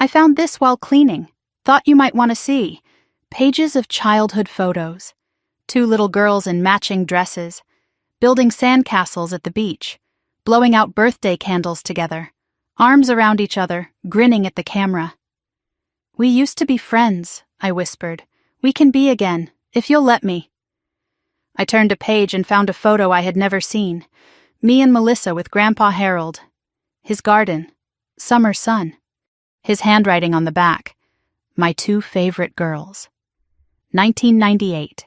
I found this while cleaning. Thought you might want to see. Pages of childhood photos. 2 little girls in matching dresses, building sandcastles at the beach, blowing out birthday candles together, arms around each other, grinning at the camera. We used to be friends, I whispered. We can be again, if you'll let me. I turned a page and found a photo I had never seen. Me and Melissa with Grandpa Harold. His garden. Summer sun. His handwriting on the back. My 2 favorite girls. 1998.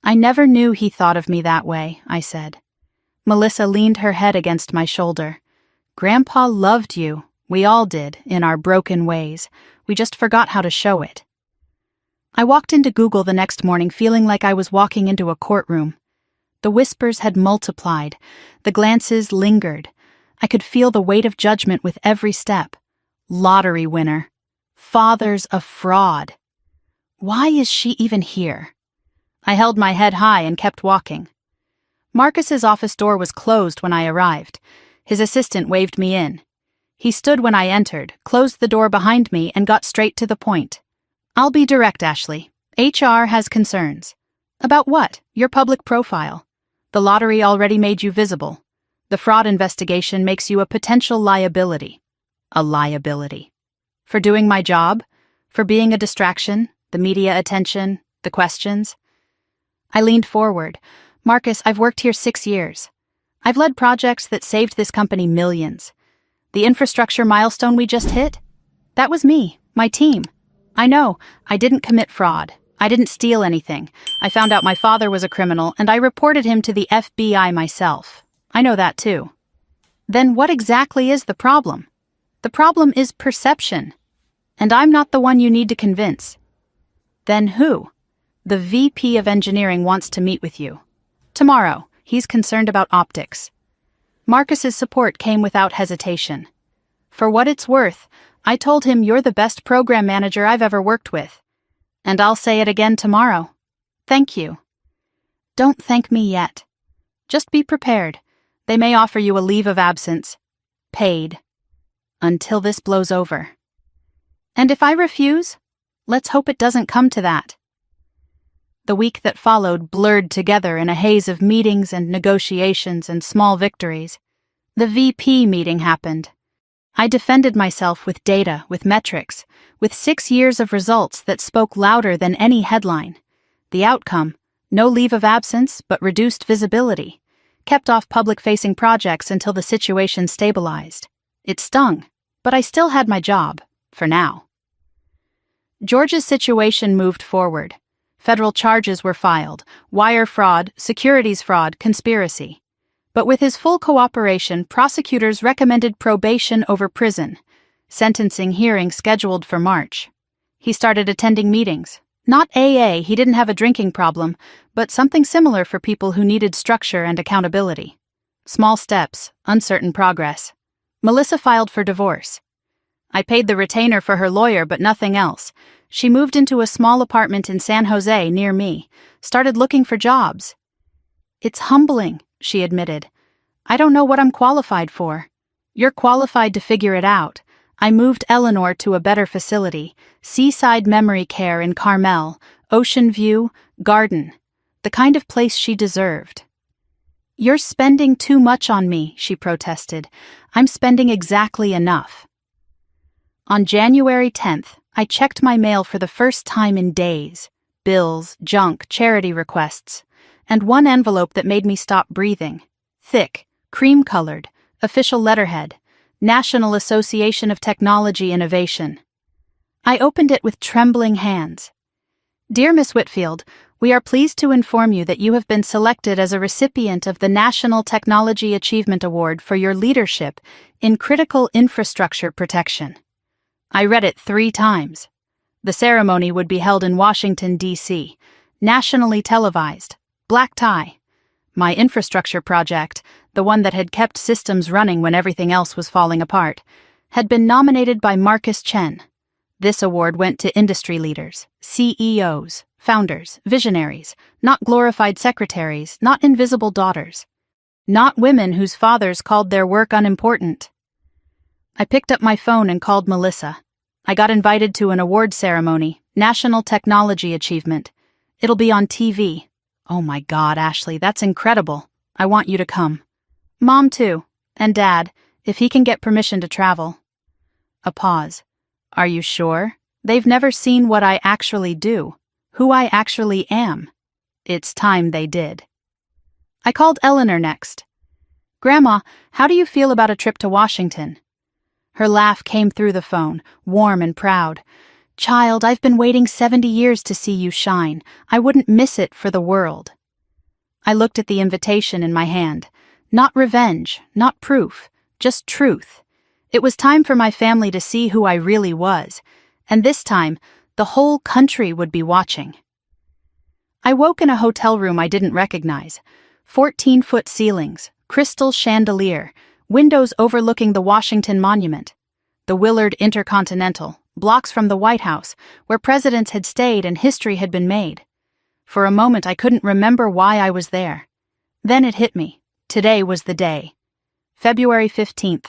I never knew he thought of me that way, I said. Melissa leaned her head against my shoulder. Grandpa loved you. We all did, in our broken ways. We just forgot how to show it. I walked into Google the next morning feeling like I was walking into a courtroom. The whispers had multiplied. The glances lingered. I could feel the weight of judgment with every step. Lottery winner. Father's a fraud. Why is she even here? I held my head high and kept walking. Marcus's office door was closed when I arrived. His assistant waved me in. He stood when I entered, closed the door behind me, and got straight to the point. I'll be direct, Ashley. HR has concerns. About what? Your public profile. The lottery already made you visible. The fraud investigation makes you a potential liability. A liability. For doing my job? For being a distraction? The media attention? The questions? I leaned forward. Marcus, I've worked here 6 years. I've led projects that saved this company millions. The infrastructure milestone we just hit? That was me, my team. I know, I didn't commit fraud. I didn't steal anything. I found out my father was a criminal, and I reported him to the FBI myself. I know that too. Then what exactly is the problem? The problem is perception. And I'm not the one you need to convince. Then who? The VP of Engineering wants to meet with you. Tomorrow, he's concerned about optics. Marcus's support came without hesitation. For what it's worth, I told him you're the best program manager I've ever worked with. And I'll say it again tomorrow. Thank you. Don't thank me yet. Just be prepared. They may offer you a leave of absence. Paid. Until this blows over. And if I refuse, let's hope it doesn't come to that. The week that followed blurred together in a haze of meetings and negotiations and small victories. The VP meeting happened. I defended myself with data, with metrics, with 6 years of results that spoke louder than any headline. The outcome, no leave of absence, but reduced visibility. Kept off public-facing projects until the situation stabilized. It stung, but I still had my job, for now. George's situation moved forward. Federal charges were filed, wire fraud, securities fraud, conspiracy. But with his full cooperation, prosecutors recommended probation over prison. Sentencing hearing scheduled for March. He started attending meetings. Not AA, he didn't have a drinking problem, but something similar for people who needed structure and accountability. Small steps, uncertain progress. Melissa filed for divorce. I paid the retainer for her lawyer, but nothing else. She moved into a small apartment in San Jose near me, started looking for jobs. It's humbling, she admitted. I don't know what I'm qualified for. You're qualified to figure it out. I moved Eleanor to a better facility, Seaside Memory Care in Carmel, Ocean View, Garden, the kind of place she deserved. You're spending too much on me, she protested. I'm spending exactly enough. On January 10th, I checked my mail for the first time in days. Bills, junk, charity requests, and one envelope that made me stop breathing. Thick, cream-colored, official letterhead, National Association of Technology Innovation. I opened it with trembling hands. Dear Miss Whitfield, we are pleased to inform you that you have been selected as a recipient of the National Technology Achievement Award for your leadership in critical infrastructure protection. I read it 3 times. The ceremony would be held in Washington, D.C., nationally televised, black tie. My infrastructure project, the one that had kept systems running when everything else was falling apart, had been nominated by Marcus Chen. This award went to industry leaders, CEOs, founders, visionaries, not glorified secretaries, not invisible daughters, not women whose fathers called their work unimportant. I picked up my phone and called Melissa. I got invited to an award ceremony, National Technology Achievement. It'll be on TV. Oh my God, Ashley, that's incredible. I want you to come. Mom too, and Dad, if he can get permission to travel. A pause. Are you sure? They've never seen what I actually do, who I actually am. It's time they did. I called Eleanor next. Grandma, how do you feel about a trip to Washington? Her laugh came through the phone, warm and proud. Child, I've been waiting 70 years to see you shine. I wouldn't miss it for the world. I looked at the invitation in my hand. Not revenge, not proof, just truth. It was time for my family to see who I really was, and this time, the whole country would be watching. I woke in a hotel room I didn't recognize. 14-foot ceilings, crystal chandelier, windows overlooking the Washington Monument, the Willard Intercontinental, blocks from the White House, where presidents had stayed and history had been made. For a moment I couldn't remember why I was there. Then it hit me. Today was the day. February 15th,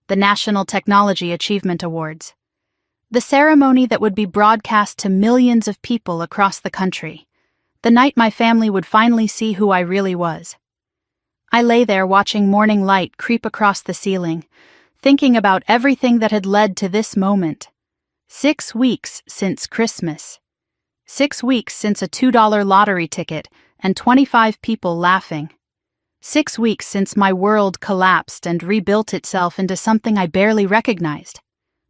the National Technology Achievement Awards. The ceremony that would be broadcast to millions of people across the country. The night my family would finally see who I really was. I lay there watching morning light creep across the ceiling, thinking about everything that had led to this moment. 6 weeks since Christmas. 6 weeks since a $2 lottery ticket and 25 people laughing. 6 weeks since my world collapsed and rebuilt itself into something I barely recognized.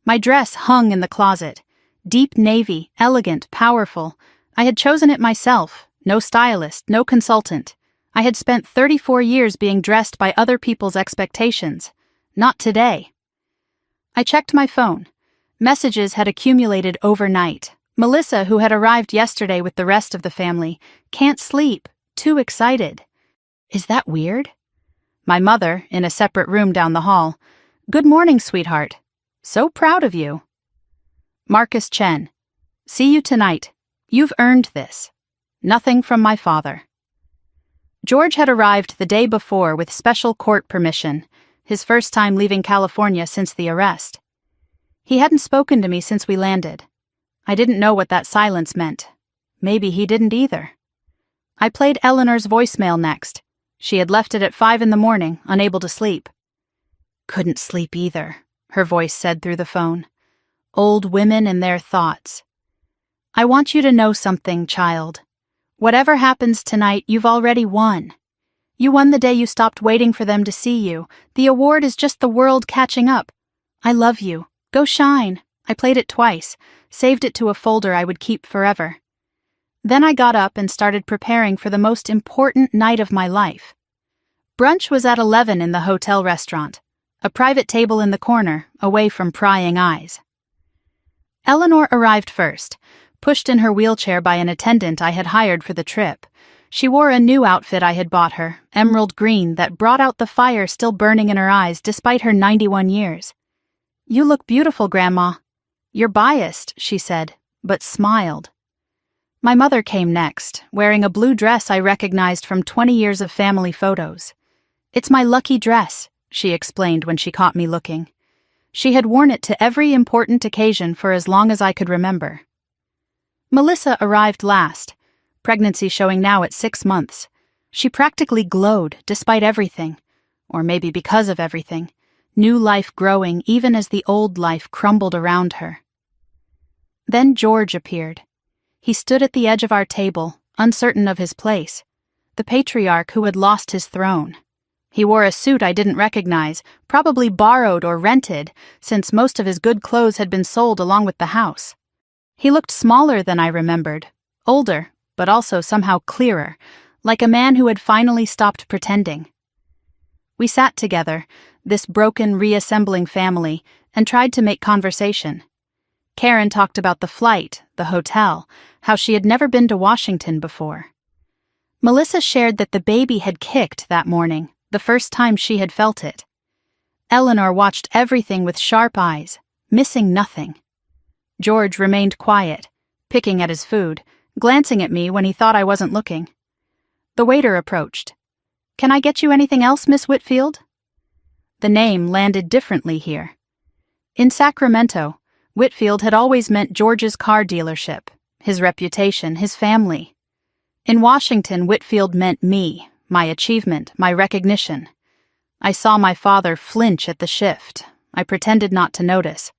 My dress hung in the closet. Deep navy, elegant, powerful. I had chosen it myself. No stylist, no consultant. I had spent 34 years being dressed by other people's expectations. Not today. I checked my phone. Messages had accumulated overnight. Melissa, who had arrived yesterday with the rest of the family, can't sleep, too excited. Is that weird? My mother, in a separate room down the hall. Good morning, sweetheart. So proud of you. Marcus Chen. See you tonight. You've earned this. Nothing from my father. George had arrived the day before with special court permission, his first time leaving California since the arrest. He hadn't spoken to me since we landed. I didn't know what that silence meant. Maybe he didn't either. I played Eleanor's voicemail next. She had left it at 5 a.m, unable to sleep. Couldn't sleep either, her voice said through the phone. Old women and their thoughts. I want you to know something, child. Whatever happens tonight, you've already won. You won the day you stopped waiting for them to see you. The award is just the world catching up. I love you. Go shine. I played it twice, saved it to a folder I would keep forever. Then I got up and started preparing for the most important night of my life. Brunch was at 11 in the hotel restaurant, a private table in the corner, away from prying eyes. Eleanor arrived first, pushed in her wheelchair by an attendant I had hired for the trip. She wore a new outfit I had bought her, emerald green, that brought out the fire still burning in her eyes despite her 91 years. You look beautiful, Grandma. You're biased, she said, but smiled. My mother came next, wearing a blue dress I recognized from 20 years of family photos. It's my lucky dress, she explained when she caught me looking. She had worn it to every important occasion for as long as I could remember. Melissa arrived last, pregnancy showing now at 6 months. She practically glowed, despite everything, or maybe because of everything, new life growing even as the old life crumbled around her. Then George appeared. He stood at the edge of our table, uncertain of his place, the patriarch who had lost his throne. He wore a suit I didn't recognize, probably borrowed or rented, since most of his good clothes had been sold along with the house. He looked smaller than I remembered, older, but also somehow clearer, like a man who had finally stopped pretending. We sat together, this broken, reassembling family, and tried to make conversation. Karen talked about the flight, the hotel, how she had never been to Washington before. Melissa shared that the baby had kicked that morning, the first time she had felt it. Eleanor watched everything with sharp eyes, missing nothing. George remained quiet, picking at his food, glancing at me when he thought I wasn't looking. The waiter approached. "Can I get you anything else, Miss Whitfield?" The name landed differently here. In Sacramento, Whitfield had always meant George's car dealership, his reputation, his family. In Washington, Whitfield meant me, my achievement, my recognition. I saw my father flinch at the shift. I pretended not to notice.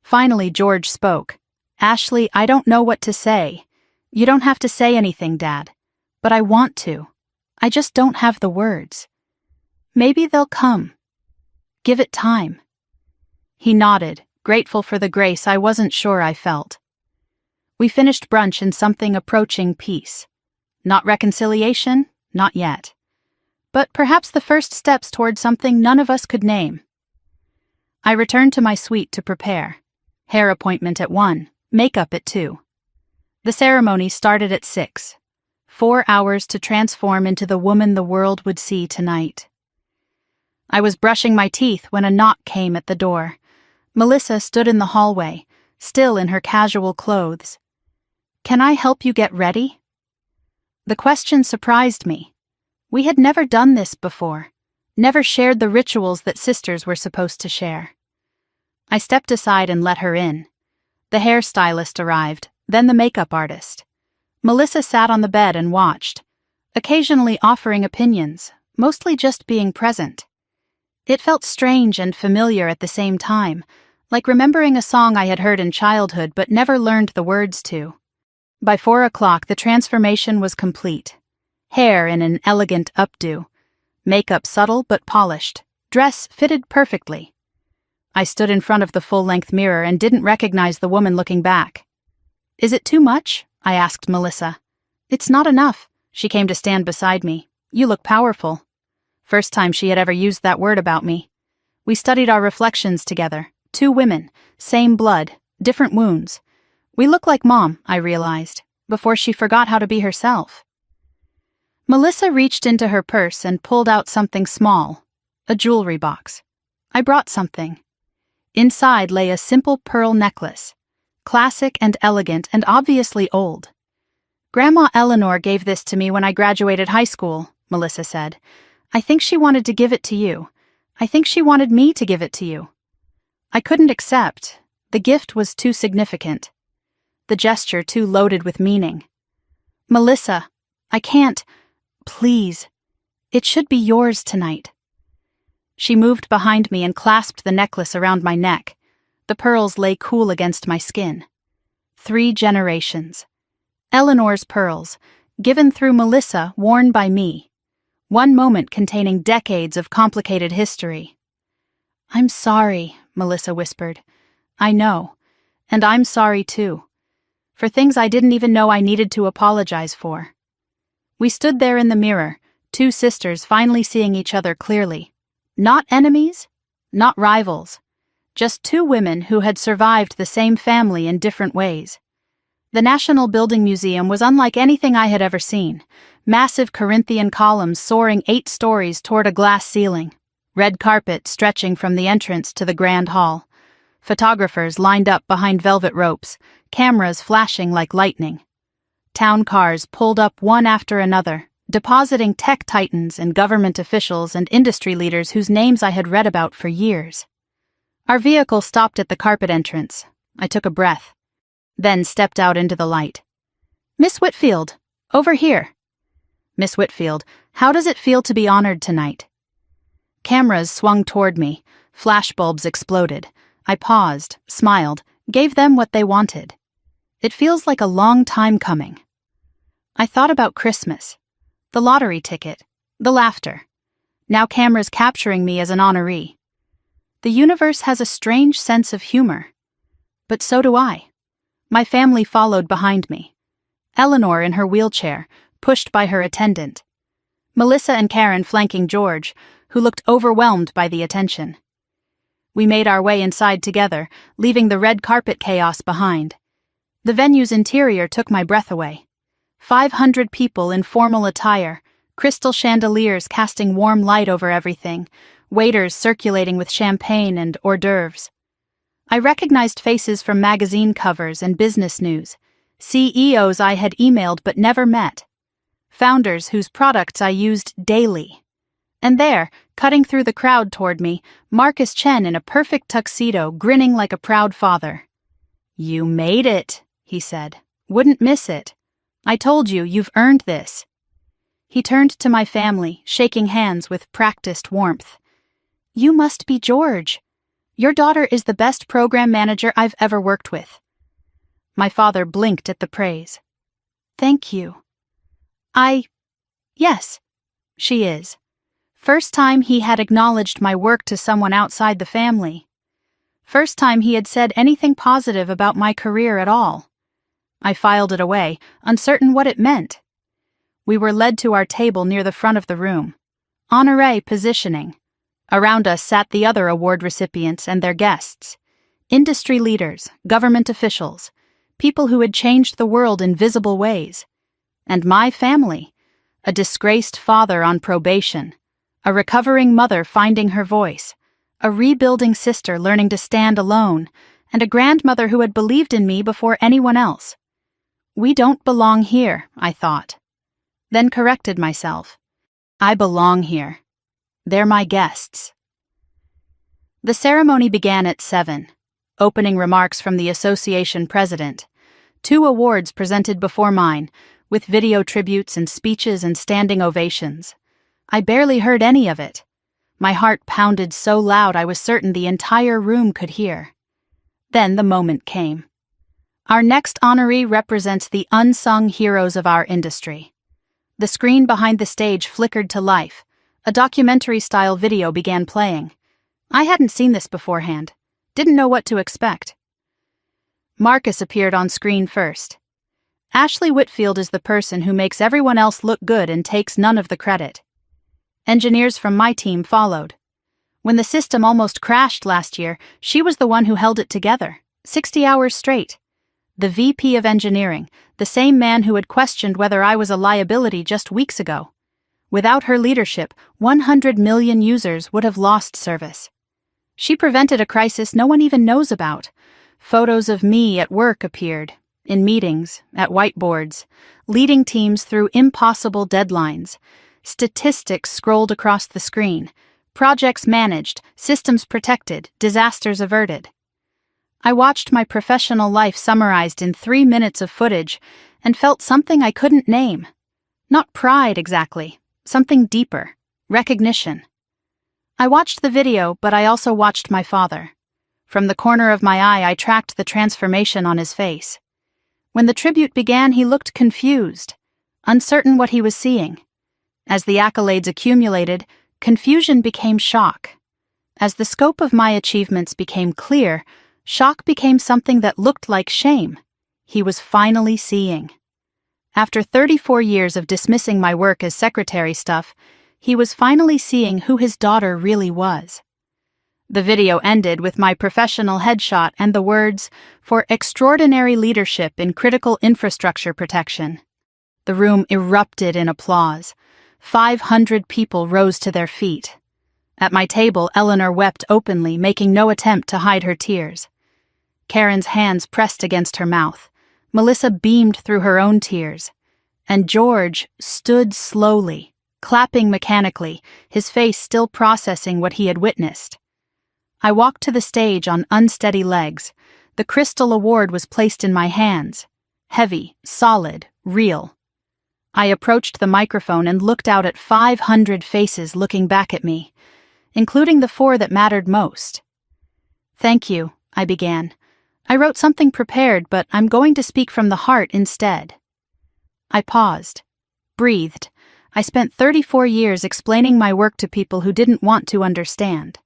Finally, George spoke. "Ashley, I don't know what to say. You don't have to say anything, Dad. But I want to. I just don't have the words. Maybe they'll come. Give it time." He nodded, grateful for the grace I wasn't sure I felt. We finished brunch in something approaching peace. Not reconciliation, not yet. But perhaps the first steps toward something none of us could name. I returned to my suite to prepare. Hair appointment at 1, makeup at 2. The ceremony started at 6. 4 hours to transform into the woman the world would see tonight. I was brushing my teeth when a knock came at the door. Melissa stood in the hallway, still in her casual clothes. "Can I help you get ready?" The question surprised me. We had never done this before, never shared the rituals that sisters were supposed to share. I stepped aside and let her in. The hairstylist arrived, then the makeup artist. Melissa sat on the bed and watched, occasionally offering opinions, mostly just being present. It felt strange and familiar at the same time, like remembering a song I had heard in childhood but never learned the words to. By 4 o'clock, the transformation was complete. Hair in an elegant updo, makeup subtle but polished, dress fitted perfectly. I stood in front of the full-length mirror and didn't recognize the woman looking back. "Is it too much?" I asked Melissa. "It's not enough." She came to stand beside me. "You look powerful." First time she had ever used that word about me. We studied our reflections together. 2 women, same blood, different wounds. We look like Mom, I realized, before she forgot how to be herself. Melissa reached into her purse and pulled out something small, a jewelry box. I brought something. Inside lay a simple pearl necklace, classic and elegant and obviously old. "Grandma Eleanor gave this to me when I graduated high school," Melissa said. "I think she wanted to give it to you. I think she wanted me to give it to you." I couldn't accept. The gift was too significant. The gesture too loaded with meaning. "Melissa, I can't. Please. It should be yours tonight." She moved behind me and clasped the necklace around my neck. The pearls lay cool against my skin. 3 generations. Eleanor's pearls, given through Melissa, worn by me. One moment containing decades of complicated history. "I'm sorry," Melissa whispered. "I know. And I'm sorry too. For things I didn't even know I needed to apologize for." We stood there in the mirror, 2 sisters finally seeing each other clearly. Not enemies, not rivals. Just 2 women who had survived the same family in different ways. The National Building Museum was unlike anything I had ever seen. Massive Corinthian columns soaring 8 stories toward a glass ceiling. Red carpet stretching from the entrance to the grand hall. Photographers lined up behind velvet ropes, cameras flashing like lightning. Town cars pulled up one after another, depositing tech titans and government officials and industry leaders whose names I had read about for years. Our vehicle stopped at the carpet entrance. I took a breath, then stepped out into the light. "Miss Whitfield, over here." "Miss Whitfield, how does it feel to be honored tonight?" Cameras swung toward me. Flashbulbs exploded. I paused, smiled, gave them what they wanted. It feels like a long time coming. I thought about Christmas, the lottery ticket, the laughter. Now cameras capturing me as an honoree. The universe has a strange sense of humor. But so do I. My family followed behind me. Eleanor in her wheelchair, pushed by her attendant. Melissa and Karen flanking George, who looked overwhelmed by the attention. We made our way inside together, leaving the red carpet chaos behind. The venue's interior took my breath away. 500 people in formal attire, crystal chandeliers casting warm light over everything, waiters circulating with champagne and hors d'oeuvres. I recognized faces from magazine covers and business news, CEOs I had emailed but never met, founders whose products I used daily. And there, cutting through the crowd toward me, Marcus Chen in a perfect tuxedo, grinning like a proud father. "You made it," he said. "Wouldn't miss it. I told you, you've earned this." He turned to my family, shaking hands with practiced warmth. "You must be George. Your daughter is the best program manager I've ever worked with." My father blinked at the praise. "Thank you." Yes, she is. First time he had acknowledged my work to someone outside the family. First time he had said anything positive about my career at all. I filed it away, uncertain what it meant. We were led to our table near the front of the room. Honoré positioning. Around us sat the other award recipients and their guests. Industry leaders, government officials, people who had changed the world in visible ways. And my family, a disgraced father on probation, a recovering mother finding her voice, a rebuilding sister learning to stand alone, and a grandmother who had believed in me before anyone else. We don't belong here, I thought. Then corrected myself. I belong here. They're my guests. The ceremony began at 7. Opening remarks from the association president. 2 awards presented before mine, with video tributes and speeches and standing ovations. I barely heard any of it. My heart pounded so loud I was certain the entire room could hear. Then the moment came. Our next honoree represents the unsung heroes of our industry. The screen behind the stage flickered to life. A documentary-style video began playing. I hadn't seen this beforehand. Didn't know what to expect. Marcus appeared on screen first. Ashley Whitfield is the person who makes everyone else look good and takes none of the credit. Engineers from my team followed. When the system almost crashed last year, she was the one who held it together, 60 hours straight. The VP of Engineering, the same man who had questioned whether I was a liability just weeks ago. Without her leadership, 100 million users would have lost service. She prevented a crisis no one even knows about. Photos of me at work appeared, in meetings, at whiteboards, leading teams through impossible deadlines. Statistics scrolled across the screen. Projects managed, systems protected, disasters averted. I watched my professional life summarized in 3 minutes of footage and felt something I couldn't name. Not pride exactly, something deeper, recognition. I watched the video, but I also watched my father. From the corner of my eye, I tracked the transformation on his face. When the tribute began, he looked confused, uncertain what he was seeing. As the accolades accumulated, confusion became shock. As the scope of my achievements became clear, shock became something that looked like shame. He was finally seeing. After 34 years of dismissing my work as secretary stuff, he was finally seeing who his daughter really was. The video ended with my professional headshot and the words, "For extraordinary leadership in critical infrastructure protection." The room erupted in applause. 500 people rose to their feet. At my table, Eleanor wept openly, making no attempt to hide her tears. Karen's hands pressed against her mouth. Melissa beamed through her own tears. And George stood slowly, clapping mechanically, his face still processing what he had witnessed. I walked to the stage on unsteady legs. The crystal award was placed in my hands. Heavy, solid, real. I approached the microphone and looked out at 500 faces looking back at me, including the 4 that mattered most. "Thank you," I began. I wrote something prepared, but I'm going to speak from the heart instead. I paused, breathed. I spent 34 years explaining my work to people who didn't want to understand.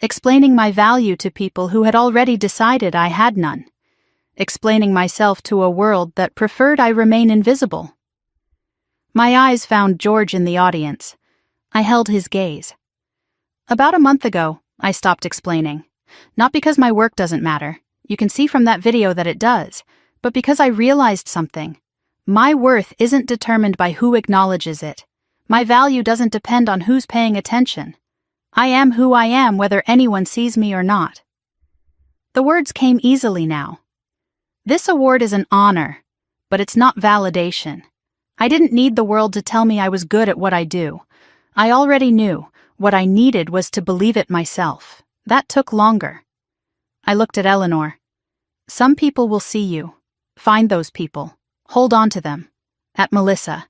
Explaining my value to people who had already decided I had none. Explaining myself to a world that preferred I remain invisible. My eyes found George in the audience. I held his gaze. About a month ago, I stopped explaining. Not because my work doesn't matter. You can see from that video that it does. But because I realized something. My worth isn't determined by who acknowledges it. My value doesn't depend on who's paying attention. I am who I am whether anyone sees me or not. The words came easily now. This award is an honor, but it's not validation. I didn't need the world to tell me I was good at what I do. I already knew. What I needed was to believe it myself. That took longer. I looked at Eleanor. Some people will see you. Find those people. Hold on to them. At Melissa.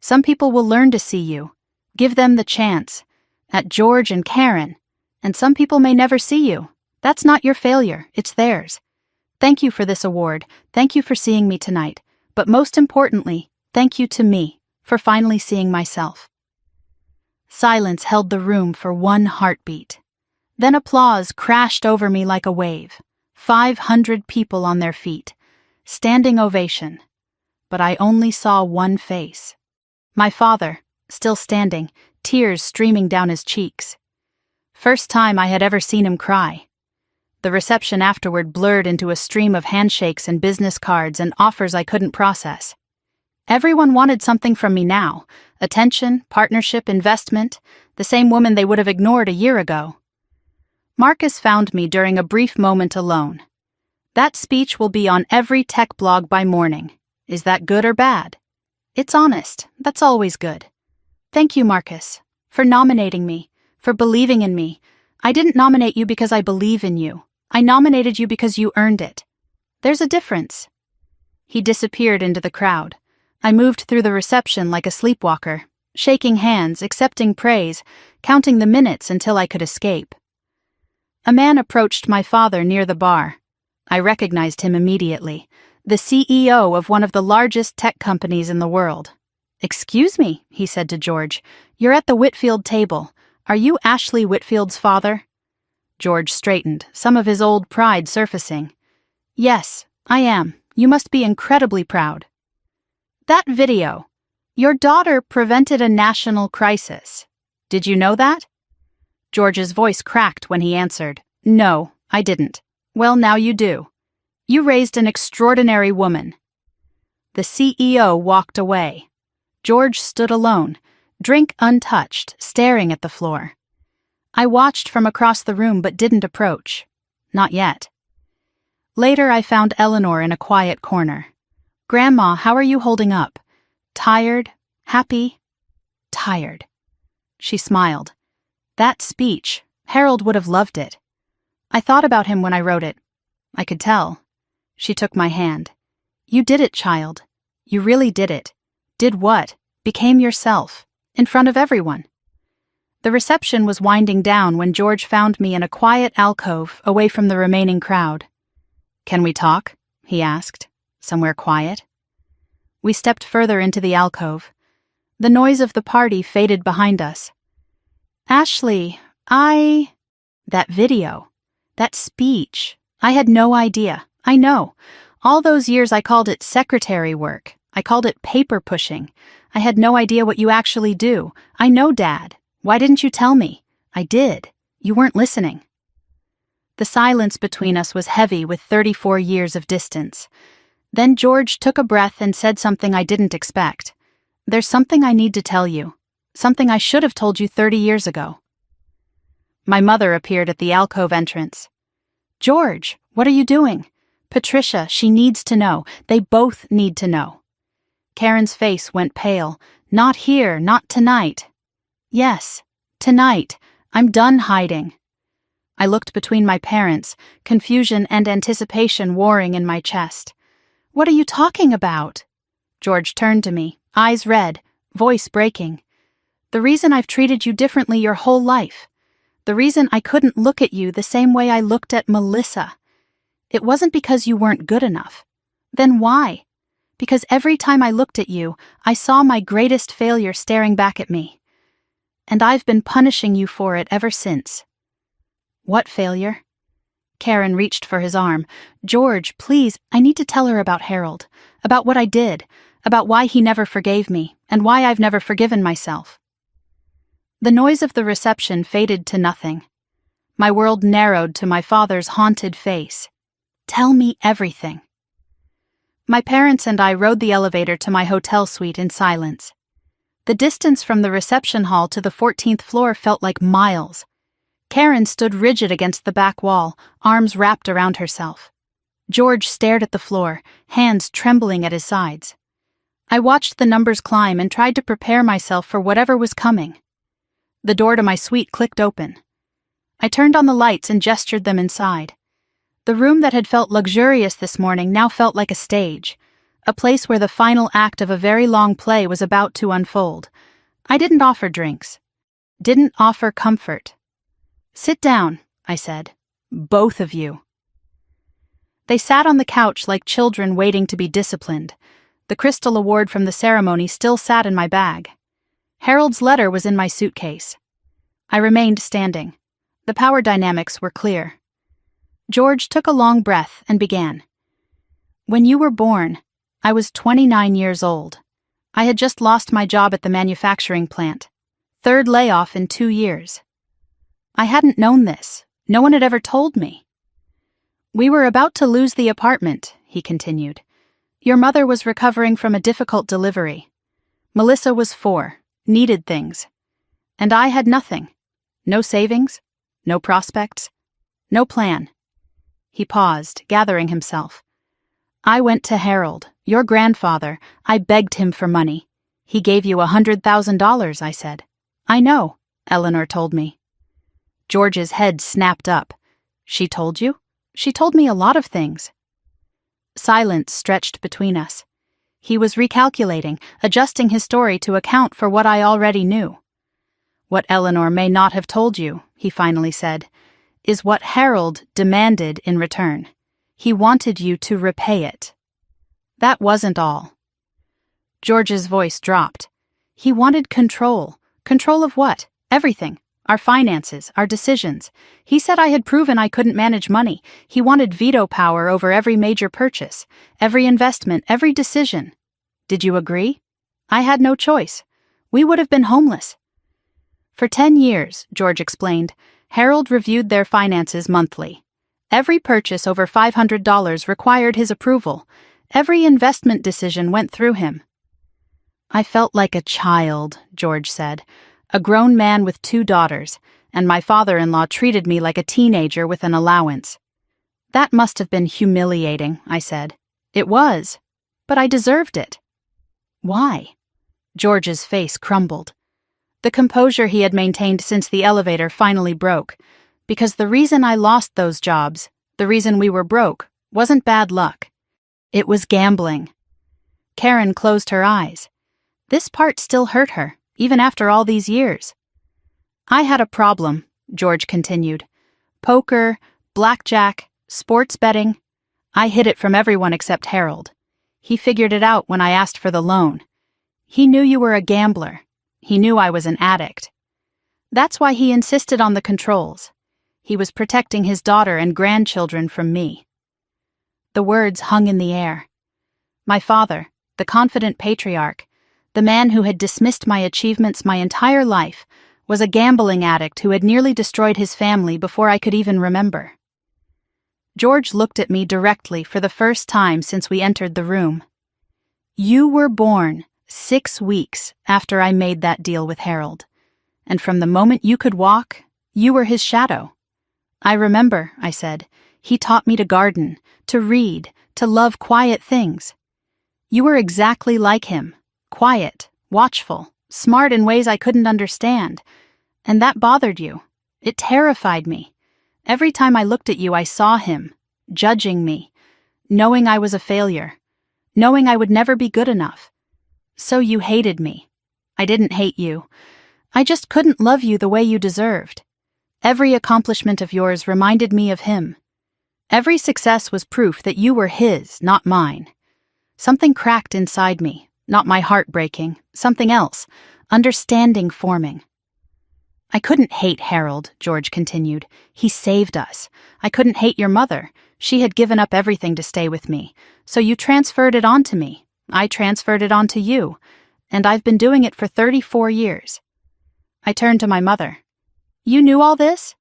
Some people will learn to see you. Give them the chance. At George and Karen. And some people may never see you. That's not your failure, it's theirs. Thank you for this award. Thank you for seeing me tonight. But most importantly, thank you to me for finally seeing myself. Silence held the room for one heartbeat. Then applause crashed over me like a wave. 500 people on their feet. Standing ovation. But I only saw one face. My father, still standing, tears streaming down his cheeks. First time I had ever seen him cry. The reception afterward blurred into a stream of handshakes and business cards and offers I couldn't process. Everyone wanted something from me now. Attention, partnership, investment, the same woman they would have ignored a year ago. Marcus found me during a brief moment alone. That speech will be on every tech blog by morning. Is that good or bad? It's honest. That's always good. Thank you, Marcus, for nominating me, for believing in me. I didn't nominate you because I believe in you. I nominated you because you earned it. There's a difference. He disappeared into the crowd. I moved through the reception like a sleepwalker, shaking hands, accepting praise, counting the minutes until I could escape. A man approached my father near the bar. I recognized him immediately, the CEO of one of the largest tech companies in the world. "Excuse me," he said to George, "you're at the Whitfield table. Are you Ashley Whitfield's father?" George straightened, some of his old pride surfacing. "Yes, I am. You must be incredibly proud." "That video. Your daughter prevented a national crisis. Did you know that?" George's voice cracked when he answered, "No, I didn't." "Well, now you do. You raised an extraordinary woman." The CEO walked away. George stood alone, drink untouched, staring at the floor. I watched from across the room but didn't approach. Not yet. Later I found Eleanor in a quiet corner. "Grandma, how are you holding up? Tired? Happy?" "Tired." She smiled. "That speech, Harold would have loved it. I thought about him when I wrote it. I could tell." She took my hand. "You did it, child. You really did it." "Did what?" "Became yourself. In front of everyone." The reception was winding down when George found me in a quiet alcove away from the remaining crowd. "Can we talk?" he asked. "Somewhere quiet?" We stepped further into the alcove. The noise of the party faded behind us. "Ashley, That video. That speech. I had no idea. I know. All those years I called it secretary work. I called it paper pushing. I had no idea what you actually do. I know, Dad. Why didn't you tell me?" "I did. You weren't listening." The silence between us was heavy with 34 years of distance. Then George took a breath and said something I didn't expect. "There's something I need to tell you. Something I should have told you 30 years ago." My mother appeared at the alcove entrance. "George, what are you doing?" "Patricia, she needs to know. They both need to know." Karen's face went pale. "Not here, not tonight." "Yes, tonight. I'm done hiding." I looked between my parents, confusion and anticipation warring in my chest. "What are you talking about?" George turned to me, eyes red, voice breaking. "The reason I've treated you differently your whole life. The reason I couldn't look at you the same way I looked at Melissa. It wasn't because you weren't good enough. Then why? Because every time I looked at you, I saw my greatest failure staring back at me. And I've been punishing you for it ever since. What failure? Karen reached for his arm. George, please, I need to tell her about Harold, about what I did, about why he never forgave me, and why I've never forgiven myself. The noise of the reception faded to nothing. My world narrowed to my father's haunted face. Tell me everything. My parents and I rode the elevator to my hotel suite in silence. The distance from the reception hall to the 14th floor felt like miles. Karen stood rigid against the back wall, arms wrapped around herself. George stared at the floor, hands trembling at his sides. I watched the numbers climb and tried to prepare myself for whatever was coming. The door to my suite clicked open. I turned on the lights and gestured them inside. The room that had felt luxurious this morning now felt like a stage, a place where the final act of a very long play was about to unfold. I didn't offer drinks. Didn't offer comfort. Sit down, I said. Both of you. They sat on the couch like children waiting to be disciplined. The crystal award from the ceremony still sat in my bag. Harold's letter was in my suitcase. I remained standing. The power dynamics were clear. George took a long breath and began. When you were born, I was 29 years old. I had just lost my job at the manufacturing plant. 3rd layoff in 2 years. I hadn't known this. No one had ever told me. We were about to lose the apartment, he continued. Your mother was recovering from a difficult delivery. Melissa was 4, needed things. And I had nothing. No savings, no prospects, no plan. He paused, gathering himself. I went to Harold, your grandfather. I begged him for money. He gave you $100,000, I said. I know, Eleanor told me. George's head snapped up. She told you? She told me a lot of things. Silence stretched between us. He was recalculating, adjusting his story to account for what I already knew. What Eleanor may not have told you, he finally said, is what Harold demanded in return. He wanted you to repay it. That wasn't all. George's voice dropped. He wanted control. Control of what? Everything. Our finances, our decisions. He said I had proven I couldn't manage money. He wanted veto power over every major purchase, every investment, every decision. Did you agree? I had no choice. We would have been homeless. For 10 years, George explained, Harold reviewed their finances monthly. Every purchase over $500 required his approval. Every investment decision went through him. I felt like a child, George said, a grown man with 2 daughters, and my father-in-law treated me like a teenager with an allowance. That must have been humiliating, I said. It was, but I deserved it. Why? George's face crumbled. The composure he had maintained since the elevator finally broke, because the reason I lost those jobs, the reason we were broke, wasn't bad luck. It was gambling. Karen closed her eyes. This part still hurt her, even after all these years. I had a problem, George continued. Poker, blackjack, sports betting. I hid it from everyone except Harold. He figured it out when I asked for the loan. He knew you were a gambler. He knew I was an addict. That's why he insisted on the controls. He was protecting his daughter and grandchildren from me. The words hung in the air. My father, the confident patriarch, the man who had dismissed my achievements my entire life, was a gambling addict who had nearly destroyed his family before I could even remember. George looked at me directly for the first time since we entered the room. You were born 6 weeks after I made that deal with Harold, and from the moment you could walk, you were his shadow. I remember, I said. He taught me to garden, to read, to love quiet things. You were exactly like him, quiet, watchful, smart in ways I couldn't understand, and that bothered you. It terrified me. Every time I looked at you, I saw him, judging me, knowing I was a failure, knowing I would never be good enough. So you hated me. I didn't hate you. I just couldn't love you the way you deserved. Every accomplishment of yours reminded me of him. Every success was proof that you were his, not mine. Something cracked inside me, not my heart breaking, something else, understanding forming. I couldn't hate Harold, George continued. He saved us. I couldn't hate your mother. She had given up everything to stay with me. So you transferred it on to me. I transferred it on to you. And I've been doing it for 34 years. I turned to my mother. You knew all this?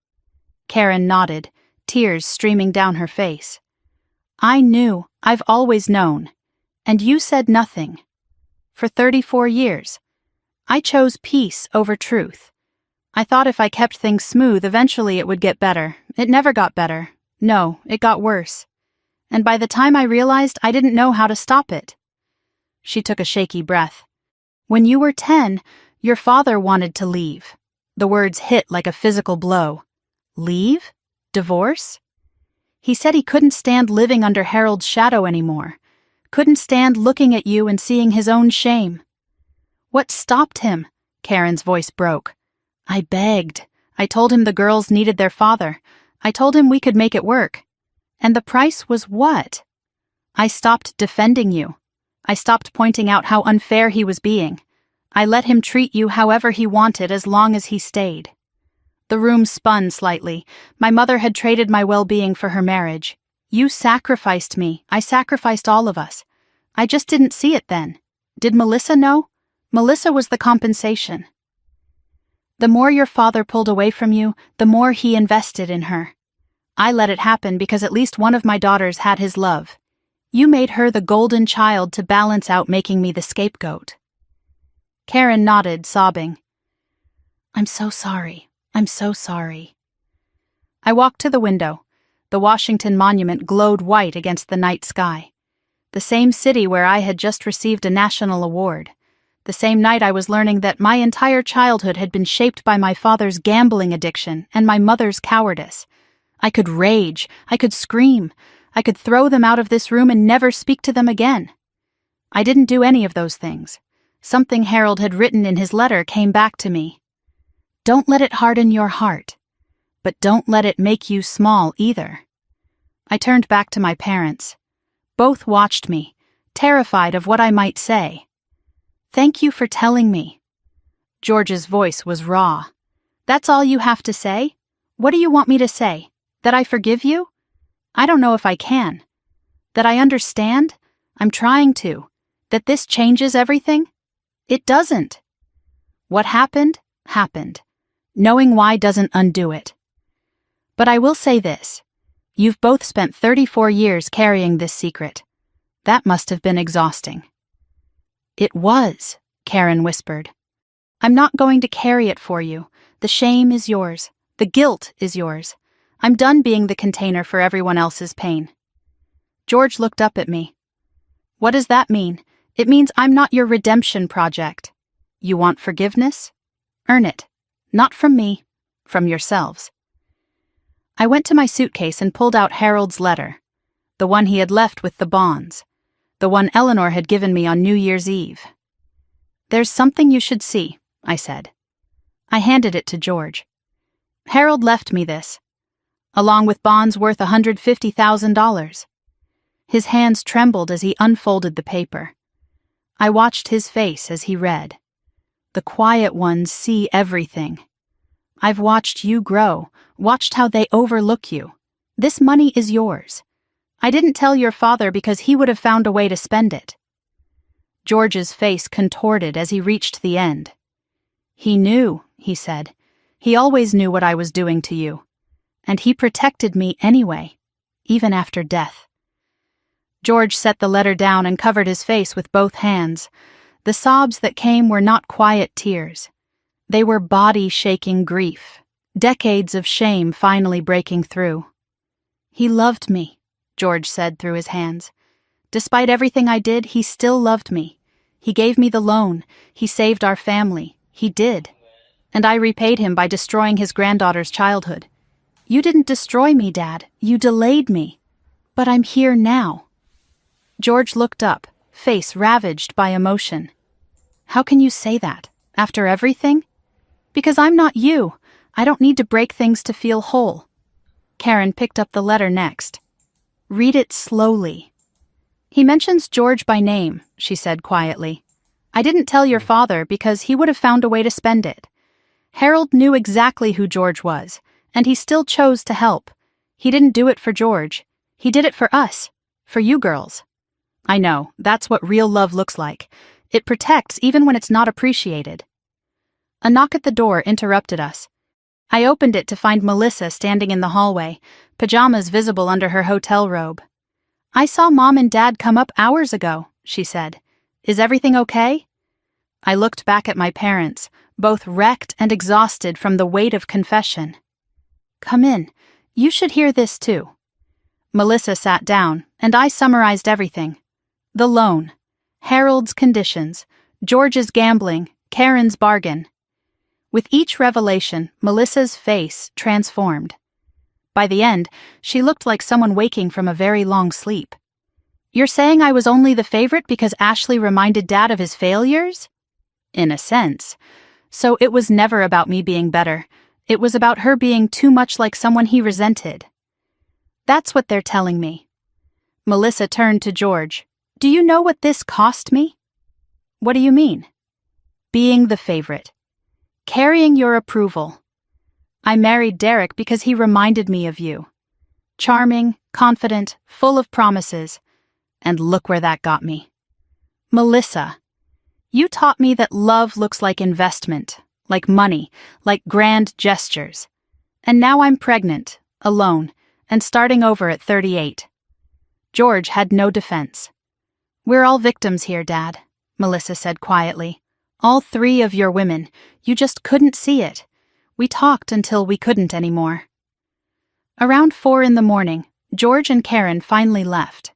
Karen nodded, tears streaming down her face. I knew. I've always known. And you said nothing. For 34 years. I chose peace over truth. I thought if I kept things smooth, eventually it would get better. It never got better. No, it got worse. And by the time I realized, I didn't know how to stop it. She took a shaky breath. When you were 10, your father wanted to leave. The words hit like a physical blow. Leave? Divorce? He said he couldn't stand living under Harold's shadow anymore. Couldn't stand looking at you and seeing his own shame. What stopped him? Karen's voice broke. I begged. I told him the girls needed their father. I told him we could make it work. And the price was what? I stopped defending you. I stopped pointing out how unfair he was being. I let him treat you however he wanted as long as he stayed. The room spun slightly. My mother had traded my well-being for her marriage. You sacrificed me. I sacrificed all of us. I just didn't see it then. Did Melissa know? Melissa was the compensation. The more your father pulled away from you, the more he invested in her. I let it happen because at least one of my daughters had his love. You made her the golden child to balance out making me the scapegoat. Karen nodded, sobbing. I'm so sorry. I'm so sorry. I walked to the window. The Washington Monument glowed white against the night sky. The same city where I had just received a national award. The same night I was learning that my entire childhood had been shaped by my father's gambling addiction and my mother's cowardice. I could rage. I could scream. I could throw them out of this room and never speak to them again. I didn't do any of those things. Something Harold had written in his letter came back to me. Don't let it harden your heart, but don't let it make you small either. I turned back to my parents. Both watched me, terrified of what I might say. Thank you for telling me. George's voice was raw. That's all you have to say? What do you want me to say? That I forgive you? I don't know if I can. That I understand? I'm trying to. That this changes everything? It doesn't. What happened, happened. Knowing why doesn't undo it. But I will say this. You've both spent 34 years carrying this secret. That must have been exhausting. It was, Karen whispered. I'm not going to carry it for you. The shame is yours. The guilt is yours. I'm done being the container for everyone else's pain. George looked up at me. What does that mean? It means I'm not your redemption project. You want forgiveness? Earn it. Not from me, from yourselves. I went to my suitcase and pulled out Harold's letter, the one he had left with the bonds, the one Eleanor had given me on New Year's Eve. There's something you should see, I said. I handed it to George. Harold left me this, along with bonds worth $150,000. His hands trembled as he unfolded the paper. I watched his face as he read. The quiet ones see everything. I've watched you grow, watched how they overlook you. This money is yours. I didn't tell your father because he would have found a way to spend it. George's face contorted as he reached the end. He knew, he said. He always knew what I was doing to you. And he protected me anyway, even after death. George set the letter down and covered his face with both hands. The sobs that came were not quiet tears. They were body-shaking grief, decades of shame finally breaking through. He loved me, George said through his hands. Despite everything I did, he still loved me. He gave me the loan. He saved our family. He did. And I repaid him by destroying his granddaughter's childhood. You didn't destroy me, Dad. You delayed me. But I'm here now. George looked up, face ravaged by emotion. How can you say that? After everything? Because I'm not you. I don't need to break things to feel whole. Karen picked up the letter next. Read it slowly. He mentions George by name, she said quietly. I didn't tell your father because he would have found a way to spend it. Harold knew exactly who George was, and he still chose to help. He didn't do it for George. He did it for us, for you girls. I know, that's what real love looks like. It protects even when it's not appreciated. A knock at the door interrupted us. I opened it to find Melissa standing in the hallway, pajamas visible under her hotel robe. I saw Mom and Dad come up hours ago, she said. Is everything okay? I looked back at my parents, both wrecked and exhausted from the weight of confession. Come in. You should hear this too. Melissa sat down, and I summarized everything. The loan, Harold's conditions, George's gambling, Karen's bargain. With each revelation, Melissa's face transformed. By the end, she looked like someone waking from a very long sleep. You're saying I was only the favorite because Ashley reminded Dad of his failures? In a sense. So it was never about me being better. It was about her being too much like someone he resented. That's what they're telling me. Melissa turned to George. Do you know what this cost me? What do you mean? Being the favorite. Carrying your approval. I married Derek because he reminded me of you. Charming, confident, full of promises. And look where that got me. Melissa, you taught me that love looks like investment, like money, like grand gestures. And now I'm pregnant, alone, and starting over at 38. George had no defense. We're all victims here, Dad, Melissa said quietly. All three of your women. You just couldn't see it. We talked until we couldn't anymore. Around 4 a.m, George and Karen finally left.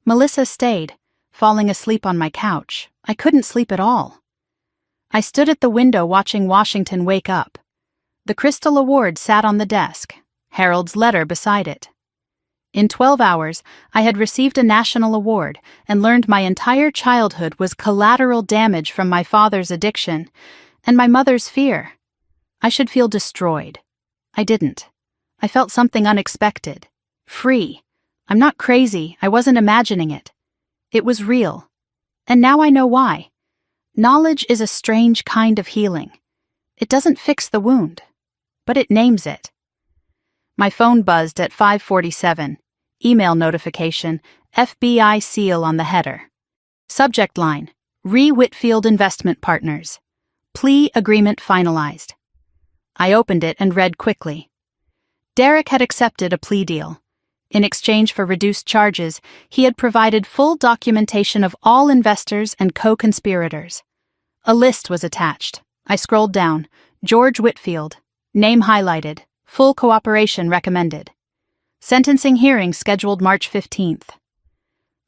Melissa stayed, falling asleep on my couch. I couldn't sleep at all. I stood at the window watching Washington wake up. The Crystal Award sat on the desk, Harold's letter beside it. In 12 hours, I had received a national award and learned my entire childhood was collateral damage from my father's addiction and my mother's fear. I should feel destroyed. I didn't. I felt something unexpected. Free. I'm not crazy. I wasn't imagining it. It was real. And now I know why. Knowledge is a strange kind of healing. It doesn't fix the wound, but it names it. My phone buzzed at 5:47. Email notification, FBI seal on the header. Subject line, Whitfield Investment Partners. Plea agreement finalized. I opened it and read quickly. Derek had accepted a plea deal. In exchange for reduced charges, he had provided full documentation of all investors and co-conspirators. A list was attached. I scrolled down. George Whitfield. Name highlighted. Full cooperation recommended. Sentencing hearing scheduled March 15th.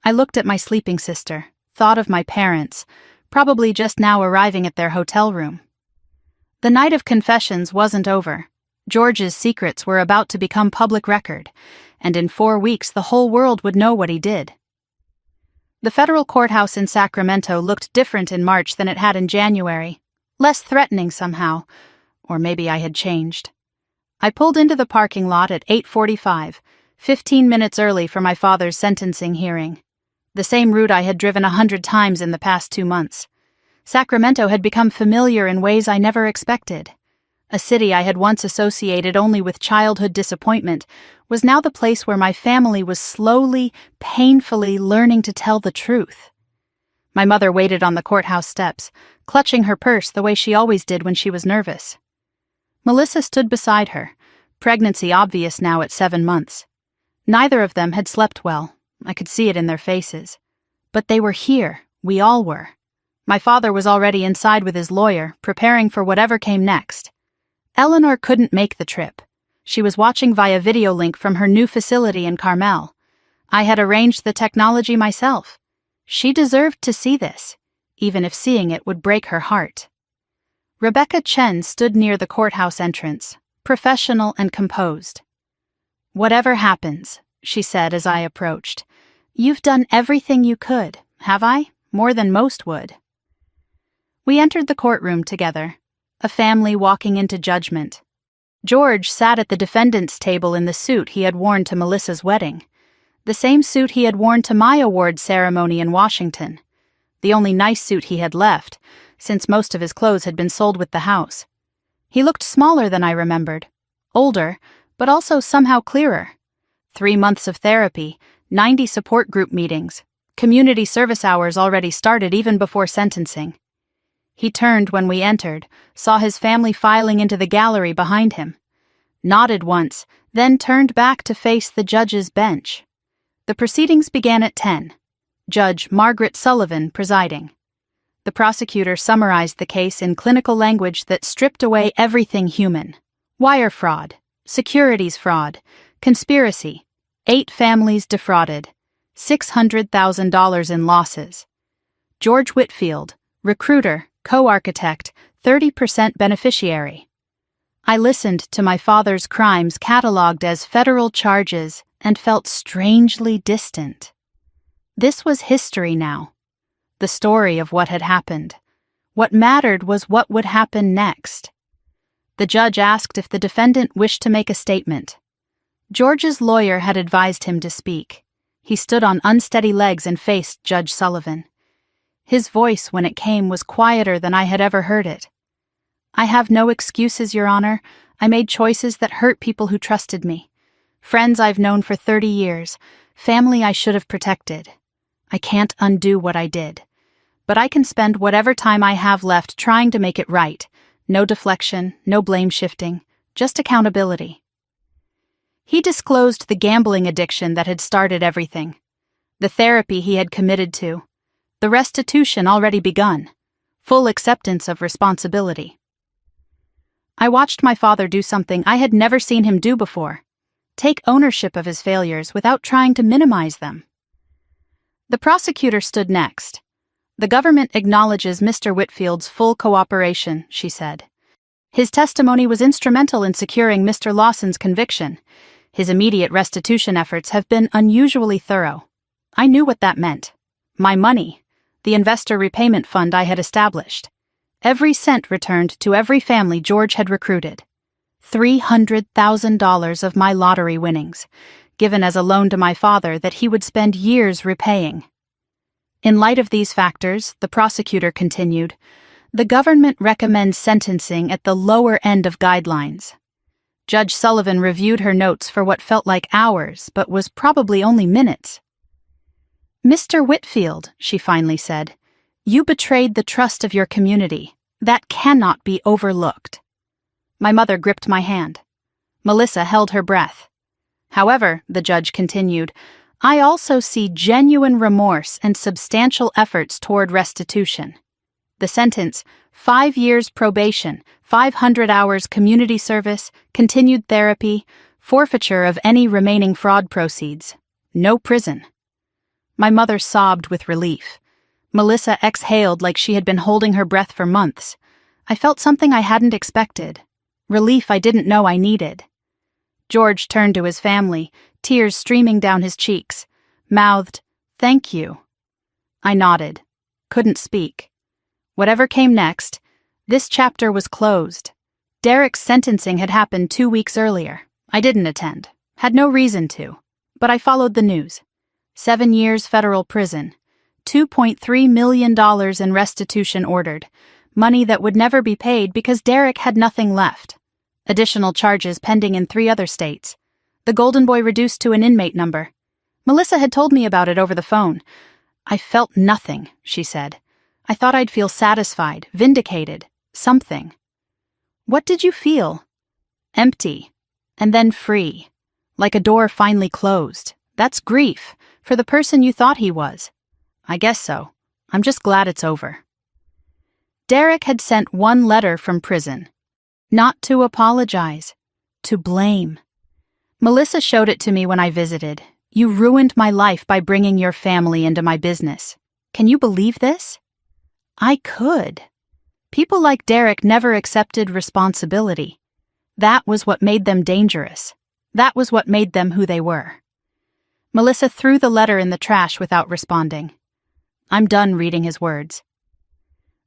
I looked at my sleeping sister, thought of my parents, probably just now arriving at their hotel room. The night of confessions wasn't over. George's secrets were about to become public record, and in 4 weeks the whole world would know what he did. The federal courthouse in Sacramento looked different in March than it had in January, less threatening somehow, or maybe I had changed. I pulled into the parking lot at 8:45, 15 minutes early for my father's sentencing hearing. The same route I had driven 100 times in the past 2 months. Sacramento had become familiar in ways I never expected. A city I had once associated only with childhood disappointment was now the place where my family was slowly, painfully learning to tell the truth. My mother waited on the courthouse steps, clutching her purse the way she always did when she was nervous. Melissa stood beside her, pregnancy obvious now at 7 months. Neither of them had slept well. I could see it in their faces. But they were here. We all were. My father was already inside with his lawyer, preparing for whatever came next. Eleanor couldn't make the trip. She was watching via video link from her new facility in Carmel. I had arranged the technology myself. She deserved to see this, even if seeing it would break her heart. Rebecca Chen stood near the courthouse entrance, professional and composed. "Whatever happens," she said as I approached, "you've done everything you could, have I? More than most would." We entered the courtroom together, a family walking into judgment. George sat at the defendant's table in the suit he had worn to Melissa's wedding. The same suit he had worn to my award ceremony in Washington. The only nice suit he had left, since most of his clothes had been sold with the house. He looked smaller than I remembered. Older, but also somehow clearer. 3 months of therapy, 90 support group meetings. Community service hours already started even before sentencing. He turned when we entered, saw his family filing into the gallery behind him. Nodded once, then turned back to face the judge's bench. The proceedings began at 10. Judge Margaret Sullivan presiding. The prosecutor summarized the case in clinical language that stripped away everything human. Wire fraud, securities fraud, conspiracy, 8 families defrauded, $600,000 in losses. George Whitfield, recruiter, co-architect, 30% beneficiary. I listened to my father's crimes cataloged as federal charges and felt strangely distant. This was history now. The story of what had happened. What mattered was what would happen next. The judge asked if the defendant wished to make a statement. George's lawyer had advised him to speak. He stood on unsteady legs and faced Judge Sullivan. His voice, when it came, was quieter than I had ever heard it. I have no excuses, Your Honor. I made choices that hurt people who trusted me. Friends I've known for 30 years. Family I should have protected. I can't undo what I did. But I can spend whatever time I have left trying to make it right. No deflection, no blame shifting, just accountability. He disclosed the gambling addiction that had started everything. The therapy he had committed to. The restitution already begun. Full acceptance of responsibility. I watched my father do something I had never seen him do before. Take ownership of his failures without trying to minimize them. The prosecutor stood next. The government acknowledges Mr. Whitfield's full cooperation, she said. His testimony was instrumental in securing Mr. Lawson's conviction. His immediate restitution efforts have been unusually thorough. I knew what that meant. My money, the investor repayment fund I had established. Every cent returned to every family George had recruited. $300,000 of my lottery winnings, given as a loan to my father that he would spend years repaying. In light of these factors, the prosecutor continued, the government recommends sentencing at the lower end of guidelines. Judge Sullivan reviewed her notes for what felt like hours, but was probably only minutes. Mr. Whitfield, she finally said, you betrayed the trust of your community. That cannot be overlooked. My mother gripped my hand. Melissa held her breath. However, the judge continued, I also see genuine remorse and substantial efforts toward restitution. The sentence, 5 years probation, 500 hours community service, continued therapy, forfeiture of any remaining fraud proceeds. No prison. My mother sobbed with relief. Melissa exhaled like she had been holding her breath for months. I felt something I hadn't expected. Relief I didn't know I needed. George turned to his family, tears streaming down his cheeks, mouthed, "Thank you." I nodded. Couldn't speak. Whatever came next, this chapter was closed. Derek's sentencing had happened 2 weeks earlier. I didn't attend. Had no reason to. But I followed the news. 7 years federal prison. $2.3 million in restitution ordered. Money that would never be paid because Derek had nothing left. Additional charges pending in 3 other states. The Golden Boy reduced to an inmate number. Melissa had told me about it over the phone. I felt nothing, she said. I thought I'd feel satisfied, vindicated, something. What did you feel? Empty. And then free. Like a door finally closed. That's grief, for the person you thought he was. I guess so. I'm just glad it's over. Derek had sent 1 letter from prison. Not to apologize. To blame. Melissa showed it to me when I visited. You ruined my life by bringing your family into my business. Can you believe this? I could. People like Derek never accepted responsibility. That was what made them dangerous. That was what made them who they were. Melissa threw the letter in the trash without responding. I'm done reading his words.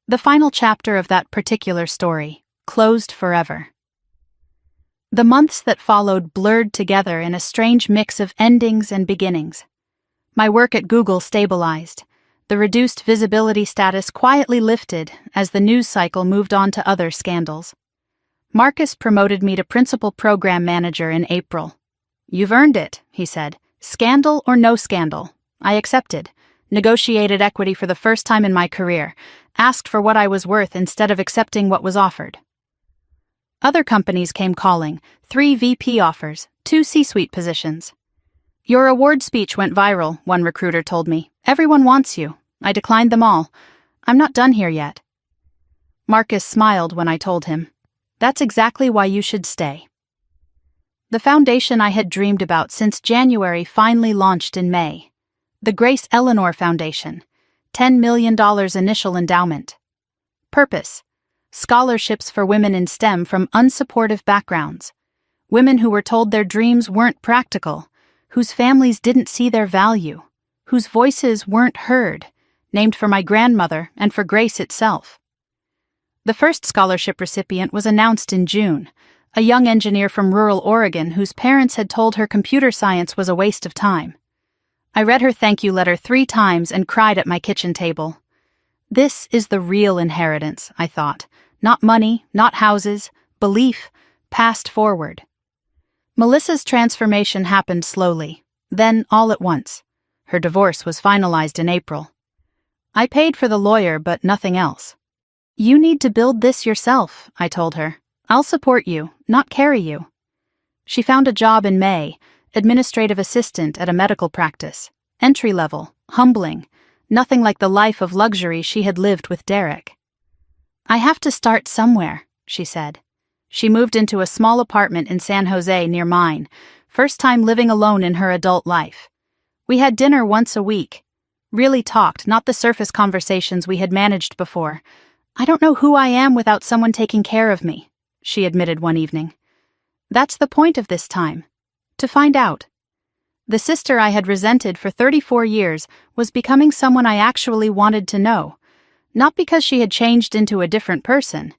The final chapter of that particular story, closed forever. The months that followed blurred together in a strange mix of endings and beginnings. My work at Google stabilized. The reduced visibility status quietly lifted as the news cycle moved on to other scandals. Marcus promoted me to principal program manager in April. "You've earned it," he said. "Scandal or no scandal." I accepted, negotiated equity for the first time in my career, asked for what I was worth instead of accepting what was offered. Other companies came calling, 3 VP offers, 2 C-suite positions. "Your award speech went viral," one recruiter told me. "Everyone wants you." I declined them all. "I'm not done here yet." Marcus smiled when I told him, "That's exactly why you should stay." The foundation I had dreamed about since January finally launched in May. The Grace Eleanor Foundation, $10 million initial endowment. Purpose: scholarships for women in STEM from unsupportive backgrounds. Women who were told their dreams weren't practical, whose families didn't see their value, whose voices weren't heard, named for my grandmother and for Grace itself. The first scholarship recipient was announced in June, a young engineer from rural Oregon whose parents had told her computer science was a waste of time. I read her thank you letter 3 times and cried at my kitchen table. This is the real inheritance, I thought. Not money, not houses, belief, passed forward. Melissa's transformation happened slowly, then all at once. Her divorce was finalized in April. I paid for the lawyer, but nothing else. "You need to build this yourself," I told her. "I'll support you, not carry you." She found a job in May, administrative assistant at a medical practice. Entry-level, humbling, nothing like the life of luxury she had lived with Derek. "I have to start somewhere," she said. She moved into a small apartment in San Jose near mine, first time living alone in her adult life. We had dinner once a week. Really talked, not the surface conversations we had managed before. "I don't know who I am without someone taking care of me," she admitted one evening. "That's the point of this time. To find out." The sister I had resented for 34 years was becoming someone I actually wanted to know, not because she had changed into a different person,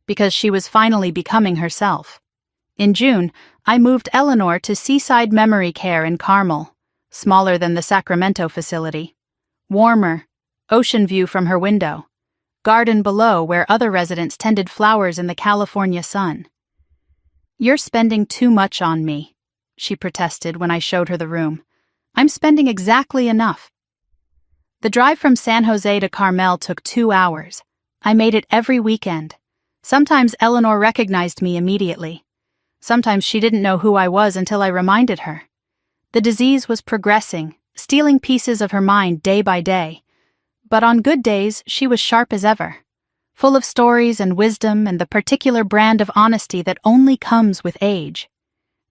because she was finally becoming herself. In June, I moved Eleanor to Seaside Memory Care in Carmel, smaller than the Sacramento facility. Warmer, ocean view from her window. Garden below where other residents tended flowers in the California sun. "You're spending too much on me," she protested when I showed her the room. "I'm spending exactly enough." The drive from San Jose to Carmel took 2 hours. I made it every weekend. Sometimes Eleanor recognized me immediately. Sometimes she didn't know who I was until I reminded her. The disease was progressing, stealing pieces of her mind day by day. But on good days, she was sharp as ever, full of stories and wisdom and the particular brand of honesty that only comes with age.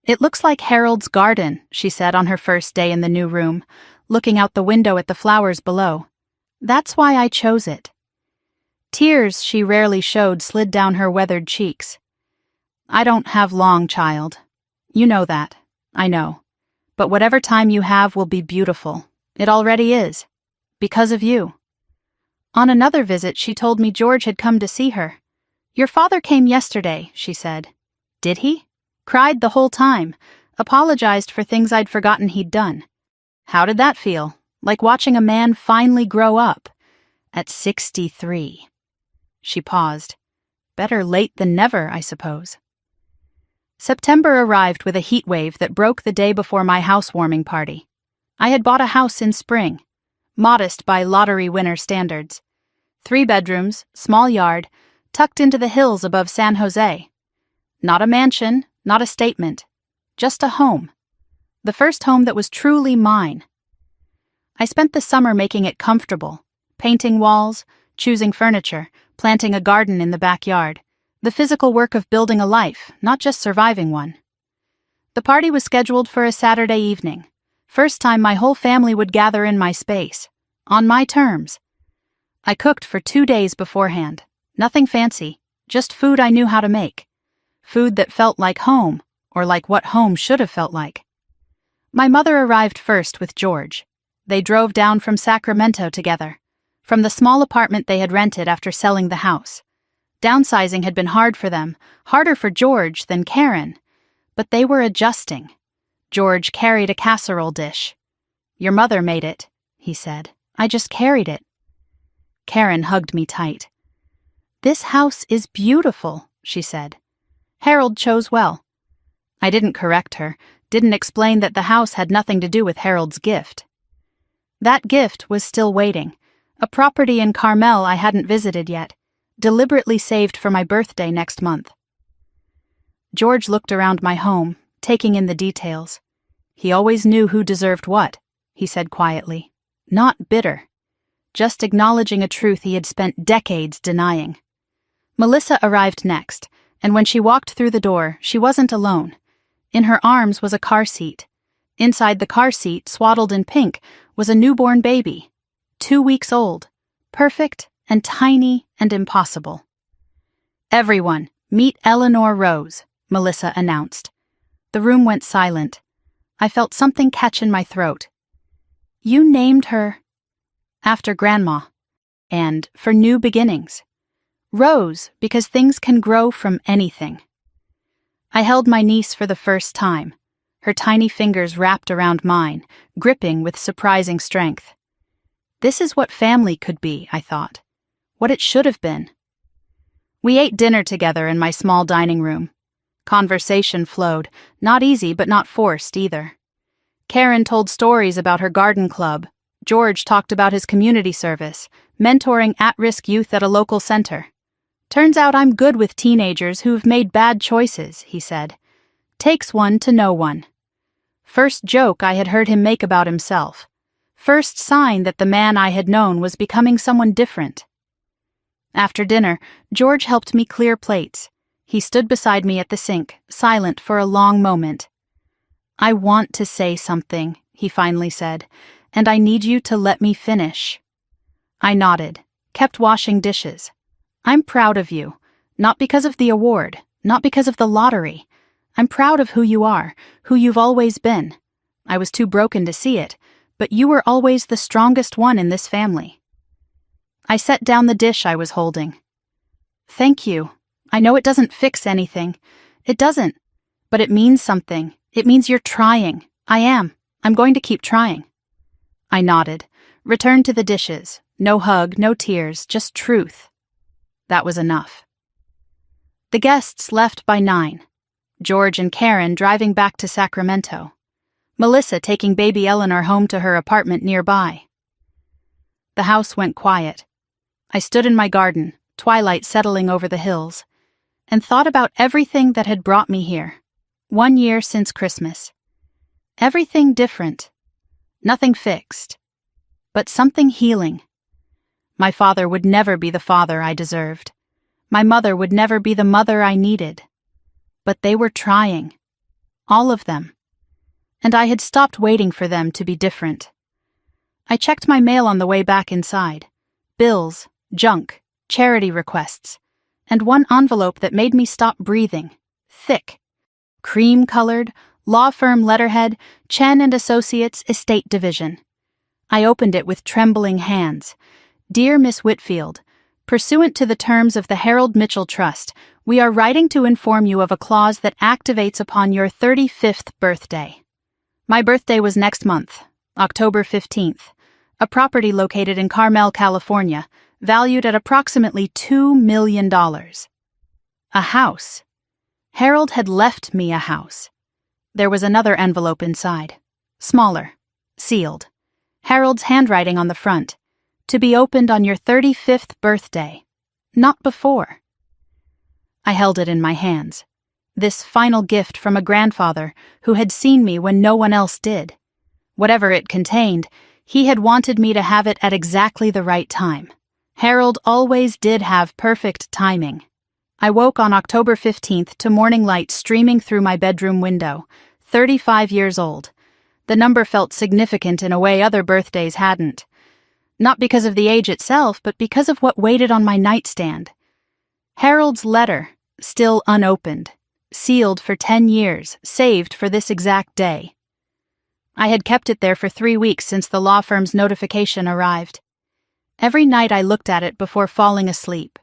"It looks like Harold's garden," she said on her first day in the new room, looking out the window at the flowers below. "That's why I chose it." Tears she rarely showed slid down her weathered cheeks. "I don't have long, child. You know that. I know. But whatever time you have will be beautiful. It already is. Because of you." On another visit, she told me George had come to see her. "Your father came yesterday," she said. "Did he?" Cried the whole time, apologized for things I'd forgotten he'd done. How did that feel? Like watching a man finally grow up. At 63. She paused. Better late than never, I suppose. September arrived with a heat wave that broke the day before my housewarming party. I had bought a house in spring. Modest by lottery winner standards. 3 bedrooms, small yard, tucked into the hills above San Jose. Not a mansion, not a statement. Just a home. The first home that was truly mine. I spent the summer making it comfortable, painting walls, choosing furniture, planting a garden in the backyard. The physical work of building a life, not just surviving one. The party was scheduled for a Saturday evening. First time my whole family would gather in my space. On my terms. I cooked for 2 days beforehand. Nothing fancy, just food I knew how to make. Food that felt like home, or like what home should have felt like. My mother arrived first with George. They drove down from Sacramento together, from the small apartment they had rented after selling the house. Downsizing had been hard for them, harder for George than Karen. but they were adjusting. George carried a casserole dish. "Your mother made it," he said. "I just carried it." Karen hugged me tight. "This house is beautiful," she said. "Harold chose well." I didn't correct her, didn't explain that the house had nothing to do with Harold's gift. That gift was still waiting, a property in Carmel I hadn't visited yet, deliberately saved for my birthday next month. George looked around my home, taking in the details. He always knew who deserved what, he said quietly. Not bitter. Just acknowledging a truth he had spent decades denying. Melissa arrived next, and when she walked through the door, she wasn't alone. In her arms was a car seat. Inside the car seat, swaddled in pink, was a newborn baby, 2 weeks old, perfect and tiny and impossible. "Everyone, meet Eleanor Rose," Melissa announced. The room went silent. I felt something catch in my throat. "You named her..." "After Grandma. And for new beginnings. Rose, because things can grow from anything." I held my niece for the first time, her tiny fingers wrapped around mine, gripping with surprising strength. This is what family could be, I thought. What it should have been. We ate dinner together in my small dining room. Conversation flowed, not easy but not forced either. Karen told stories about her garden club. George talked about his community service, mentoring at-risk youth at a local center. "Turns out I'm good with teenagers who've made bad choices," he said. "Takes one to know one." First joke I had heard him make about himself. First sign that the man I had known was becoming someone different. After dinner, George helped me clear plates. He stood beside me at the sink, silent for a long moment. "I want to say something," he finally said, "and I need you to let me finish." I nodded, kept washing dishes. "I'm proud of you, not because of the award, not because of the lottery. I'm proud of who you are, who you've always been. I was too broken to see it, but you were always the strongest one in this family." I set down the dish I was holding. "Thank you. I know it doesn't fix anything. It doesn't. But it means something. It means you're trying. I am. I'm going to keep trying." I nodded, returned to the dishes. No hug, no tears, just truth. That was enough. The guests left by 9. George and Karen driving back to Sacramento. Melissa taking baby Eleanor home to her apartment nearby. The house went quiet. I stood in my garden, twilight settling over the hills, and thought about everything that had brought me here. 1 year since Christmas. Everything different. Nothing fixed. But something healing. My father would never be the father I deserved. My mother would never be the mother I needed. But they were trying. All of them. And I had stopped waiting for them to be different. I checked my mail on the way back inside. Bills, junk, charity requests, and one envelope that made me stop breathing. Thick. Cream-colored, law firm letterhead, Chen and Associates, Estate Division. I opened it with trembling hands. "Dear Miss Whitfield, pursuant to the terms of the Harold Mitchell Trust, we are writing to inform you of a clause that activates upon your 35th birthday. My birthday was next month, October 15th, a property located in Carmel, California, valued at approximately $2 million. A house. Harold had left me a house. There was another envelope inside. Smaller. Sealed. Harold's handwriting on the front. To be opened on your 35th birthday. Not before. I held it in my hands. This final gift from a grandfather who had seen me when no one else did. Whatever it contained, he had wanted me to have it at exactly the right time. Harold always did have perfect timing. I woke on October 15th to morning light streaming through my bedroom window, 35 years old. The number felt significant in a way other birthdays hadn't. Not because of the age itself, but because of what waited on my nightstand. Harold's letter, still unopened, sealed for 10 years, saved for this exact day. I had kept it there for 3 weeks since the law firm's notification arrived. Every night I looked at it before falling asleep.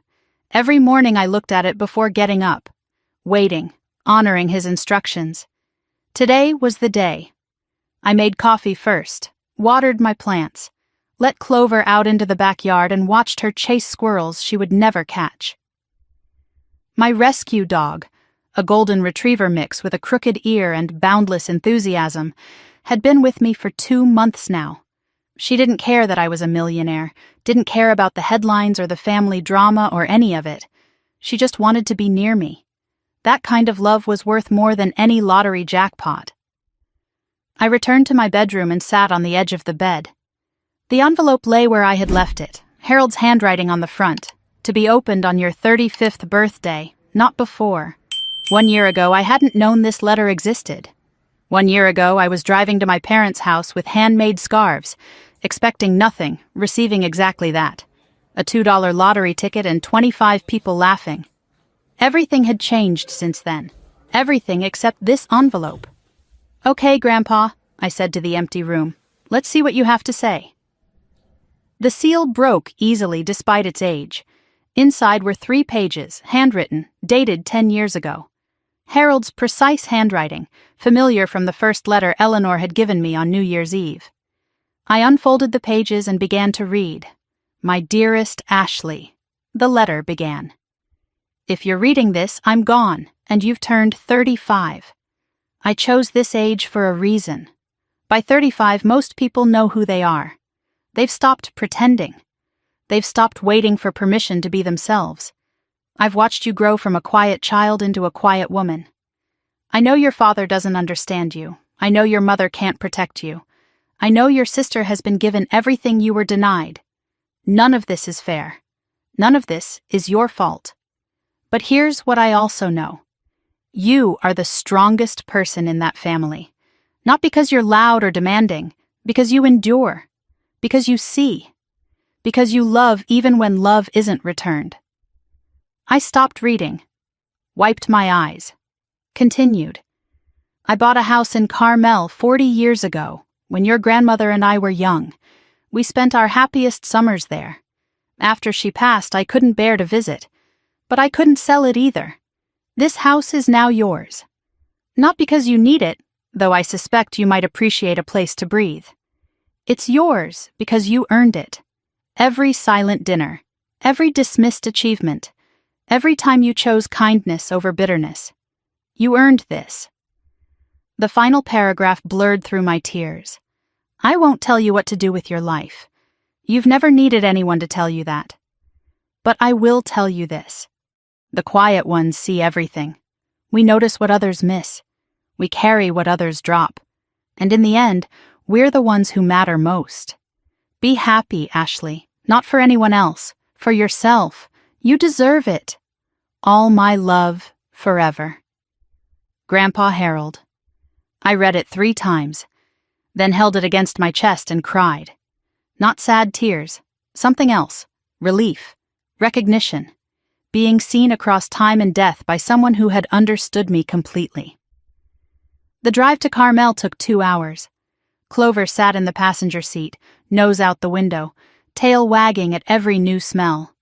Every morning I looked at it before getting up. Waiting, honoring his instructions. Today was the day. I made coffee first, watered my plants, let Clover out into the backyard and watched her chase squirrels she would never catch. My rescue dog, a golden retriever mix with a crooked ear and boundless enthusiasm, had been with me for 2 months now. She didn't care that I was a millionaire, didn't care about the headlines or the family drama or any of it. She just wanted to be near me. That kind of love was worth more than any lottery jackpot. I returned to my bedroom and sat on the edge of the bed. The envelope lay where I had left it, Harold's handwriting on the front, to be opened on your 35th birthday, not before. 1 year ago, I hadn't known this letter existed. 1 year ago, I was driving to my parents' house with handmade scarves, expecting nothing, receiving exactly that. A $2 lottery ticket and 25 people laughing. Everything had changed since then. Everything except this envelope. "Okay, Grandpa," I said to the empty room. "Let's see what you have to say." The seal broke easily despite its age. Inside were 3 pages, handwritten, dated 10 years ago. Harold's precise handwriting, familiar from the first letter Eleanor had given me on New Year's Eve. I unfolded the pages and began to read. "My dearest Ashley," the letter began. "If you're reading this, I'm gone, and you've turned 35. I chose this age for a reason. By 35, most people know who they are. They've stopped pretending. They've stopped waiting for permission to be themselves. I've watched you grow from a quiet child into a quiet woman. I know your father doesn't understand you. I know your mother can't protect you. I know your sister has been given everything you were denied. None of this is fair. None of this is your fault. But here's what I also know. You are the strongest person in that family. Not because you're loud or demanding, because you endure. Because you see. Because you love even when love isn't returned." I stopped reading, wiped my eyes, continued. "I bought a house in Carmel 40 years ago, when your grandmother and I were young. We spent our happiest summers there. After she passed, I couldn't bear to visit, but I couldn't sell it either. This house is now yours. Not because you need it, though I suspect you might appreciate a place to breathe. It's yours because you earned it. Every silent dinner, every dismissed achievement, every time you chose kindness over bitterness. You earned this." The final paragraph blurred through my tears. "I won't tell you what to do with your life. You've never needed anyone to tell you that. But I will tell you this. The quiet ones see everything. We notice what others miss. We carry what others drop. And in the end, we're the ones who matter most. Be happy, Ashley, not for anyone else, for yourself. You deserve it. All my love, forever. Grandpa Harold." I read it 3 times, then held it against my chest and cried. Not sad tears, something else. Relief, recognition, being seen across time and death by someone who had understood me completely. The drive to Carmel took 2 hours. Clover sat in the passenger seat, nose out the window, tail wagging at every new smell.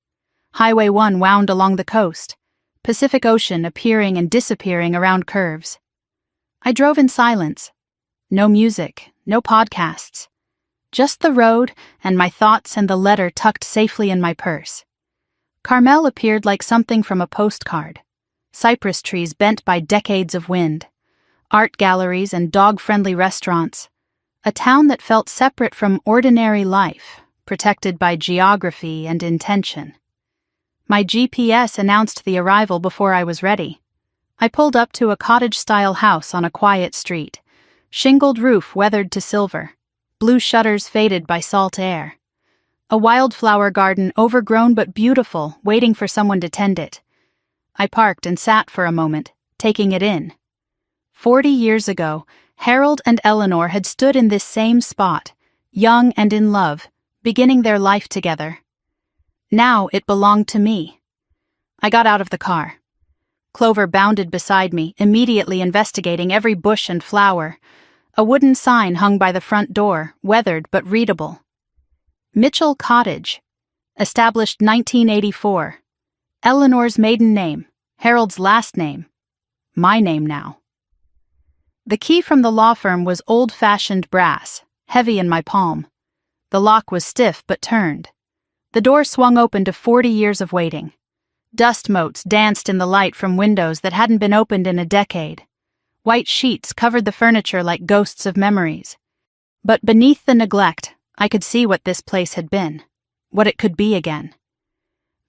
Highway 1 wound along the coast, Pacific Ocean appearing and disappearing around curves. I drove in silence. No music, no podcasts. Just the road and my thoughts and the letter tucked safely in my purse. Carmel appeared like something from a postcard. Cypress trees bent by decades of wind. Art galleries and dog-friendly restaurants. A town that felt separate from ordinary life, protected by geography and intention. My GPS announced the arrival before I was ready. I pulled up to a cottage-style house on a quiet street. Shingled roof weathered to silver. Blue shutters faded by salt air. A wildflower garden overgrown but beautiful, waiting for someone to tend it. I parked and sat for a moment, taking it in. 40 years ago, Harold and Eleanor had stood in this same spot, young and in love, beginning their life together. Now it belonged to me. I got out of the car. Clover bounded beside me, immediately investigating every bush and flower. A wooden sign hung by the front door, weathered but readable. Mitchell Cottage. Established 1984. Eleanor's maiden name, Harold's last name. my name now. The key from the law firm was old-fashioned brass, heavy in my palm. The lock was stiff but turned. The door swung open to 40 years of waiting. Dust motes danced in the light from windows that hadn't been opened in a decade. White sheets covered the furniture like ghosts of memories. But beneath the neglect, I could see what this place had been, what it could be again.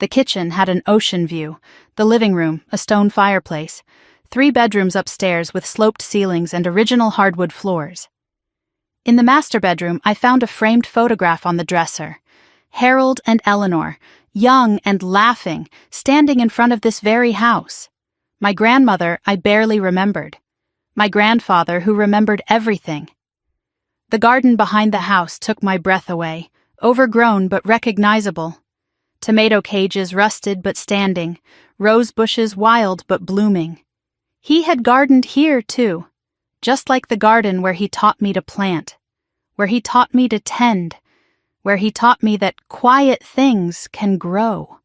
The kitchen had an ocean view, the living room, a stone fireplace, 3 bedrooms upstairs with sloped ceilings and original hardwood floors. In the master bedroom, I found a framed photograph on the dresser. Harold and Eleanor, young and laughing, standing in front of this very house. My grandmother I barely remembered. My grandfather who remembered everything. The garden behind the house took my breath away, overgrown but recognizable. Tomato cages rusted but standing, rose bushes wild but blooming. He had gardened here, too, just like the garden where he taught me to plant, where he taught me to tend, where he taught me that quiet things can grow.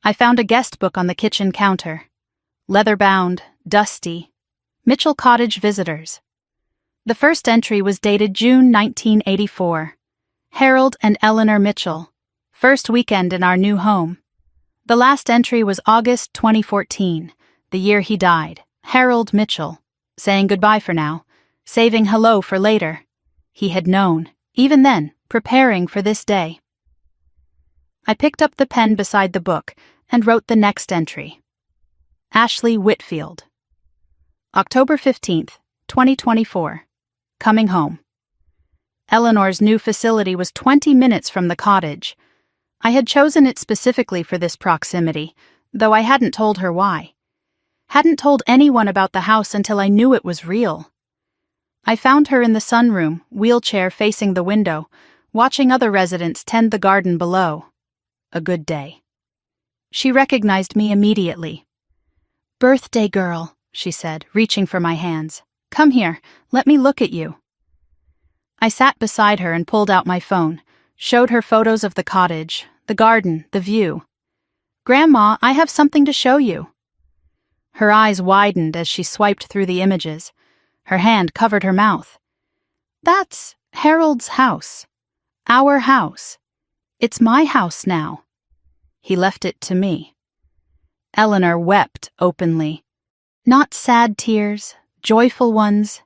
I found a guest book on the kitchen counter. Leather-bound, dusty. Mitchell Cottage Visitors. The first entry was dated June 1984. Harold and Eleanor Mitchell. First weekend in our new home. The last entry was August 2014, the year he died. Harold Mitchell. Saying goodbye for now. Saving hello for later. He had known, even then, preparing for this day. I picked up the pen beside the book and wrote the next entry. Ashley Whitfield. October 15th, 2024. Coming home. Eleanor's new facility was 20 minutes from the cottage. I had chosen it specifically for this proximity, though I hadn't told her why. Hadn't told anyone about the house until I knew it was real. I found her in the sunroom, wheelchair facing the window, watching other residents tend the garden below. A good day. She recognized me immediately. "Birthday girl," she said, reaching for my hands. "Come here, let me look at you." I sat beside her and pulled out my phone, showed her photos of the cottage, the garden, the view. "Grandma, I have something to show you." Her eyes widened as she swiped through the images. Her hand covered her mouth. "That's Harold's house. Our house. It's my house now." He left it to me. Eleanor wept openly. "Not sad tears, joyful ones."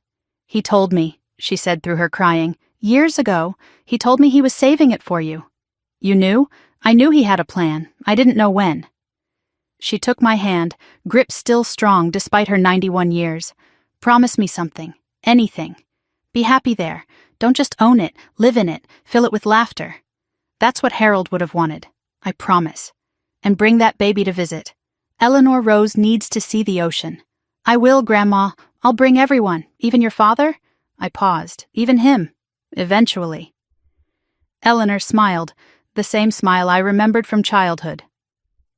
"He told me," she said through her crying. "Years ago, he told me he was saving it for you." "You knew?" "I knew he had a plan. I didn't know when." She took my hand, grip still strong despite her 91 years. "Promise me something. Anything. Be happy there. Don't just own it, live in it, fill it with laughter. That's what Harold would have wanted. I promise. And bring that baby to visit. Eleanor Rose needs to see the ocean." "I will, Grandma. I'll bring everyone. Even your father?" I paused. "Even him. Eventually." Eleanor smiled, the same smile I remembered from childhood.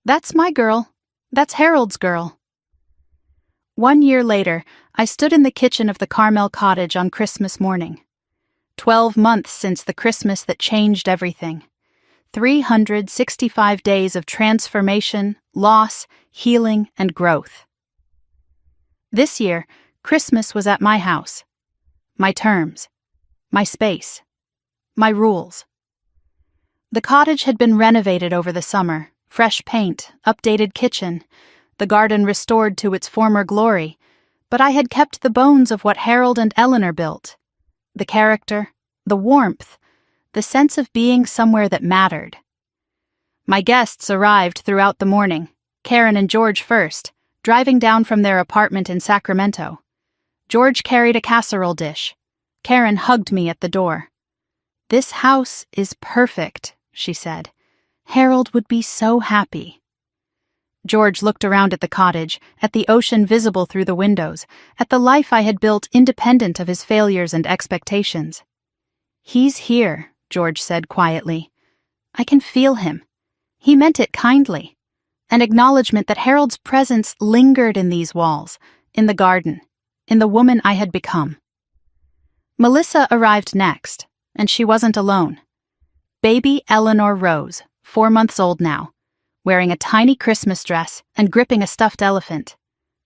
"That's my girl. That's Harold's girl." 1 year later, I stood in the kitchen of the Carmel cottage on Christmas morning. 12 months since the Christmas that changed everything. 365 days of transformation, loss, healing, and growth. This year, Christmas was at my house. My terms. My space. My rules. The cottage had been renovated over the summer, fresh paint, updated kitchen, the garden restored to its former glory, but I had kept the bones of what Harold and Eleanor built. The character, the warmth, the sense of being somewhere that mattered. My guests arrived throughout the morning, Karen and George first, driving down from their apartment in Sacramento. George carried a casserole dish. Karen hugged me at the door. "This house is perfect," she said. "Harold would be so happy." George looked around at the cottage, at the ocean visible through the windows, at the life I had built independent of his failures and expectations. "He's here," George said quietly. "I can feel him." He meant it kindly. An acknowledgement that Harold's presence lingered in these walls, in the garden, in the woman I had become. Melissa arrived next, and she wasn't alone. Baby Eleanor Rose, 4 months old now, wearing a tiny Christmas dress and gripping a stuffed elephant.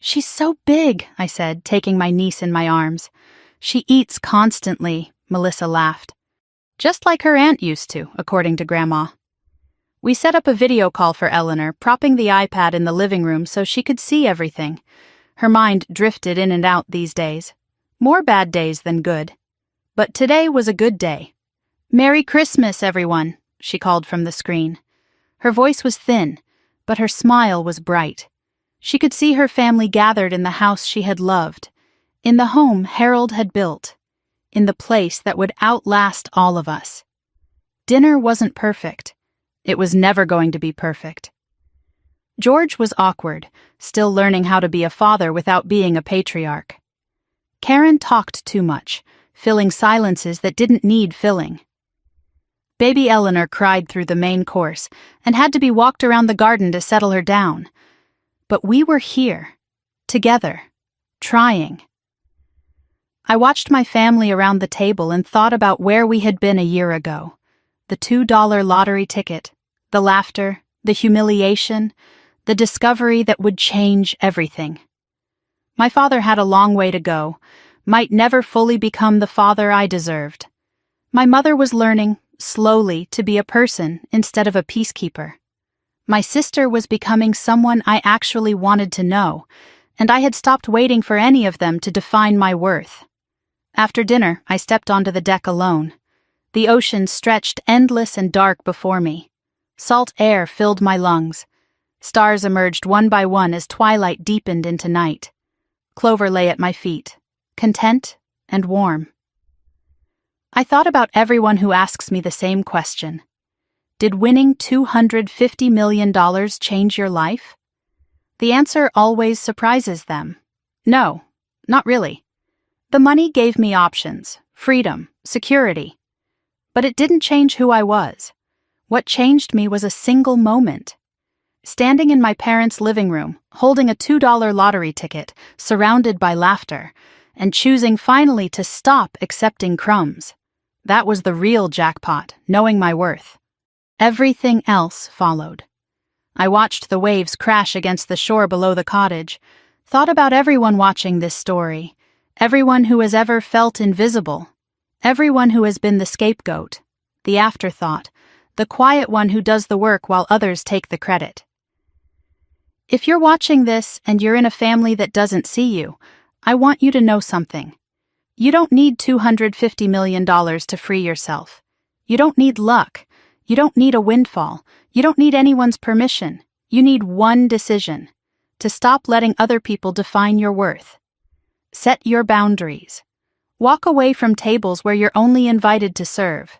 "She's so big," I said, taking my niece in my arms. "She eats constantly," Melissa laughed. "Just like her aunt used to, according to Grandma." We set up a video call for Eleanor, propping the iPad in the living room so she could see everything. Her mind drifted in and out these days. More bad days than good. But today was a good day. "Merry Christmas, everyone," she called from the screen. Her voice was thin, but her smile was bright. She could see her family gathered in the house she had loved, in the home Harold had built, in the place that would outlast all of us. Dinner wasn't perfect. It was never going to be perfect. George was awkward, still learning how to be a father without being a patriarch. Karen talked too much, filling silences that didn't need filling. Baby Eleanor cried through the main course and had to be walked around the garden to settle her down. But we were here, together, trying. I watched my family around the table and thought about where we had been a year ago. The $2 lottery ticket, the laughter, the humiliation, the discovery that would change everything. My father had a long way to go, might never fully become the father I deserved. My mother was learning, slowly, to be a person instead of a peacekeeper. My sister was becoming someone I actually wanted to know, and I had stopped waiting for any of them to define my worth. After dinner, I stepped onto the deck alone. The ocean stretched endless and dark before me. Salt air filled my lungs. Stars emerged one by one as twilight deepened into night. Clover lay at my feet, content and warm. I thought about everyone who asks me the same question. Did winning $250 million change your life? The answer always surprises them. No, not really. The money gave me options, freedom, security. But it didn't change who I was. What changed me was a single moment. Standing in my parents' living room, holding a $2 lottery ticket, surrounded by laughter, and choosing finally to stop accepting crumbs. That was the real jackpot, knowing my worth. Everything else followed. I watched the waves crash against the shore below the cottage, thought about everyone watching this story, everyone who has ever felt invisible, everyone who has been the scapegoat, the afterthought, the quiet one who does the work while others take the credit. If you're watching this and you're in a family that doesn't see you, I want you to know something. You don't need $250 million to free yourself. You don't need luck. You don't need a windfall. You don't need anyone's permission. You need one decision: to stop letting other people define your worth. Set your boundaries. Walk away from tables where you're only invited to serve.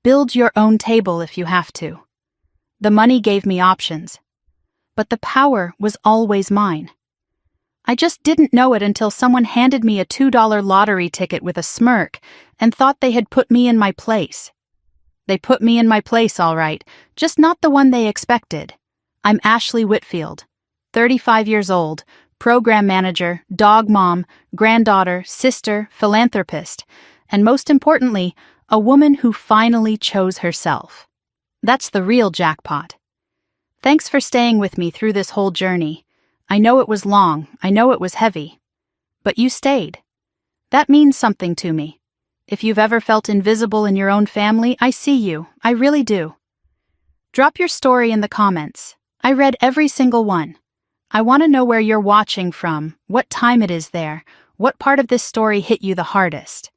Build your own table if you have to. The money gave me options, but the power was always mine. I just didn't know it until someone handed me a $2 lottery ticket with a smirk and thought they had put me in my place. They put me in my place, all right, just not the one they expected. I'm Ashley Whitfield, 35 years old, program manager, dog mom, granddaughter, sister, philanthropist, and most importantly, a woman who finally chose herself. That's the real jackpot. Thanks for staying with me through this whole journey. I know it was long, I know it was heavy, but you stayed. That means something to me. If you've ever felt invisible in your own family, I see you, I really do. Drop your story in the comments. I read every single one. I want to know where you're watching from, what time it is there, what part of this story hit you the hardest.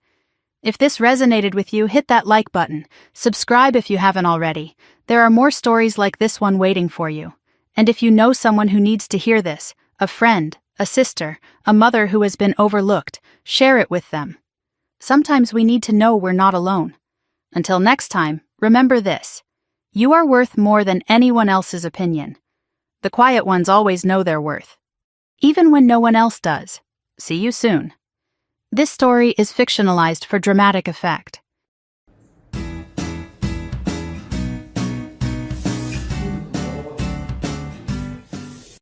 If this resonated with you, hit that like button. Subscribe if you haven't already. There are more stories like this one waiting for you. And if you know someone who needs to hear this, a friend, a sister, a mother who has been overlooked, share it with them. Sometimes we need to know we're not alone. Until next time, remember this: you are worth more than anyone else's opinion. The quiet ones always know their worth, even when no one else does. See you soon. This story is fictionalized for dramatic effect.